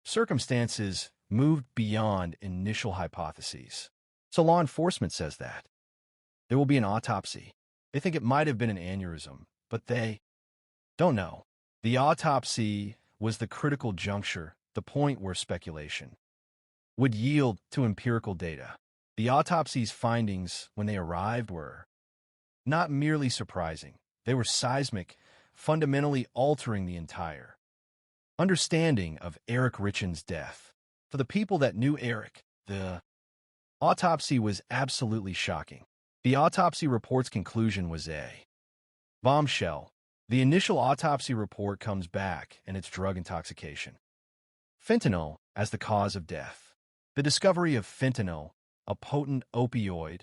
circumstances moved beyond initial hypotheses. So law enforcement says that there will be an autopsy. They think it might have been an aneurysm, but they don't know. The autopsy was the critical juncture, the point where speculation would yield to empirical data. The autopsy's findings, when they arrived, were not merely surprising. They were seismic, fundamentally altering the entire understanding of Eric Richen's death. For the people that knew Eric, the autopsy was absolutely shocking. The autopsy report's conclusion was a bombshell. The initial autopsy report comes back, and it's drug intoxication. Fentanyl as the cause of death. The discovery of fentanyl, a potent opioid,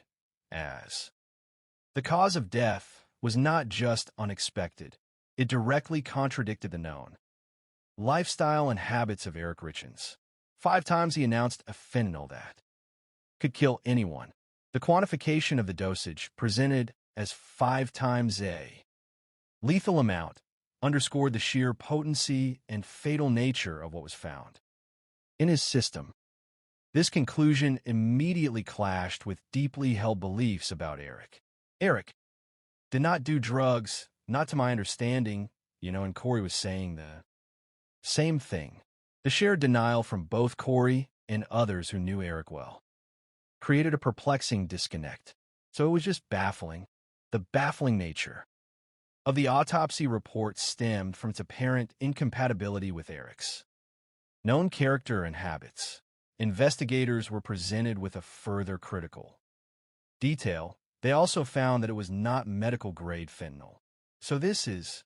as the cause of death was not just unexpected. It directly contradicted the known lifestyle and habits of Eric Richens. 5 times he announced a fentanyl that could kill anyone. The quantification of the dosage, presented as 5 times a lethal amount, underscored the sheer potency and fatal nature of what was found in his system. This conclusion immediately clashed with deeply held beliefs about Eric. Eric did not do drugs, not to my understanding, and Corey was saying the same thing. The shared denial from both Corey and others who knew Eric well created a perplexing disconnect. So it was just baffling. The baffling nature of the autopsy report stemmed from its apparent incompatibility with Eric's known character and habits. Investigators were presented with a further critical detail. They also found that it was not medical-grade fentanyl. So this is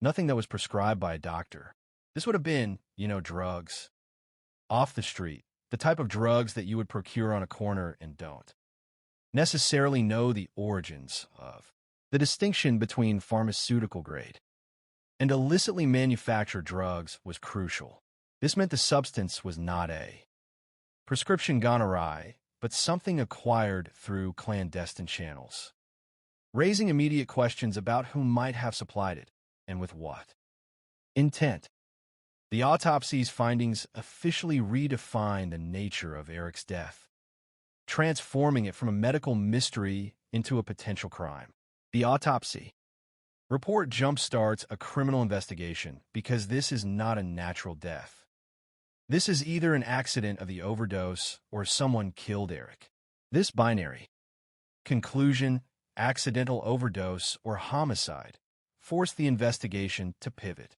nothing that was prescribed by a doctor. This would have been, drugs off the street, the type of drugs that you would procure on a corner and don't necessarily know the origins of. The distinction between pharmaceutical grade and illicitly manufactured drugs was crucial. This meant the substance was not a prescription gone awry, but something acquired through clandestine channels, raising immediate questions about who might have supplied it and with what intent. The autopsy's findings officially redefined the nature of Eric's death, transforming it from a medical mystery into a potential crime. The autopsy report jumpstarts a criminal investigation because this is not a natural death. This is either an accident of the overdose or someone killed Eric. This binary conclusion, accidental overdose or homicide, forced the investigation to pivot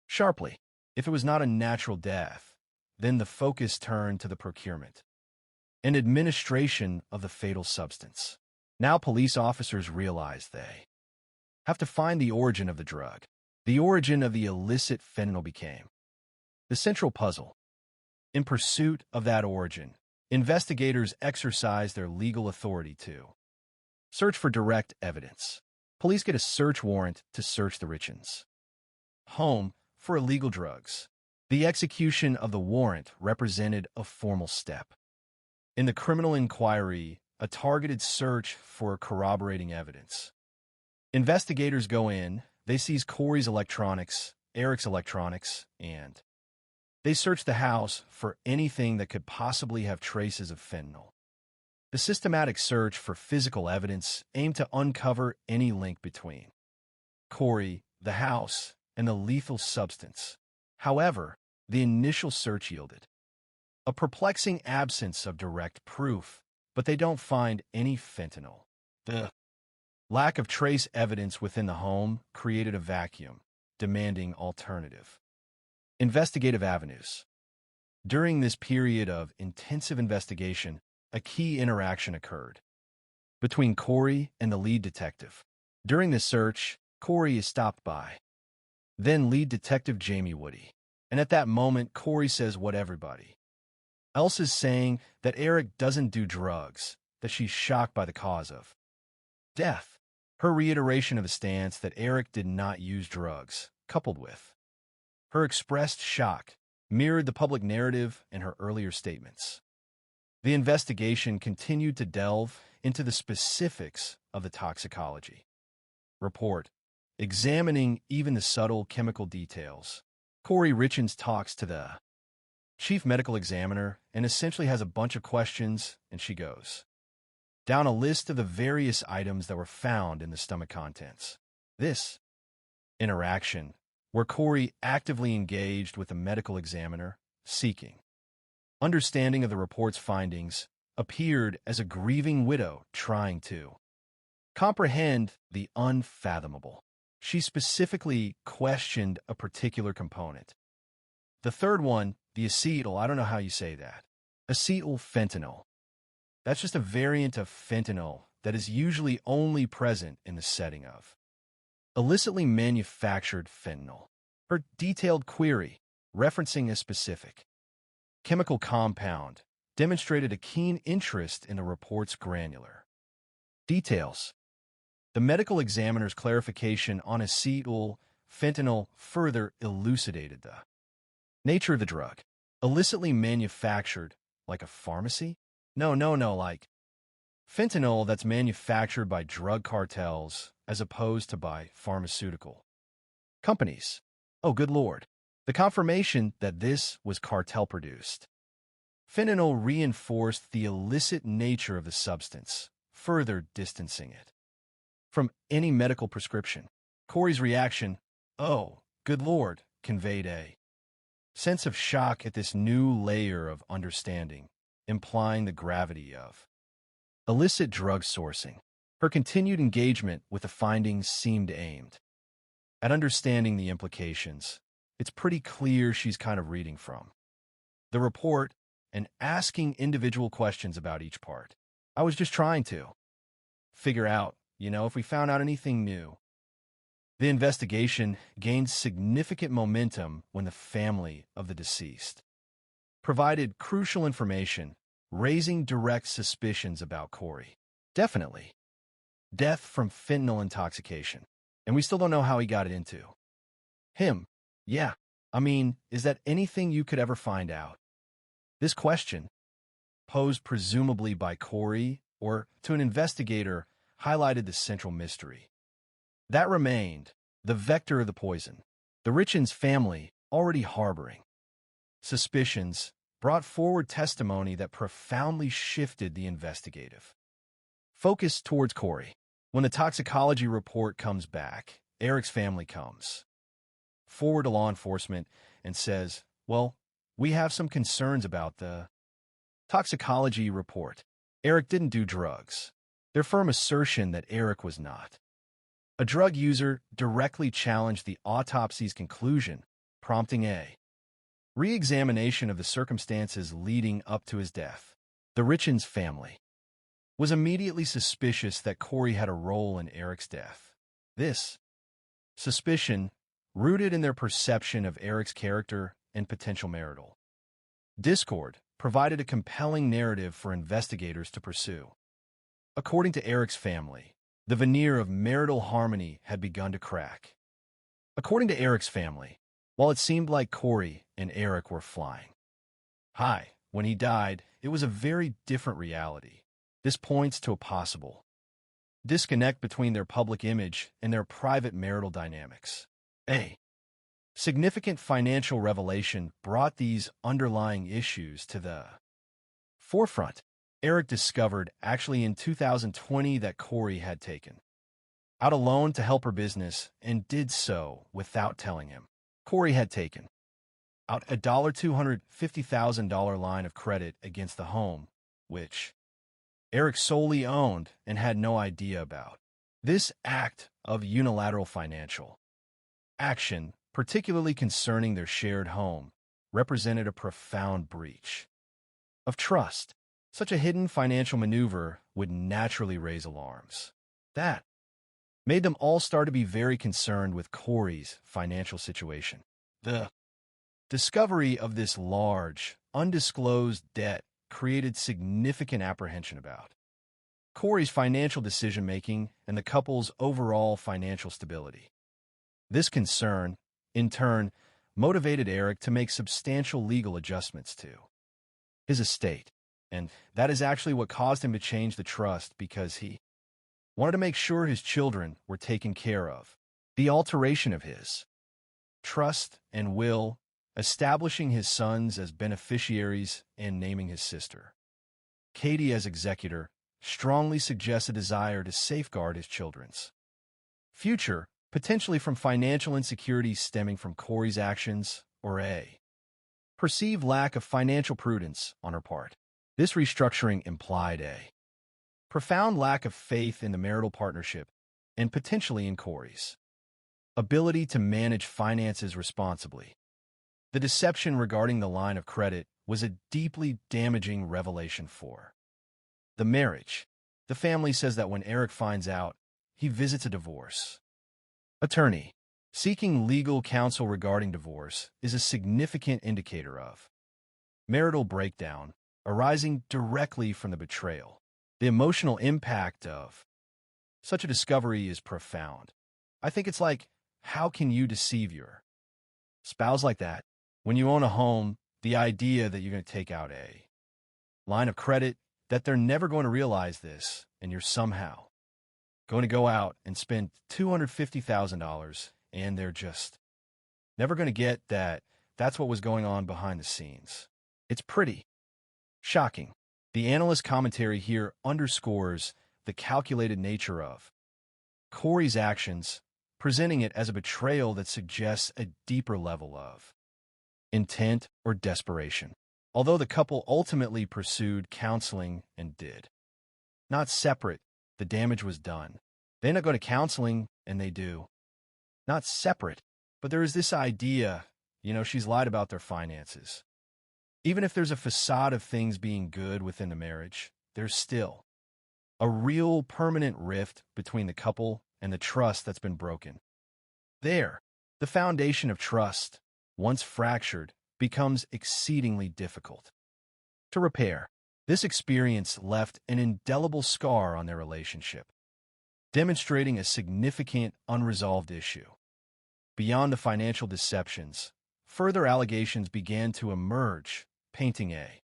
sharply. If it was not a natural death, then the focus turned to the procurement and administration of the fatal substance. Now police officers realize they have to find the origin of the drug. The origin of the illicit fentanyl became the central puzzle. In pursuit of that origin, investigators exercise their legal authority to search for direct evidence. Police get a search warrant to search the Richens' home for illegal drugs. The execution of the warrant represented a formal step in the criminal inquiry, a targeted search for corroborating evidence. Investigators go in, they seize Corey's electronics, Eric's electronics, and they search the house for anything that could possibly have traces of fentanyl. The systematic search for physical evidence aimed to uncover any link between Corey, the house, and the lethal substance. However, the initial search yielded a perplexing absence of direct proof, but they don't find any fentanyl. The lack of trace evidence within the home created a vacuum, demanding alternative investigative avenues. During this period of intensive investigation, a key interaction occurred between Corey and the lead detective. During this search, Corey is stopped by then lead detective Jamie Woody. And at that moment, Corey says what everybody else is saying, that Eric doesn't do drugs, that she's shocked by the cause of death. Her reiteration of the stance that Eric did not use drugs, coupled with her expressed shock, mirrored the public narrative and her earlier statements. The investigation continued to delve into the specifics of the toxicology report, examining even the subtle chemical details. Corey Richens talks to the chief medical examiner and essentially has a bunch of questions, and she goes down a list of the various items that were found in the stomach contents. This interaction, where Corey actively engaged with the medical examiner, seeking understanding of the report's findings, appeared as a grieving widow trying to comprehend the unfathomable. She specifically questioned a particular component. The third one, the acetyl, I don't know how you say that. Acetyl fentanyl. That's just a variant of fentanyl that is usually only present in the setting of illicitly manufactured fentanyl. Her detailed query, referencing a specific chemical compound, demonstrated a keen interest in the report's granular details. The medical examiner's clarification on acetyl fentanyl further elucidated the nature of the drug. Illicitly manufactured, like a pharmacy? No, like fentanyl that's manufactured by drug cartels as opposed to by pharmaceutical companies. Oh, good Lord. The confirmation that this was cartel-produced fentanyl reinforced the illicit nature of the substance, further distancing it from any medical prescription. Corey's reaction, oh, good Lord, conveyed a sense of shock at this new layer of understanding, implying the gravity of illicit drug sourcing. Her continued engagement with the findings seemed aimed at understanding the implications. It's pretty clear she's kind of reading from the report and asking individual questions about each part. I was just trying to figure out, if we found out anything new. The investigation gained significant momentum when the family of the deceased provided crucial information, raising direct suspicions about Corey. Definitely. Death from fentanyl intoxication. And we still don't know how he got it into Him. Yeah. I mean, is that anything you could ever find out? This question, posed presumably by Corey or to an investigator, highlighted the central mystery. That remained the vector of the poison, the Richens family already harboring. Suspicions brought forward testimony that profoundly shifted the investigative focus towards Corey. When the toxicology report comes back, Eric's family comes forward to law enforcement and says, well, we have some concerns about the toxicology report. Eric didn't do drugs. Their firm assertion that Eric was not a drug user directly challenged the autopsy's conclusion, prompting a re-examination of the circumstances leading up to his death. The Richens family was immediately suspicious that Corey had a role in Eric's death. This suspicion, rooted in their perception of Eric's character and potential marital discord, provided a compelling narrative for investigators to pursue. According to Eric's family, the veneer of marital harmony had begun to crack. According to Eric's family, while it seemed like Corey and Eric were flying high when he died, it was a very different reality. This points to a possible disconnect between their public image and their private marital dynamics. A significant financial revelation brought these underlying issues to the forefront. Eric discovered actually in 2020 that Corey had taken out a loan to help her business and did so without telling him. Corey had taken out a $250,000 line of credit against the home, which Eric solely owned and had no idea about. This act of unilateral financial action, particularly concerning their shared home, represented a profound breach of trust. Such a hidden financial maneuver would naturally raise alarms. That made them all start to be very concerned with Corey's financial situation. The discovery of this large, undisclosed debt created significant apprehension about Corey's financial decision-making and the couple's overall financial stability. This concern, in turn, motivated Eric to make substantial legal adjustments to his estate, and that is actually what caused him to change the trust, because he wanted to make sure his children were taken care of. The alteration of his trust and will, establishing his sons as beneficiaries and naming his sister Katie as executor, strongly suggests a desire to safeguard his children's future, potentially from financial insecurity stemming from Corey's actions or a perceived lack of financial prudence on her part. This restructuring implied a profound lack of faith in the marital partnership and potentially in Corey's ability to manage finances responsibly. The deception regarding the line of credit was a deeply damaging revelation for the marriage. The family says that when Eric finds out, he visits a divorce attorney. Seeking legal counsel regarding divorce is a significant indicator of marital breakdown arising directly from the betrayal. The emotional impact of such a discovery is profound. I think it's like, how can you deceive your spouse like that? When you own a home, the idea that you're going to take out a line of credit, that they're never going to realize this, and you're somehow going to go out and spend $250,000, and they're just never going to get that that's what was going on behind the scenes. It's pretty shocking. The analyst commentary here underscores the calculated nature of Corey's actions, presenting it as a betrayal that suggests a deeper level of intent or desperation. Although the couple ultimately pursued counseling and did not separate, the damage was done. They end up going to counseling, and they do not separate, but there is this idea, she's lied about their finances. Even if there's a facade of things being good within the marriage, there's still a real permanent rift between the couple and the trust that's been broken. There, the foundation of trust, once fractured, becomes exceedingly difficult to repair. This experience left an indelible scar on their relationship, demonstrating a significant unresolved issue. Beyond the financial deceptions, further allegations began to emerge, painting a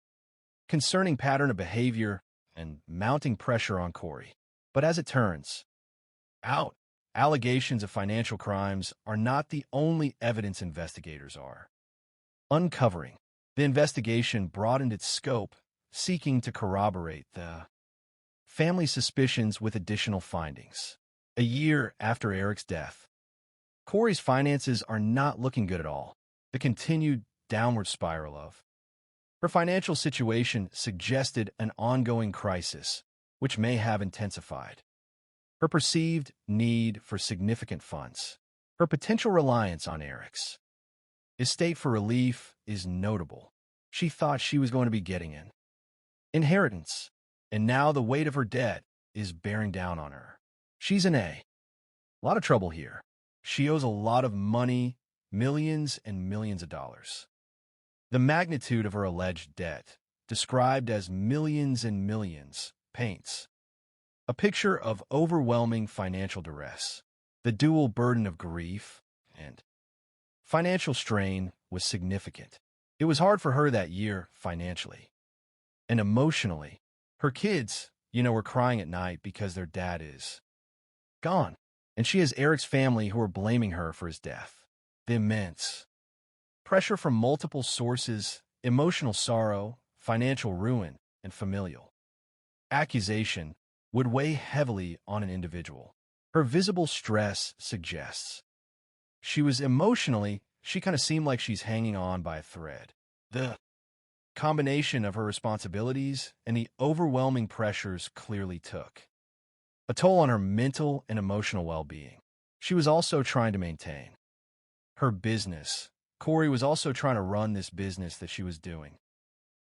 concerning pattern of behavior and mounting pressure on Corey. But as it turns out, allegations of financial crimes are not the only evidence investigators are uncovering. The investigation broadened its scope, seeking to corroborate the family's suspicions with additional findings. A year after Eric's death, Corey's finances are not looking good at all. The continued downward spiral of her financial situation suggested an ongoing crisis, which may have intensified her perceived need for significant funds. Her potential reliance on Eric's estate for relief is notable. She thought she was going to be getting an inheritance, and now the weight of her debt is bearing down on her. She's in a lot of trouble here. She owes a lot of money, millions and millions of dollars. The magnitude of her alleged debt, described as millions and millions, paints a picture of overwhelming financial duress. The dual burden of grief and financial strain was significant. It was hard for her that year financially and emotionally. Her kids, were crying at night because their dad is gone, and she has Eric's family who are blaming her for his death. The immense pressure from multiple sources, emotional sorrow, financial ruin, and familial accusation would weigh heavily on an individual. Her visible stress suggests she kind of seemed like she's hanging on by a thread. The combination of her responsibilities and the overwhelming pressures clearly took a toll on her mental and emotional well-being. She was also trying to maintain her business. Corey was also trying to run this business that she was doing,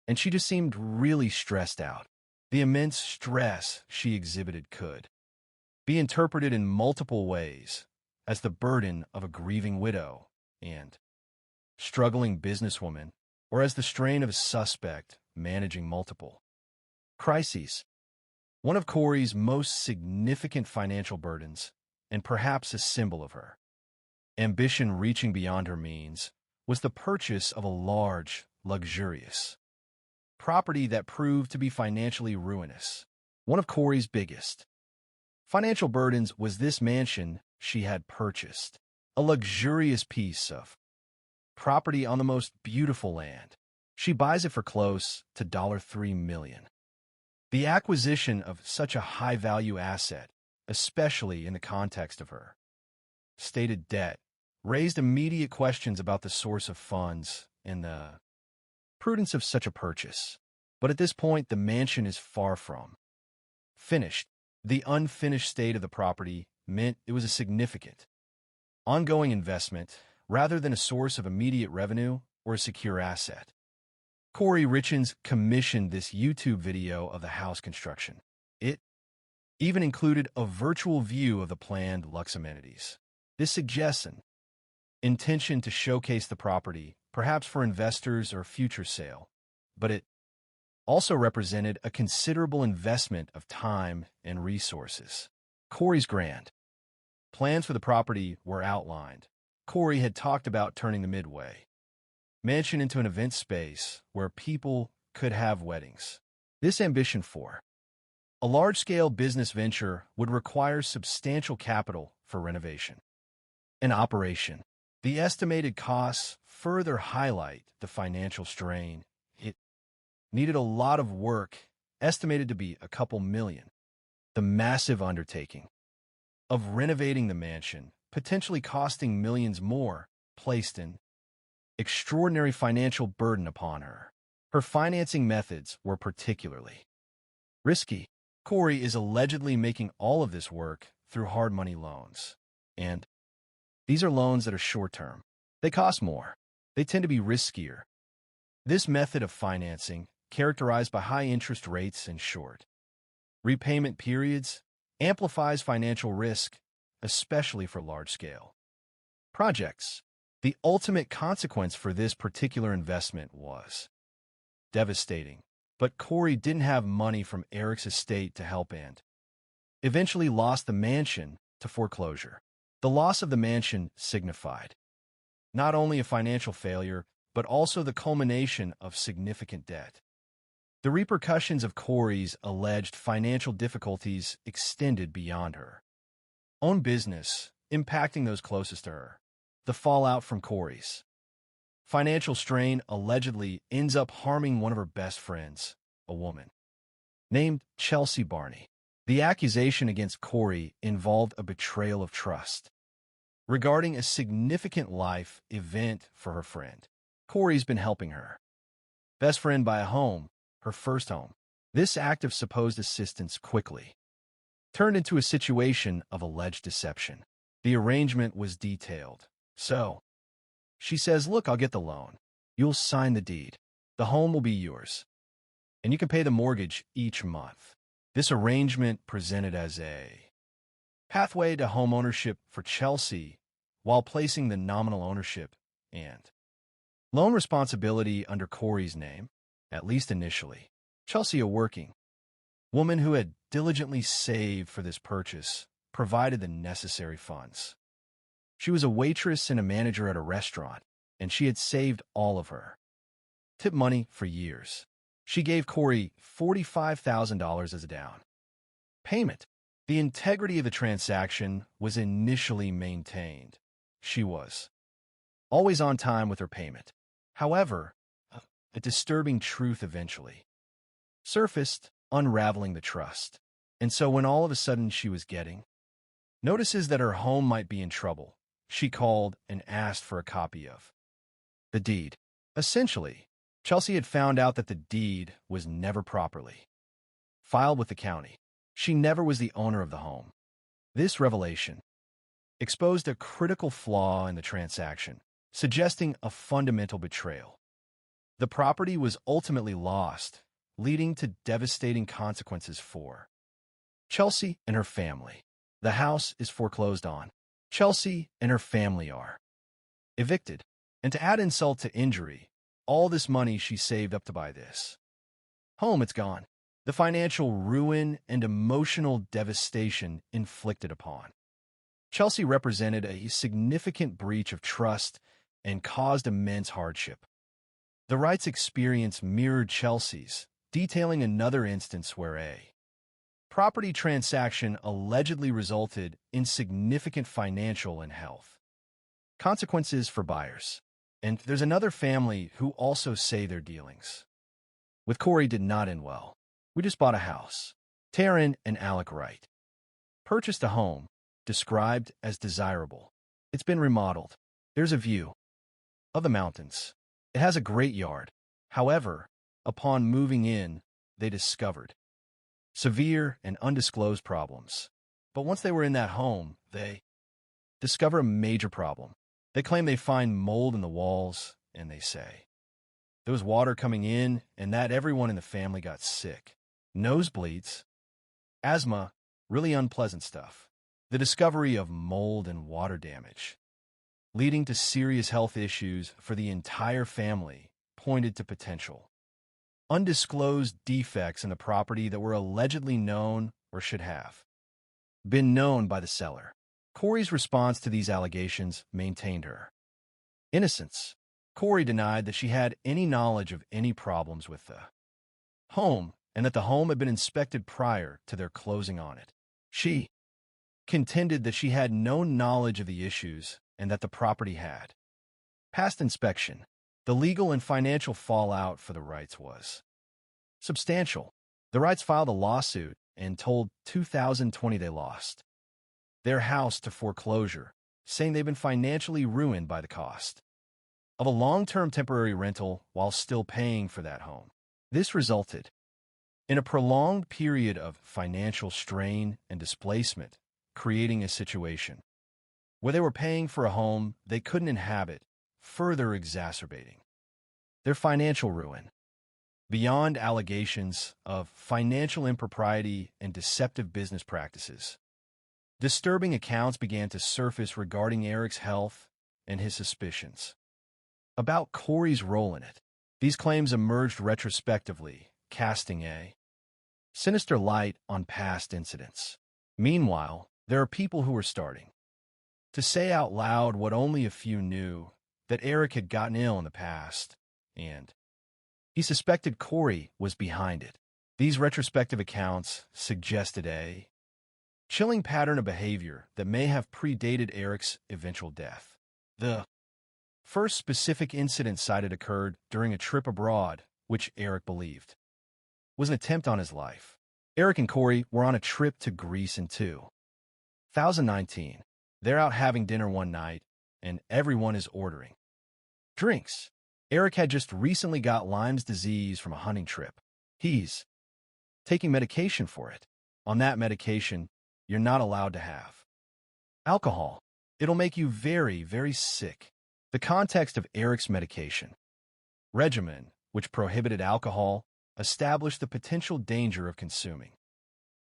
and she just seemed really stressed out. The immense stress she exhibited could be interpreted in multiple ways as the burden of a grieving widow and struggling businesswoman, or as the strain of a suspect managing multiple crises. One of Corey's most significant financial burdens, and perhaps a symbol of her ambition reaching beyond her means, was the purchase of a large, luxurious property that proved to be financially ruinous. One of Corey's biggest financial burdens was this mansion she had purchased, a luxurious piece of property on the most beautiful land. She buys it for close to $3 million. The acquisition of such a high-value asset, especially in the context of her stated debt, raised immediate questions about the source of funds and the prudence of such a purchase. But at this point, the mansion is far from finished. The unfinished state of the property meant it was a significant ongoing investment rather than a source of immediate revenue or a secure asset. Corey Richins commissioned this YouTube video of the house construction. It even included a virtual view of the planned luxe amenities. This suggests an intention to showcase the property, perhaps for investors or future sale, but it also represented a considerable investment of time and resources. Corey's grand plans for the property were outlined. Corey had talked about turning the Midway mansion into an event space where people could have weddings. This ambition for a large-scale business venture would require substantial capital for renovation and operation. The estimated costs further highlight the financial strain. It needed a lot of work, estimated to be a couple million. The massive undertaking of renovating the mansion, potentially costing millions more, placed an extraordinary financial burden upon her. Her financing methods were particularly risky. Corey is allegedly making all of this work through hard money loans. And these are loans that are short-term. They cost more. They tend to be riskier. This method of financing, characterized by high interest rates and short repayment periods, amplifies financial risk, especially for large-scale projects. The ultimate consequence for this particular investment was devastating, but Corey didn't have money from Eric's estate to help and eventually lost the mansion to foreclosure. The loss of the mansion signified not only a financial failure, but also the culmination of significant debt. The repercussions of Corey's alleged financial difficulties extended beyond her own business, impacting those closest to her. The fallout from Corey's financial strain allegedly ends up harming one of her best friends, a woman named Chelsea Barney. The accusation against Corey involved a betrayal of trust regarding a significant life event for her friend. Corey's been helping her best friend buy a home, her first home. This act of supposed assistance quickly turned into a situation of alleged deception. The arrangement was detailed. So, she says, look, I'll get the loan. You'll sign the deed. The home will be yours. And you can pay the mortgage each month. This arrangement presented as a pathway to home ownership for Chelsea while placing the nominal ownership and loan responsibility under Corey's name, at least initially. Chelsea, a working woman who had diligently saved for this purchase, provided the necessary funds. She was a waitress and a manager at a restaurant, and she had saved all of her tip money for years. She gave Corey $45,000 as a down payment. The integrity of the transaction was initially maintained. She was always on time with her payment. However, a disturbing truth eventually surfaced, unraveling the trust. And so when all of a sudden she was getting notices that her home might be in trouble, she called and asked for a copy of the deed. Essentially, Chelsea had found out that the deed was never properly filed with the county. She never was the owner of the home. This revelation exposed a critical flaw in the transaction, suggesting a fundamental betrayal. The property was ultimately lost, leading to devastating consequences for Chelsea and her family. The house is foreclosed on. Chelsea and her family are evicted. And to add insult to injury, all this money she saved up to buy this home, it's gone. The financial ruin and emotional devastation inflicted upon Chelsea represented a significant breach of trust and caused immense hardship. The Wrights' experience mirrored Chelsea's, detailing another instance where a property transaction allegedly resulted in significant financial and health consequences for buyers. And there's another family who also say their dealings with Corey did not end well. We just bought a house. Taryn and Alec Wright purchased a home described as desirable. It's been remodeled. There's a view of the mountains. It has a great yard. However, upon moving in, they discovered severe and undisclosed problems. But once they were in that home, they discover a major problem. They claim they find mold in the walls, and they say there was water coming in and that everyone in the family got sick. Nosebleeds, asthma, really unpleasant stuff. The discovery of mold and water damage, leading to serious health issues for the entire family, pointed to potential undisclosed defects in the property that were allegedly known or should have been known by the seller. Corey's response to these allegations maintained her innocence. Corey denied that she had any knowledge of any problems with the home and that the home had been inspected prior to their closing on it. She contended that she had no knowledge of the issues and that the property had passed inspection. The legal and financial fallout for the Wrights was substantial. The Wrights filed a lawsuit and told 2020 they lost their house to foreclosure, saying they've been financially ruined by the cost of a long-term temporary rental while still paying for that home. This resulted in a prolonged period of financial strain and displacement, creating a situation where they were paying for a home they couldn't inhabit, further exacerbating their financial ruin. Beyond allegations of financial impropriety and deceptive business practices, disturbing accounts began to surface regarding Eric's health and his suspicions about Corey's role in it. These claims emerged retrospectively, casting a sinister light on past incidents. Meanwhile, there are people who are starting to say out loud what only a few knew, that Eric had gotten ill in the past, and he suspected Corey was behind it. These retrospective accounts suggested a chilling pattern of behavior that may have predated Eric's eventual death. The first specific incident cited occurred during a trip abroad, which Eric believed was an attempt on his life. Eric and Corey were on a trip to Greece in 2019. They're out having dinner one night, and everyone is ordering drinks. Eric had just recently got Lyme's disease from a hunting trip. He's taking medication for it. On that medication, you're not allowed to have alcohol. It'll make you very, very sick. The context of Eric's medication regimen, which prohibited alcohol, established the potential danger of consuming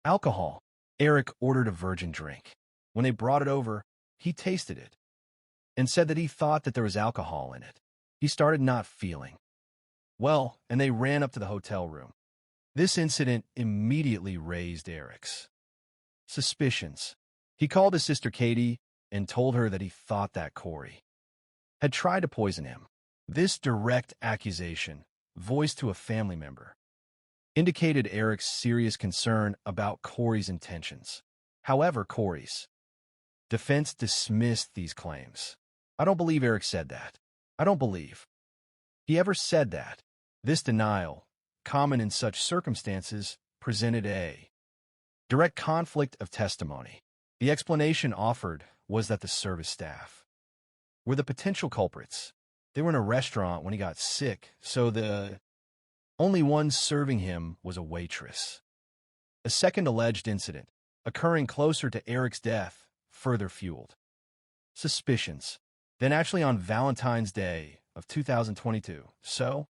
alcohol. Eric ordered a virgin drink. When they brought it over, he tasted it and said that he thought that there was alcohol in it. He started not feeling well, and they ran up to the hotel room. This incident immediately raised Eric's suspicions. He called his sister Katie and told her that he thought that Corey had tried to poison him. This direct accusation, voiced to a family member, indicated Eric's serious concern about Corey's intentions. However, Corey's defense dismissed these claims. I don't believe Eric said that. I don't believe he ever said that. This denial, common in such circumstances, presented a direct conflict of testimony. The explanation offered was that the service staff were the potential culprits. They were in a restaurant when he got sick, so the only one serving him was a waitress. A second alleged incident, occurring closer to Eric's death, further fueled suspicions. Then actually on Valentine's Day of 2022, so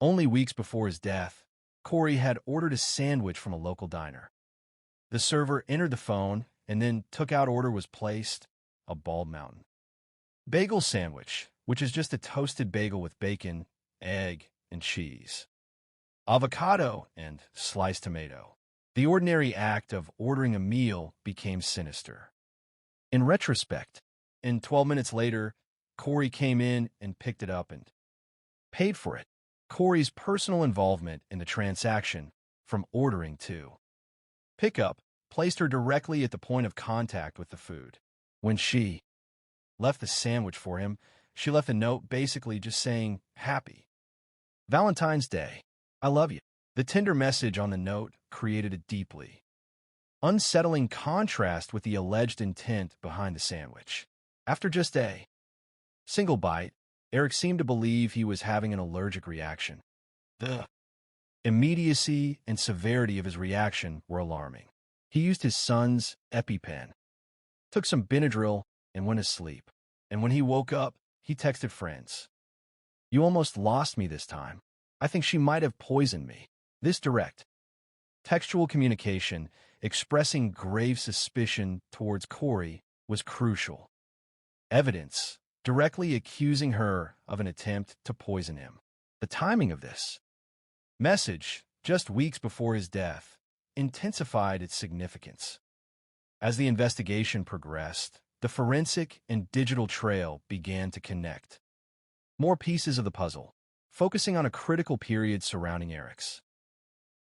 only weeks before his death, Corey had ordered a sandwich from a local diner. The server entered the phone and then took out order was placed, a Bald Mountain bagel sandwich, which is just a toasted bagel with bacon, egg, and cheese, avocado, and sliced tomato. The ordinary act of ordering a meal became sinister. In retrospect, and 12 minutes later, Corey came in and picked it up and paid for it. Corey's personal involvement in the transaction, from ordering to pickup, placed her directly at the point of contact with the food. When she left the sandwich for him, she left a note basically just saying, "Happy Valentine's Day. I love you." The tender message on the note created a deeply unsettling contrast with the alleged intent behind the sandwich. After just a single bite, Eric seemed to believe he was having an allergic reaction. The immediacy and severity of his reaction were alarming. He used his son's EpiPen, took some Benadryl, and went to sleep. And when he woke up, he texted friends, "You almost lost me this time. I think she might have poisoned me." This direct, textual communication expressing grave suspicion towards Corey was crucial. Evidence directly accusing her of an attempt to poison him. The timing of this message, just weeks before his death, intensified its significance. As the investigation progressed, the forensic and digital trail began to connect more pieces of the puzzle, focusing on a critical period surrounding Eric's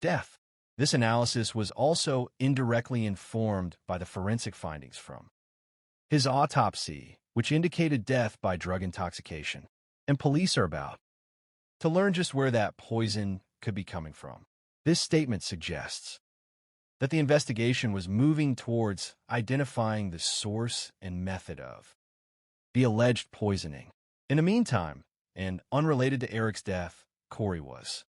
death. This analysis was also indirectly informed by the forensic findings from his autopsy, which indicated death by drug intoxication. And police are about to learn just where that poison could be coming from. This statement suggests that the investigation was moving towards identifying the source and method of the alleged poisoning. In the meantime, and unrelated to Eric's death, Corey was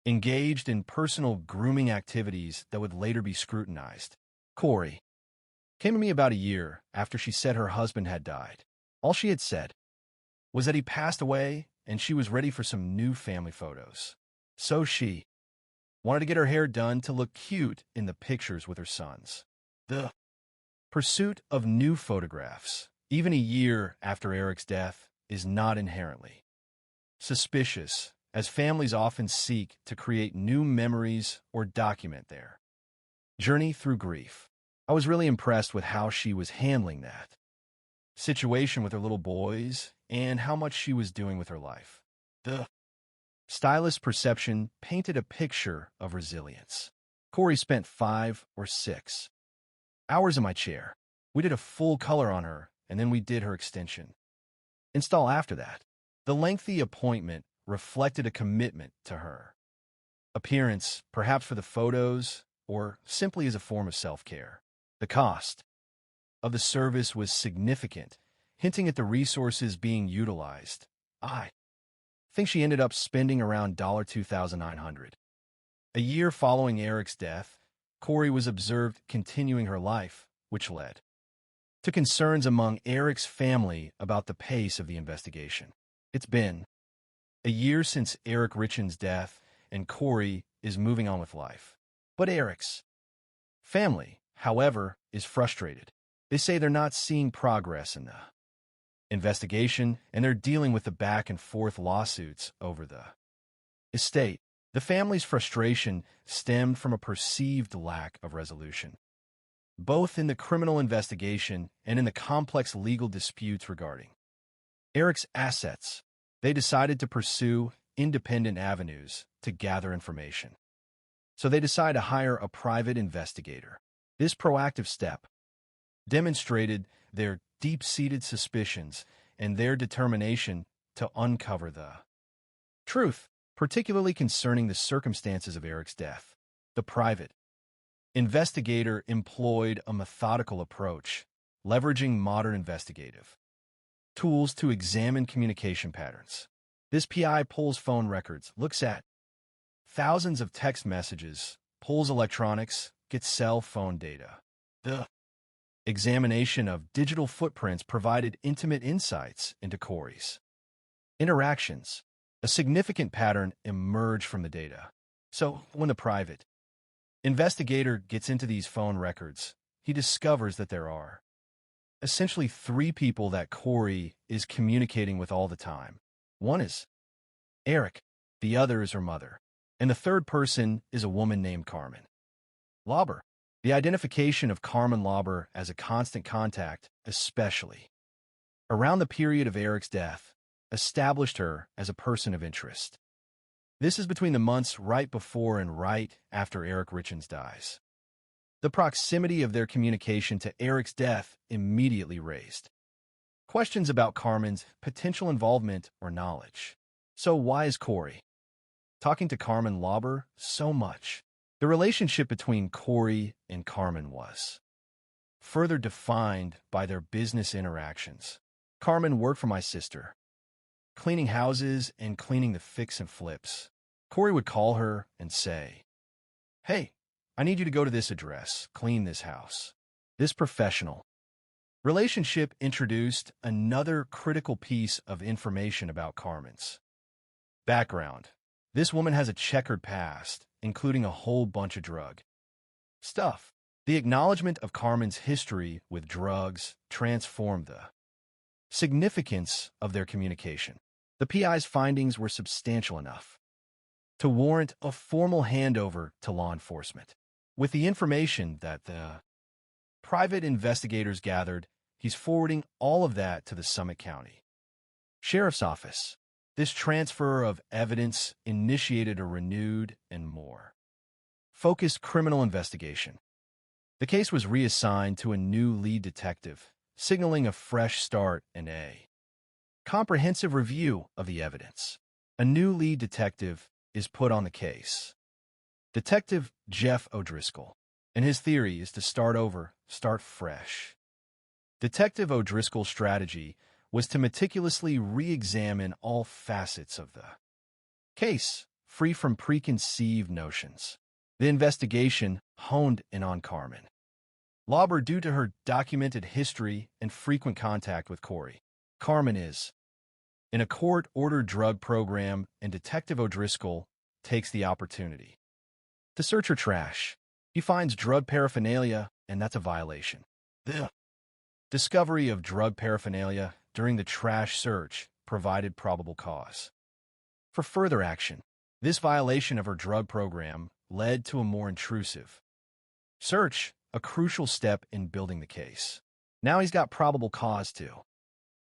engaged in personal grooming activities that would later be scrutinized. Corey came to me about a year after she said her husband had died. All she had said was that he passed away and she was ready for some new family photos. So she wanted to get her hair done to look cute in the pictures with her sons. The pursuit of new photographs, even a year after Eric's death, is not inherently suspicious, as families often seek to create new memories or document their journey through grief. I was really impressed with how she was handling that. situation with her little boys, and how much she was doing with her life. The stylist's perception painted a picture of resilience. Corey spent 5 or 6 hours in my chair. We did a full color on her, and then we did her extension. Install after that. The lengthy appointment reflected a commitment to her. Appearance, perhaps for the photos, or simply as a form of self-care. The cost of the service was significant, hinting at the resources being utilized. I think she ended up spending around $2,900. A year following Eric's death, Corey was observed continuing her life, which led to concerns among Eric's family about the pace of the investigation. It's been a year since Eric Richins' death, and Corey is moving on with life. But Eric's family, however, is frustrated. They say they're not seeing progress in the investigation, and they're dealing with the back-and-forth lawsuits over the estate. The family's frustration stemmed from a perceived lack of resolution, both in the criminal investigation and in the complex legal disputes regarding Eric's assets. They decided to pursue independent avenues to gather information. So they decided to hire a private investigator. This proactive step demonstrated their deep-seated suspicions and their determination to uncover the truth, particularly concerning the circumstances of Eric's death. The private investigator employed a methodical approach, leveraging modern investigative tools to examine communication patterns. This PI pulls phone records, looks at thousands of text messages, pulls electronics, gets cell phone data. The examination of digital footprints provided intimate insights into Corey's interactions. A significant pattern emerged from the data. So, when the private investigator gets into these phone records, he discovers that there are essentially 3 people that Corey is communicating with all the time. One is Eric, the other is her mother, and the third person is a woman named Carmen Lauber. The identification of Carmen Lauber as a constant contact, especially around the period of Eric's death, established her as a person of interest. This is between the months right before and right after Eric Richins dies. The proximity of their communication to Eric's death immediately raised questions about Carmen's potential involvement or knowledge. So why is Corey talking to Carmen Lauber so much? The relationship between Corey and Carmen was further defined by their business interactions. Carmen worked for my sister, cleaning houses and cleaning the fix and flips. Corey would call her and say, "Hey, I need you to go to this address, clean this house." This professional relationship introduced another critical piece of information about Carmen's background. This woman has a checkered past, including a whole bunch of drug stuff. The acknowledgement of Carmen's history with drugs transformed the significance of their communication. The PI's findings were substantial enough to warrant a formal handover to law enforcement. With the information that the private investigators gathered, he's forwarding all of that to the Summit County Sheriff's Office. This transfer of evidence initiated a renewed and more focused criminal investigation. The case was reassigned to a new lead detective, signaling a fresh start and a comprehensive review of the evidence. A new lead detective is put on the case. Detective Jeff O'Driscoll, and his theory is to start over, start fresh. Detective O'Driscoll's strategy was to meticulously re-examine all facets of the case, free from preconceived notions. The investigation honed in on Carmen Lauber due to her documented history and frequent contact with Corey. Carmen is in a court-ordered drug program, and Detective O'Driscoll takes the opportunity to search her trash. He finds drug paraphernalia, and that's a violation. The discovery of drug paraphernalia during the trash search provided probable cause for further action. This violation of her drug program led to a more intrusive search, a crucial step in building the case. Now he's got probable cause to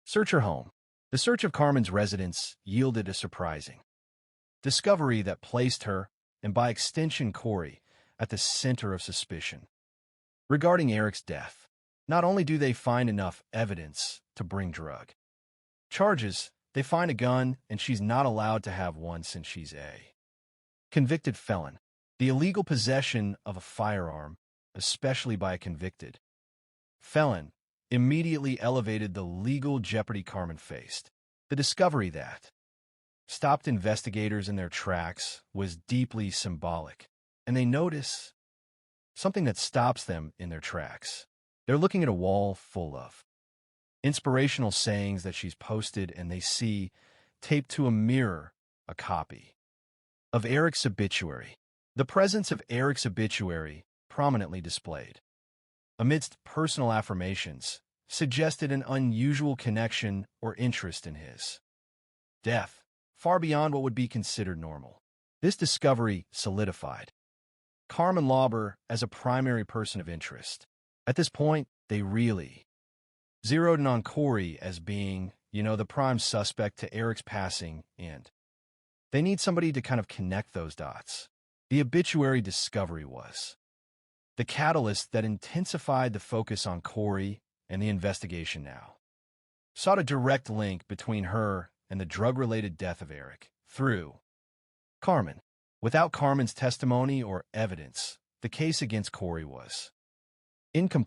search her home. The search of Carmen's residence yielded a surprising discovery that placed her, and by extension Corey, at the center of suspicion. Regarding Eric's death, not only do they find enough evidence to bring drug charges, they find a gun, and she's not allowed to have one since she's a convicted felon. The illegal possession of a firearm, especially by a convicted felon, immediately elevated the legal jeopardy Carmen faced. The discovery that stopped investigators in their tracks was deeply symbolic, and they notice something that stops them in their tracks. They're looking at a wall full of inspirational sayings that she's posted, and they see, taped to a mirror, a copy of Eric's obituary. The presence of Eric's obituary, prominently displayed amidst personal affirmations, suggested an unusual connection or interest in his death, far beyond what would be considered normal. This discovery solidified Carmen Lauber as a primary person of interest. At this point, they really zeroed in on Corey as being, the prime suspect to Eric's passing, and they need somebody to kind of connect those dots. The obituary discovery was the catalyst that intensified the focus on Corey, and the investigation now sought a direct link between her and the drug-related death of Eric through Carmen. Without Carmen's testimony or evidence, the case against Corey was incomplete.